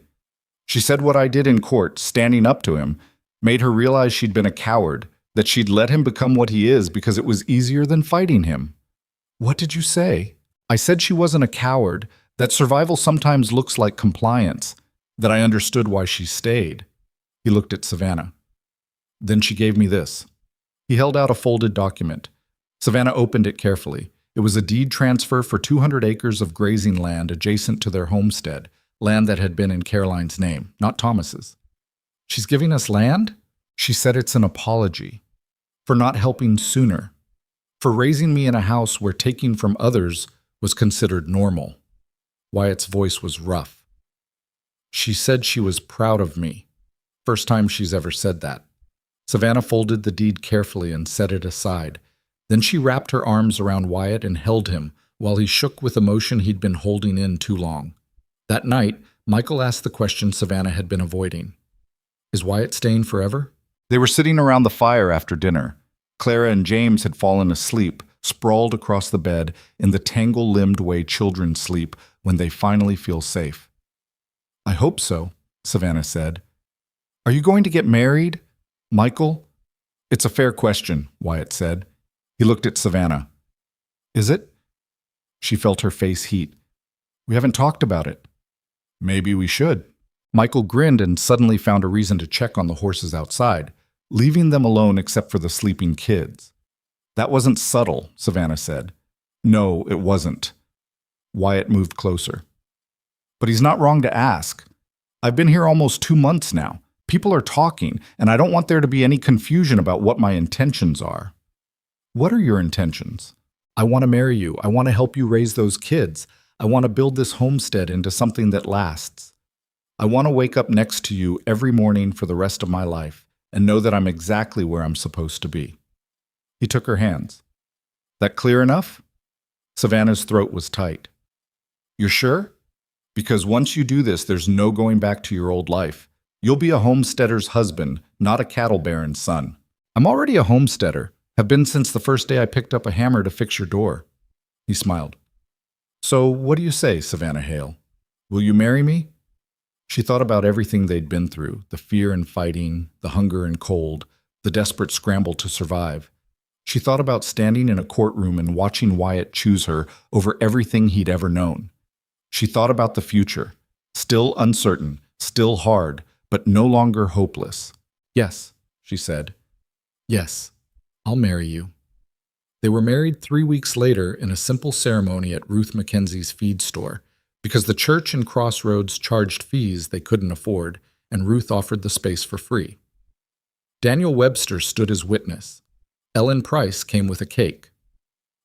She said what I did in court, standing up to him, made her realize she'd been a coward, that she'd let him become what he is because it was easier than fighting him. What did you say? I said she wasn't a coward, that survival sometimes looks like compliance, that I understood why she stayed. He looked at Savannah. Then she gave me this. He held out a folded document. Savannah opened it carefully. It was a deed transfer for 200 acres of grazing land adjacent to their homestead, land that had been in Caroline's name, not Thomas's. She's giving us land? She said it's an apology. For not helping sooner. For raising me in a house where taking from others was considered normal. Wyatt's voice was rough. She said she was proud of me. First time she's ever said that. Savannah folded the deed carefully and set it aside. Then she wrapped her arms around Wyatt and held him while he shook with emotion he'd been holding in too long. That night, Michael asked the question Savannah had been avoiding. Is Wyatt staying forever? They were sitting around the fire after dinner. Clara and James had fallen asleep, sprawled across the bed in the tangle-limbed way children sleep when they finally feel safe. I hope so, Savannah said. Are you going to get married, Michael? It's a fair question, Wyatt said. He looked at Savannah. Is it? She felt her face heat. We haven't talked about it. Maybe we should. Michael grinned and suddenly found a reason to check on the horses outside, leaving them alone except for the sleeping kids. That wasn't subtle, Savannah said. No, it wasn't. Wyatt moved closer. But he's not wrong to ask. I've been here almost 2 months now. People are talking, and I don't want there to be any confusion about what my intentions are. What are your intentions? I want to marry you. I want to help you raise those kids. I want to build this homestead into something that lasts. I want to wake up next to you every morning for the rest of my life and know that I'm exactly where I'm supposed to be. He took her hands. That clear enough? Savannah's throat was tight. You're sure? Because once you do this, there's no going back to your old life. You'll be a homesteader's husband, not a cattle baron's son. I'm already a homesteader, have been since the first day I picked up a hammer to fix your door. He smiled. So what do you say, Savannah Hale? Will you marry me? She thought about everything they'd been through, the fear and fighting, the hunger and cold, the desperate scramble to survive. She thought about standing in a courtroom and watching Wyatt choose her over everything he'd ever known. She thought about the future, still uncertain, still hard, but no longer hopeless. Yes, she said. Yes, I'll marry you. They were married 3 weeks later in a simple ceremony at Ruth Mackenzie's feed store, because the church and Crossroads charged fees they couldn't afford, and Ruth offered the space for free. Daniel Webster stood as witness. Ellen Price came with a cake.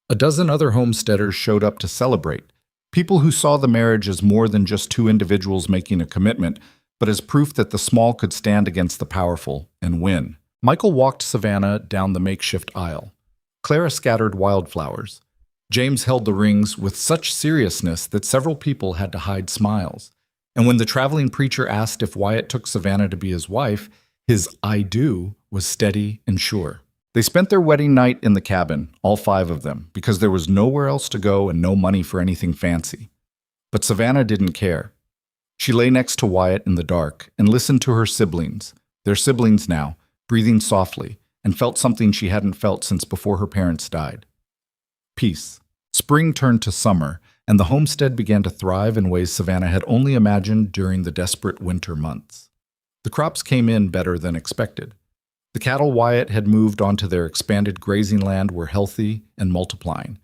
A dozen other homesteaders showed up to celebrate, people who saw the marriage as more than just two individuals making a commitment, but as proof that the small could stand against the powerful and win. Michael walked Savannah down the makeshift aisle. Clara scattered wildflowers. James held the rings with such seriousness that several people had to hide smiles. And when the traveling preacher asked if Wyatt took Savannah to be his wife, his "I do" was steady and sure. They spent their wedding night in the cabin, all 5 of them, because there was nowhere else to go and no money for anything fancy. But Savannah didn't care. She lay next to Wyatt in the dark and listened to her siblings, their siblings now, breathing softly, and felt something she hadn't felt since before her parents died. Peace. Spring turned to summer, and the homestead began to thrive in ways Savannah had only imagined during the desperate winter months. The crops came in better than expected. The cattle Wyatt had moved onto their expanded grazing land were healthy and multiplying.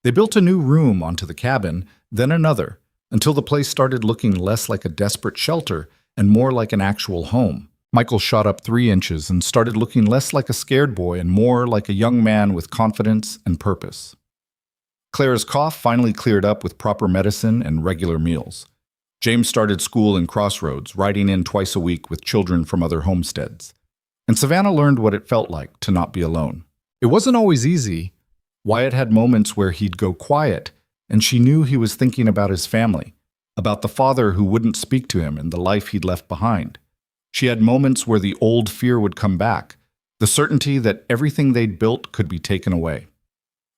They built a new room onto the cabin, then another, until the place started looking less like a desperate shelter and more like an actual home. Michael shot up 3 inches and started looking less like a scared boy and more like a young man with confidence and purpose. Clara's cough finally cleared up with proper medicine and regular meals. James started school in Crossroads, riding in twice a week with children from other homesteads. And Savannah learned what it felt like to not be alone. It wasn't always easy. Wyatt had moments where he'd go quiet, and she knew he was thinking about his family, about the father who wouldn't speak to him and the life he'd left behind. She had moments where the old fear would come back, the certainty that everything they'd built could be taken away.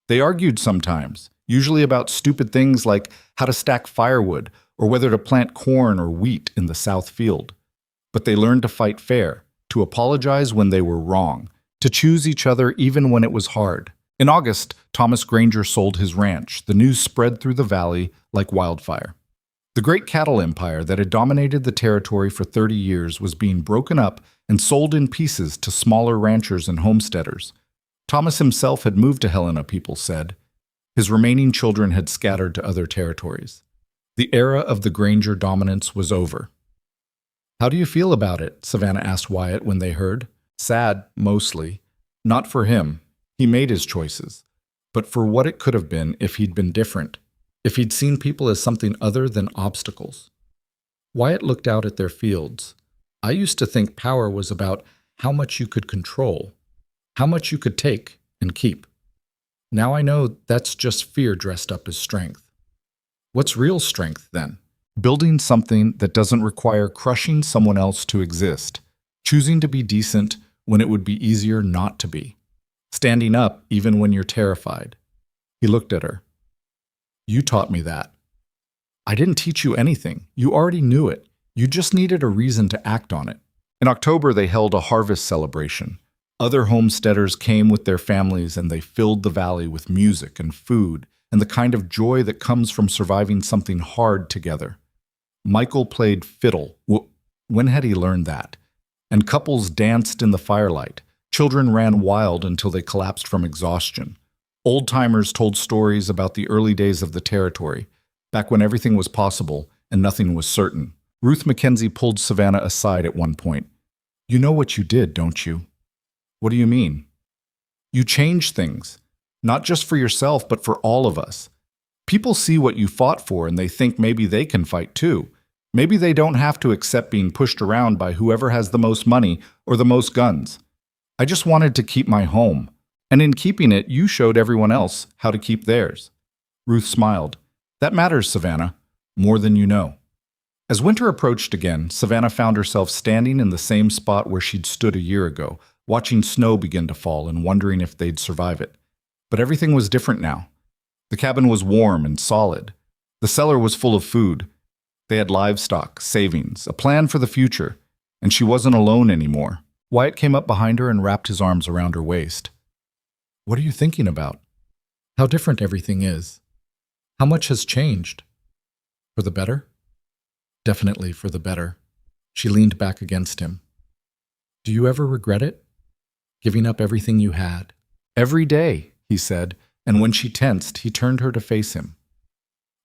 They argued sometimes, usually about stupid things like how to stack firewood or whether to plant corn or wheat in the south field. But they learned to fight fair, to apologize when they were wrong, to choose each other even when it was hard. In August, Thomas Granger sold his ranch. The news spread through the valley like wildfire. The great cattle empire that had dominated the territory for 30 years was being broken up and sold in pieces to smaller ranchers and homesteaders. Thomas himself had moved to Helena, people said. His remaining children had scattered to other territories. The era of the Granger dominance was over. How do you feel about it? Savannah asked Wyatt when they heard. Sad, mostly. Not for him. He made his choices. But for what it could have been if he'd been different. If he'd seen people as something other than obstacles. Wyatt looked out at their fields. I used to think power was about how much you could control, how much you could take and keep. Now I know that's just fear dressed up as strength. What's real strength, then? Building something that doesn't require crushing someone else to exist, choosing to be decent when it would be easier not to be, standing up even when you're terrified. He looked at her. You taught me that. I didn't teach you anything. You already knew it. You just needed a reason to act on it. In October, they held a harvest celebration. Other homesteaders came with their families and they filled the valley with music and food and the kind of joy that comes from surviving something hard together. Michael played fiddle. When had he learned that? And couples danced in the firelight. Children ran wild until they collapsed from exhaustion. Old-timers told stories about the early days of the territory, back when everything was possible and nothing was certain. Ruth Mackenzie pulled Savannah aside at one point. You know what you did, don't you? What do you mean? You changed things, not just for yourself, but for all of us. People see what you fought for and they think maybe they can fight too. Maybe they don't have to accept being pushed around by whoever has the most money or the most guns. I just wanted to keep my home, and in keeping it, you showed everyone else how to keep theirs. Ruth smiled. That matters, Savannah, more than you know. As winter approached again, Savannah found herself standing in the same spot where she'd stood a year ago, watching snow begin to fall and wondering if they'd survive it. But everything was different now. The cabin was warm and solid. The cellar was full of food. They had livestock, savings, a plan for the future, and she wasn't alone anymore. Wyatt came up behind her and wrapped his arms around her waist. What are you thinking about? How different everything is. How much has changed? For the better? Definitely for the better. She leaned back against him. Do you ever regret it? Giving up everything you had? Every day, he said, and when she tensed, he turned her to face him.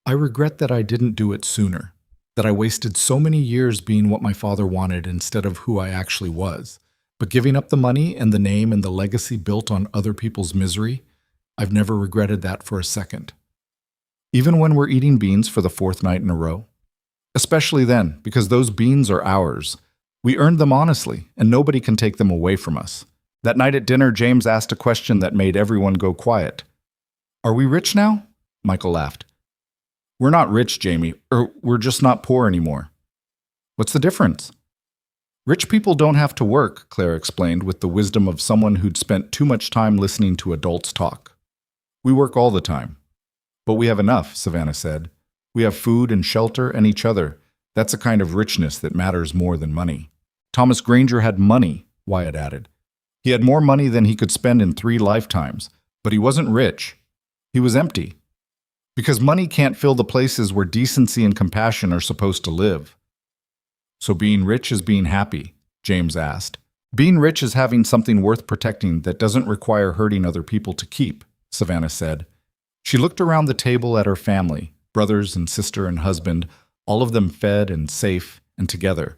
I regret that I didn't do it sooner, that I wasted so many years being what my father wanted instead of who I actually was. But giving up the money and the name and the legacy built on other people's misery, I've never regretted that for a second. Even when we're eating beans for the fourth night in a row. Especially then, because those beans are ours. We earned them honestly, and nobody can take them away from us. That night at dinner, James asked a question that made everyone go quiet. Are we rich now? Michael laughed. We're not rich, Jamie, or we're just not poor anymore. What's the difference? Rich people don't have to work, Claire explained with the wisdom of someone who'd spent too much time listening to adults talk. We work all the time. But we have enough, Savannah said. We have food and shelter and each other. That's a kind of richness that matters more than money. Thomas Granger had money, Wyatt added. He had more money than he could spend in 3 lifetimes, but he wasn't rich. He was empty. Because money can't fill the places where decency and compassion are supposed to live. So being rich is being happy, James asked. Being rich is having something worth protecting that doesn't require hurting other people to keep, Savannah said. She looked around the table at her family, brothers and sister and husband, all of them fed and safe and together.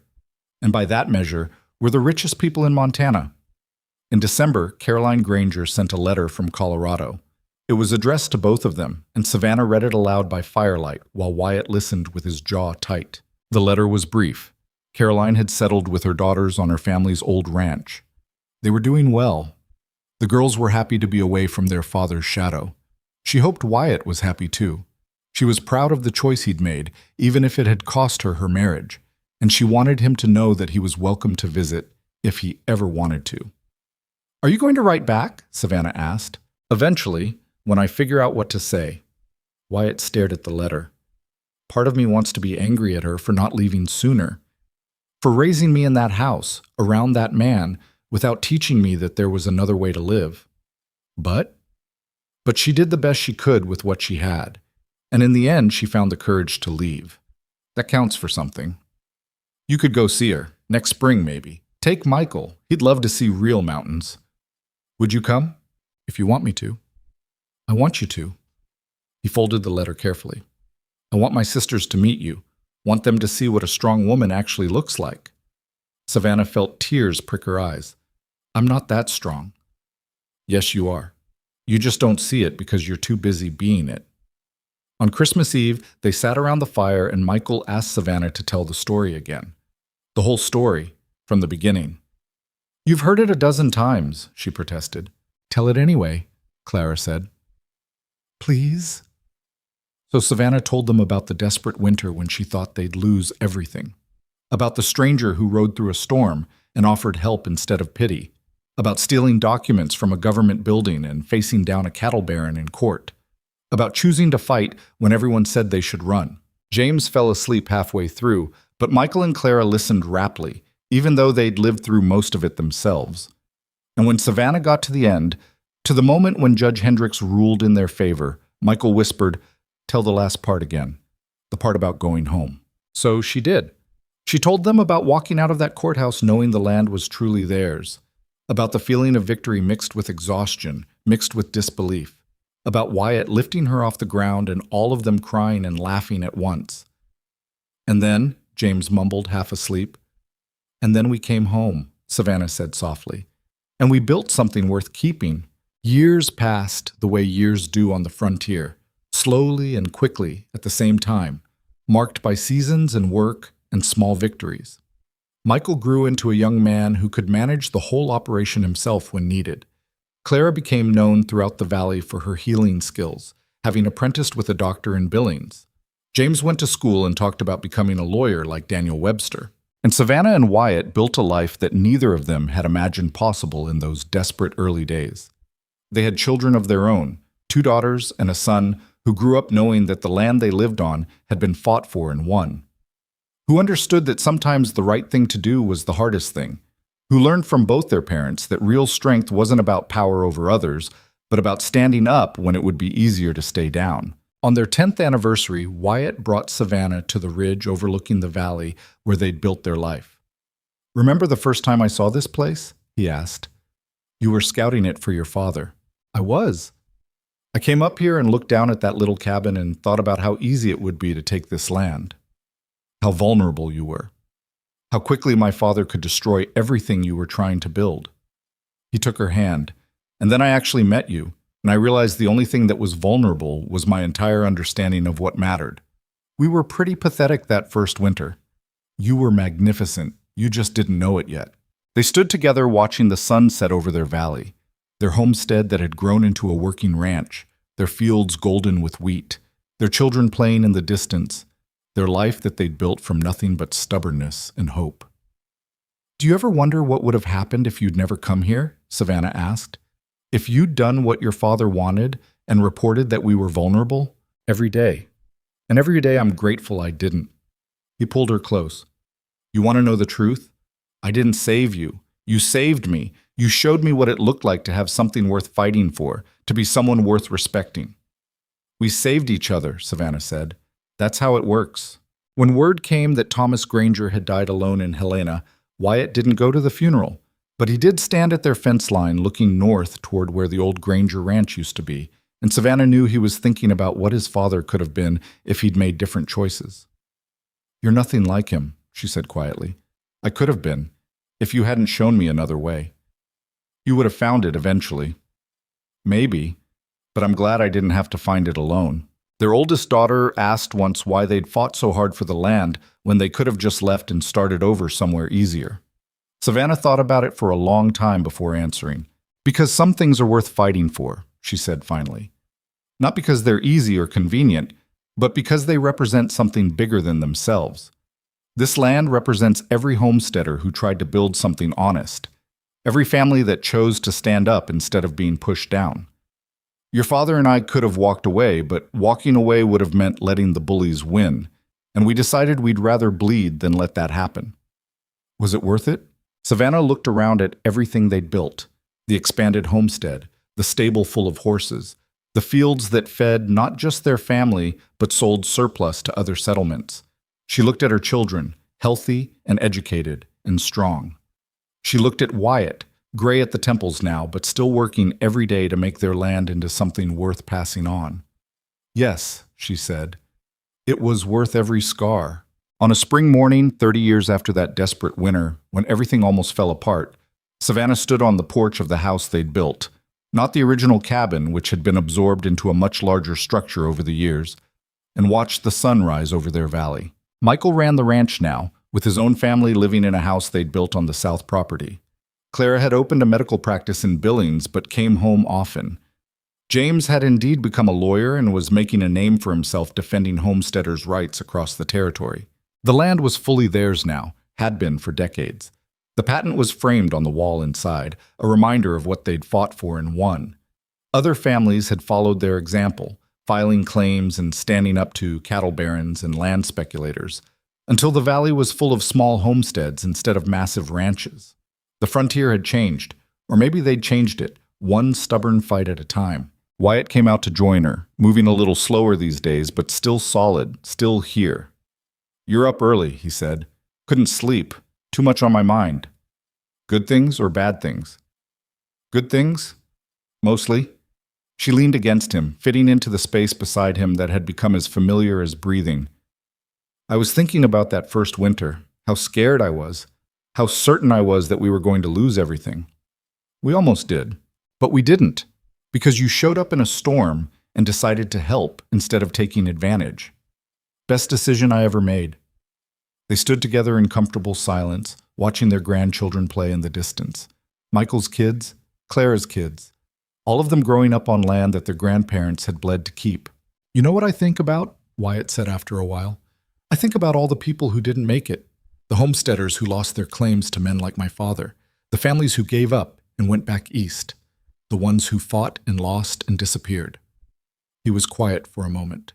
And by that measure, we're the richest people in Montana. In December, Caroline Granger sent a letter from Colorado. It was addressed to both of them, and Savannah read it aloud by firelight while Wyatt listened with his jaw tight. The letter was brief. Caroline had settled with her daughters on her family's old ranch. They were doing well. The girls were happy to be away from their father's shadow. She hoped Wyatt was happy too. She was proud of the choice he'd made, even if it had cost her her marriage, and she wanted him to know that he was welcome to visit if he ever wanted to. Are you going to write back? Savannah asked. Eventually, when I figure out what to say. Wyatt stared at the letter. Part of me wants to be angry at her for not leaving sooner. For raising me in that house, around that man, without teaching me that there was another way to live. But she did the best she could with what she had, and in the end she found the courage to leave. That counts for something. You could go see her, next spring maybe. Take Michael, he'd love to see real mountains. Would you come? If you want me to. I want you to. He folded the letter carefully. I want my sisters to meet you. Want them to see what a strong woman actually looks like. Savannah felt tears prick her eyes. I'm not that strong. Yes, you are. You just don't see it because you're too busy being it. On Christmas Eve, they sat around the fire and Michael asked Savannah to tell the story again. The whole story, from the beginning. "You've heard it a dozen times," she protested. "Tell it anyway," Clara said. "Please?" So Savannah told them about the desperate winter when she thought they'd lose everything. About the stranger who rode through a storm and offered help instead of pity. About stealing documents from a government building and facing down a cattle baron in court. About choosing to fight when everyone said they should run. James fell asleep halfway through, but Michael and Clara listened raptly, even though they'd lived through most of it themselves. And when Savannah got to the end, to the moment when Judge Hendricks ruled in their favor, Michael whispered, "Tell the last part again, the part about going home." So she did. She told them about walking out of that courthouse knowing the land was truly theirs, about the feeling of victory mixed with exhaustion, mixed with disbelief, about Wyatt lifting her off the ground and all of them crying and laughing at once. "And then," James mumbled, half asleep. "And then we came home," Savannah said softly. "And we built something worth keeping." Years passed the way years do on the frontier, slowly and quickly at the same time, marked by seasons and work and small victories. Michael grew into a young man who could manage the whole operation himself when needed. Clara became known throughout the valley for her healing skills, having apprenticed with a doctor in Billings. James went to school and talked about becoming a lawyer like Daniel Webster. And Savannah and Wyatt built a life that neither of them had imagined possible in those desperate early days. They had children of their own, 2 daughters and a son who grew up knowing that the land they lived on had been fought for and won. Who understood that sometimes the right thing to do was the hardest thing. Who learned from both their parents that real strength wasn't about power over others, but about standing up when it would be easier to stay down. On their 10th anniversary, Wyatt brought Savannah to the ridge overlooking the valley where they'd built their life. "Remember the first time I saw this place?" he asked. "You were scouting it for your father." "I was. I came up here and looked down at that little cabin and thought about how easy it would be to take this land. How vulnerable you were. How quickly my father could destroy everything you were trying to build." He took her hand, "And then I actually met you, and I realized the only thing that was vulnerable was my entire understanding of what mattered. We were pretty pathetic that first winter. You were magnificent, you just didn't know it yet." They stood together watching the sun set over their valley, their homestead that had grown into a working ranch, their fields golden with wheat, their children playing in the distance, their life that they'd built from nothing but stubbornness and hope. "Do you ever wonder what would have happened if you'd never come here?" Savannah asked. "If you'd done what your father wanted and reported that we were vulnerable?" "Every day. And every day I'm grateful I didn't." He pulled her close. "You want to know the truth? I didn't save you. You saved me. You showed me what it looked like to have something worth fighting for, to be someone worth respecting." "We saved each other," Savannah said. "That's how it works." When word came that Thomas Granger had died alone in Helena, Wyatt didn't go to the funeral, but he did stand at their fence line looking north toward where the old Granger ranch used to be, and Savannah knew he was thinking about what his father could have been if he'd made different choices. "You're nothing like him," she said quietly. "I could have been, if you hadn't shown me another way. You would have found it eventually. Maybe, but I'm glad I didn't have to find it alone." Their oldest daughter asked once why they'd fought so hard for the land when they could have just left and started over somewhere easier. Savannah thought about it for a long time before answering. "Because some things are worth fighting for," she said finally. "Not because they're easy or convenient, but because they represent something bigger than themselves. This land represents every homesteader who tried to build something honest, every family that chose to stand up instead of being pushed down. Your father and I could have walked away, but walking away would have meant letting the bullies win, and we decided we'd rather bleed than let that happen." "Was it worth it?" Savannah looked around at everything they'd built, the expanded homestead, the stable full of horses, the fields that fed not just their family, but sold surplus to other settlements. She looked at her children, healthy and educated and strong. She looked at Wyatt, gray at the temples now, but still working every day to make their land into something worth passing on. "Yes," she said, "it was worth every scar." On a spring morning, 30 years after that desperate winter, when everything almost fell apart, Savannah stood on the porch of the house they'd built. Not the original cabin, which had been absorbed into a much larger structure over the years, and watched the sun rise over their valley. Michael ran the ranch now, with his own family living in a house they'd built on the south property. Clara had opened a medical practice in Billings but came home often. James had indeed become a lawyer and was making a name for himself defending homesteaders' rights across the territory. The land was fully theirs now, had been for decades. The patent was framed on the wall inside, a reminder of what they'd fought for and won. Other families had followed their example, filing claims and standing up to cattle barons and land speculators, until the valley was full of small homesteads instead of massive ranches. The frontier had changed, or maybe they'd changed it, one stubborn fight at a time. Wyatt came out to join her, moving a little slower these days, but still solid, still here. "You're up early," he said. "Couldn't sleep. Too much on my mind." "Good things or bad things?" "Good things. Mostly." She leaned against him, fitting into the space beside him that had become as familiar as breathing. "I was thinking about that first winter, how scared I was, how certain I was that we were going to lose everything. We almost did, but we didn't, because you showed up in a storm and decided to help instead of taking advantage. Best decision I ever made." They stood together in comfortable silence, watching their grandchildren play in the distance. Michael's kids, Clara's kids, all of them growing up on land that their grandparents had bled to keep. "You know what I think about?" Wyatt said after a while. "I think about all the people who didn't make it, the homesteaders who lost their claims to men like my father, the families who gave up and went back east, the ones who fought and lost and disappeared." He was quiet for a moment.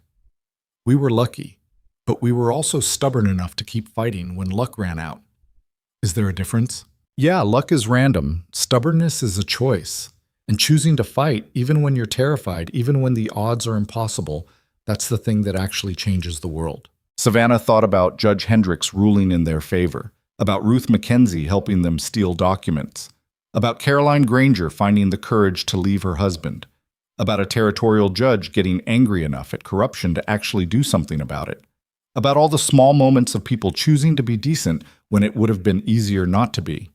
"We were lucky, but we were also stubborn enough to keep fighting when luck ran out." "Is there a difference?" "Yeah, luck is random. Stubbornness is a choice. And choosing to fight, even when you're terrified, even when the odds are impossible, that's the thing that actually changes the world." Savannah thought about Judge Hendricks ruling in their favor, about Ruth Mackenzie helping them steal documents, about Caroline Granger finding the courage to leave her husband, about a territorial judge getting angry enough at corruption to actually do something about it, about all the small moments of people choosing to be decent when it would have been easier not to be.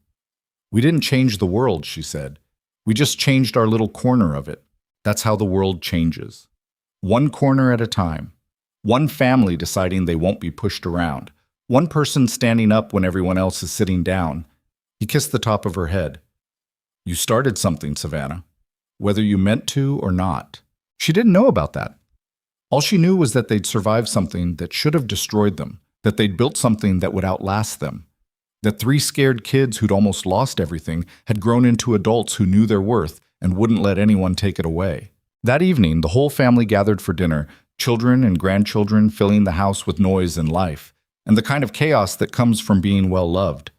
"We didn't change the world," she said. "We just changed our little corner of it. That's how the world changes. One corner at a time. One family deciding they won't be pushed around. One person standing up when everyone else is sitting down." He kissed the top of her head. "You started something, Savannah, whether you meant to or not." She didn't know about that. All she knew was that they'd survived something that should have destroyed them, that they'd built something that would outlast them, that 3 scared kids who'd almost lost everything had grown into adults who knew their worth and wouldn't let anyone take it away. That evening, the whole family gathered for dinner, children and grandchildren filling the house with noise and life, and the kind of chaos that comes from being well loved.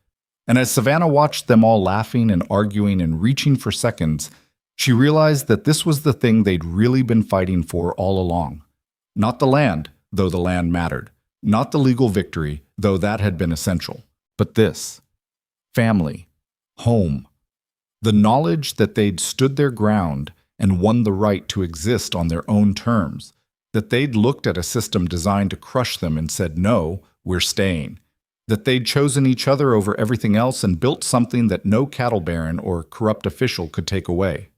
And as Savannah watched them all laughing and arguing and reaching for seconds, she realized that this was the thing they'd really been fighting for all along. Not the land, though the land mattered. Not the legal victory, though that had been essential. But this. Family. Home. The knowledge that they'd stood their ground and won the right to exist on their own terms, that they'd looked at a system designed to crush them and said, "No, we're staying." That they'd chosen each other over everything else and built something that no cattle baron or corrupt official could take away.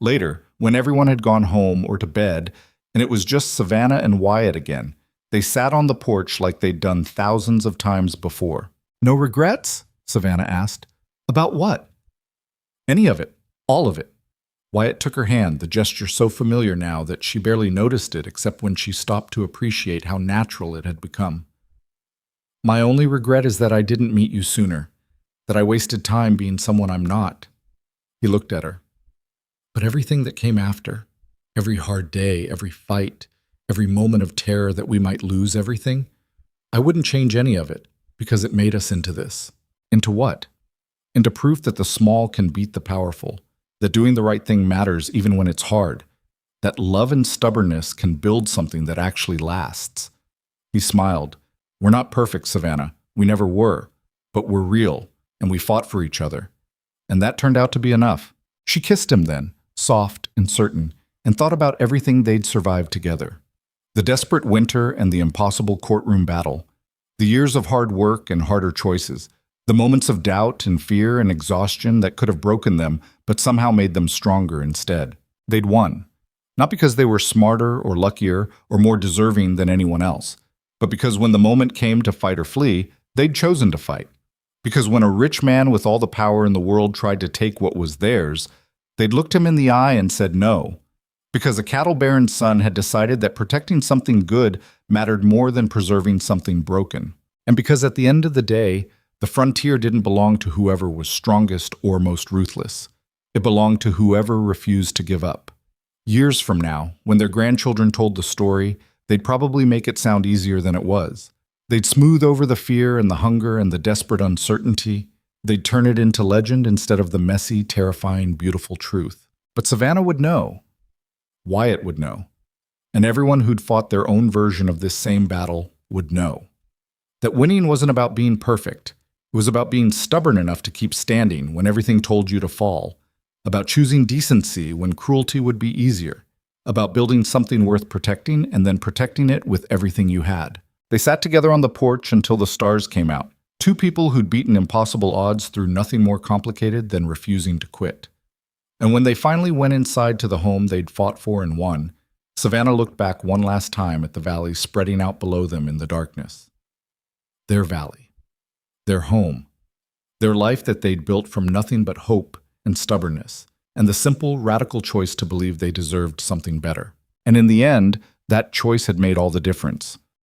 Later, when everyone had gone home or to bed, and it was just Savannah and Wyatt again, they sat on the porch like they'd done thousands of times before. "No regrets?" Savannah asked. "About what?" "Any of it. All of it." Wyatt took her hand, the gesture so familiar now that she barely noticed it except when she stopped to appreciate how natural it had become. "My only regret is that I didn't meet you sooner, that I wasted time being someone I'm not." He looked at her. "But everything that came after, every hard day, every fight, every moment of terror that we might lose everything, I wouldn't change any of it, because it made us into this." "Into what?" "Into proof that the small can beat the powerful, that doing the right thing matters even when it's hard, that love and stubbornness can build something that actually lasts." He smiled. "We're not perfect, Savannah. We never were. But we're real, and we fought for each other. And that turned out to be enough." She kissed him then, soft and certain, and thought about everything they'd survived together. The desperate winter and the impossible courtroom battle, the years of hard work and harder choices, the moments of doubt and fear and exhaustion that could have broken them but somehow made them stronger instead. They'd won. Not because they were smarter or luckier or more deserving than anyone else, but because when the moment came to fight or flee, they'd chosen to fight. Because when a rich man with all the power in the world tried to take what was theirs, they'd looked him in the eye and said no. Because a cattle baron's son had decided that protecting something good mattered more than preserving something broken. And because at the end of the day, the frontier didn't belong to whoever was strongest or most ruthless. It belonged to whoever refused to give up. Years from now, when their grandchildren told the story, they'd probably make it sound easier than it was. They'd smooth over the fear and the hunger and the desperate uncertainty. They'd turn it into legend instead of the messy, terrifying, beautiful truth. But Savannah would know. Wyatt would know. And everyone who'd fought their own version of this same battle would know. That winning wasn't about being perfect. It was about being stubborn enough to keep standing when everything told you to fall. About choosing decency when cruelty would be easier. About building something worth protecting and then protecting it with everything you had. They sat together on the porch until the stars came out. Two people who'd beaten impossible odds through nothing more complicated than refusing to quit. And when they finally went inside to the home they'd fought for and won, Savannah looked back one last time at the valley spreading out below them in the darkness. Their valley. Their home. Their life that they'd built from nothing but hope and stubbornness, and the simple, radical choice to believe they deserved something better. And in the end, that choice had made all the difference.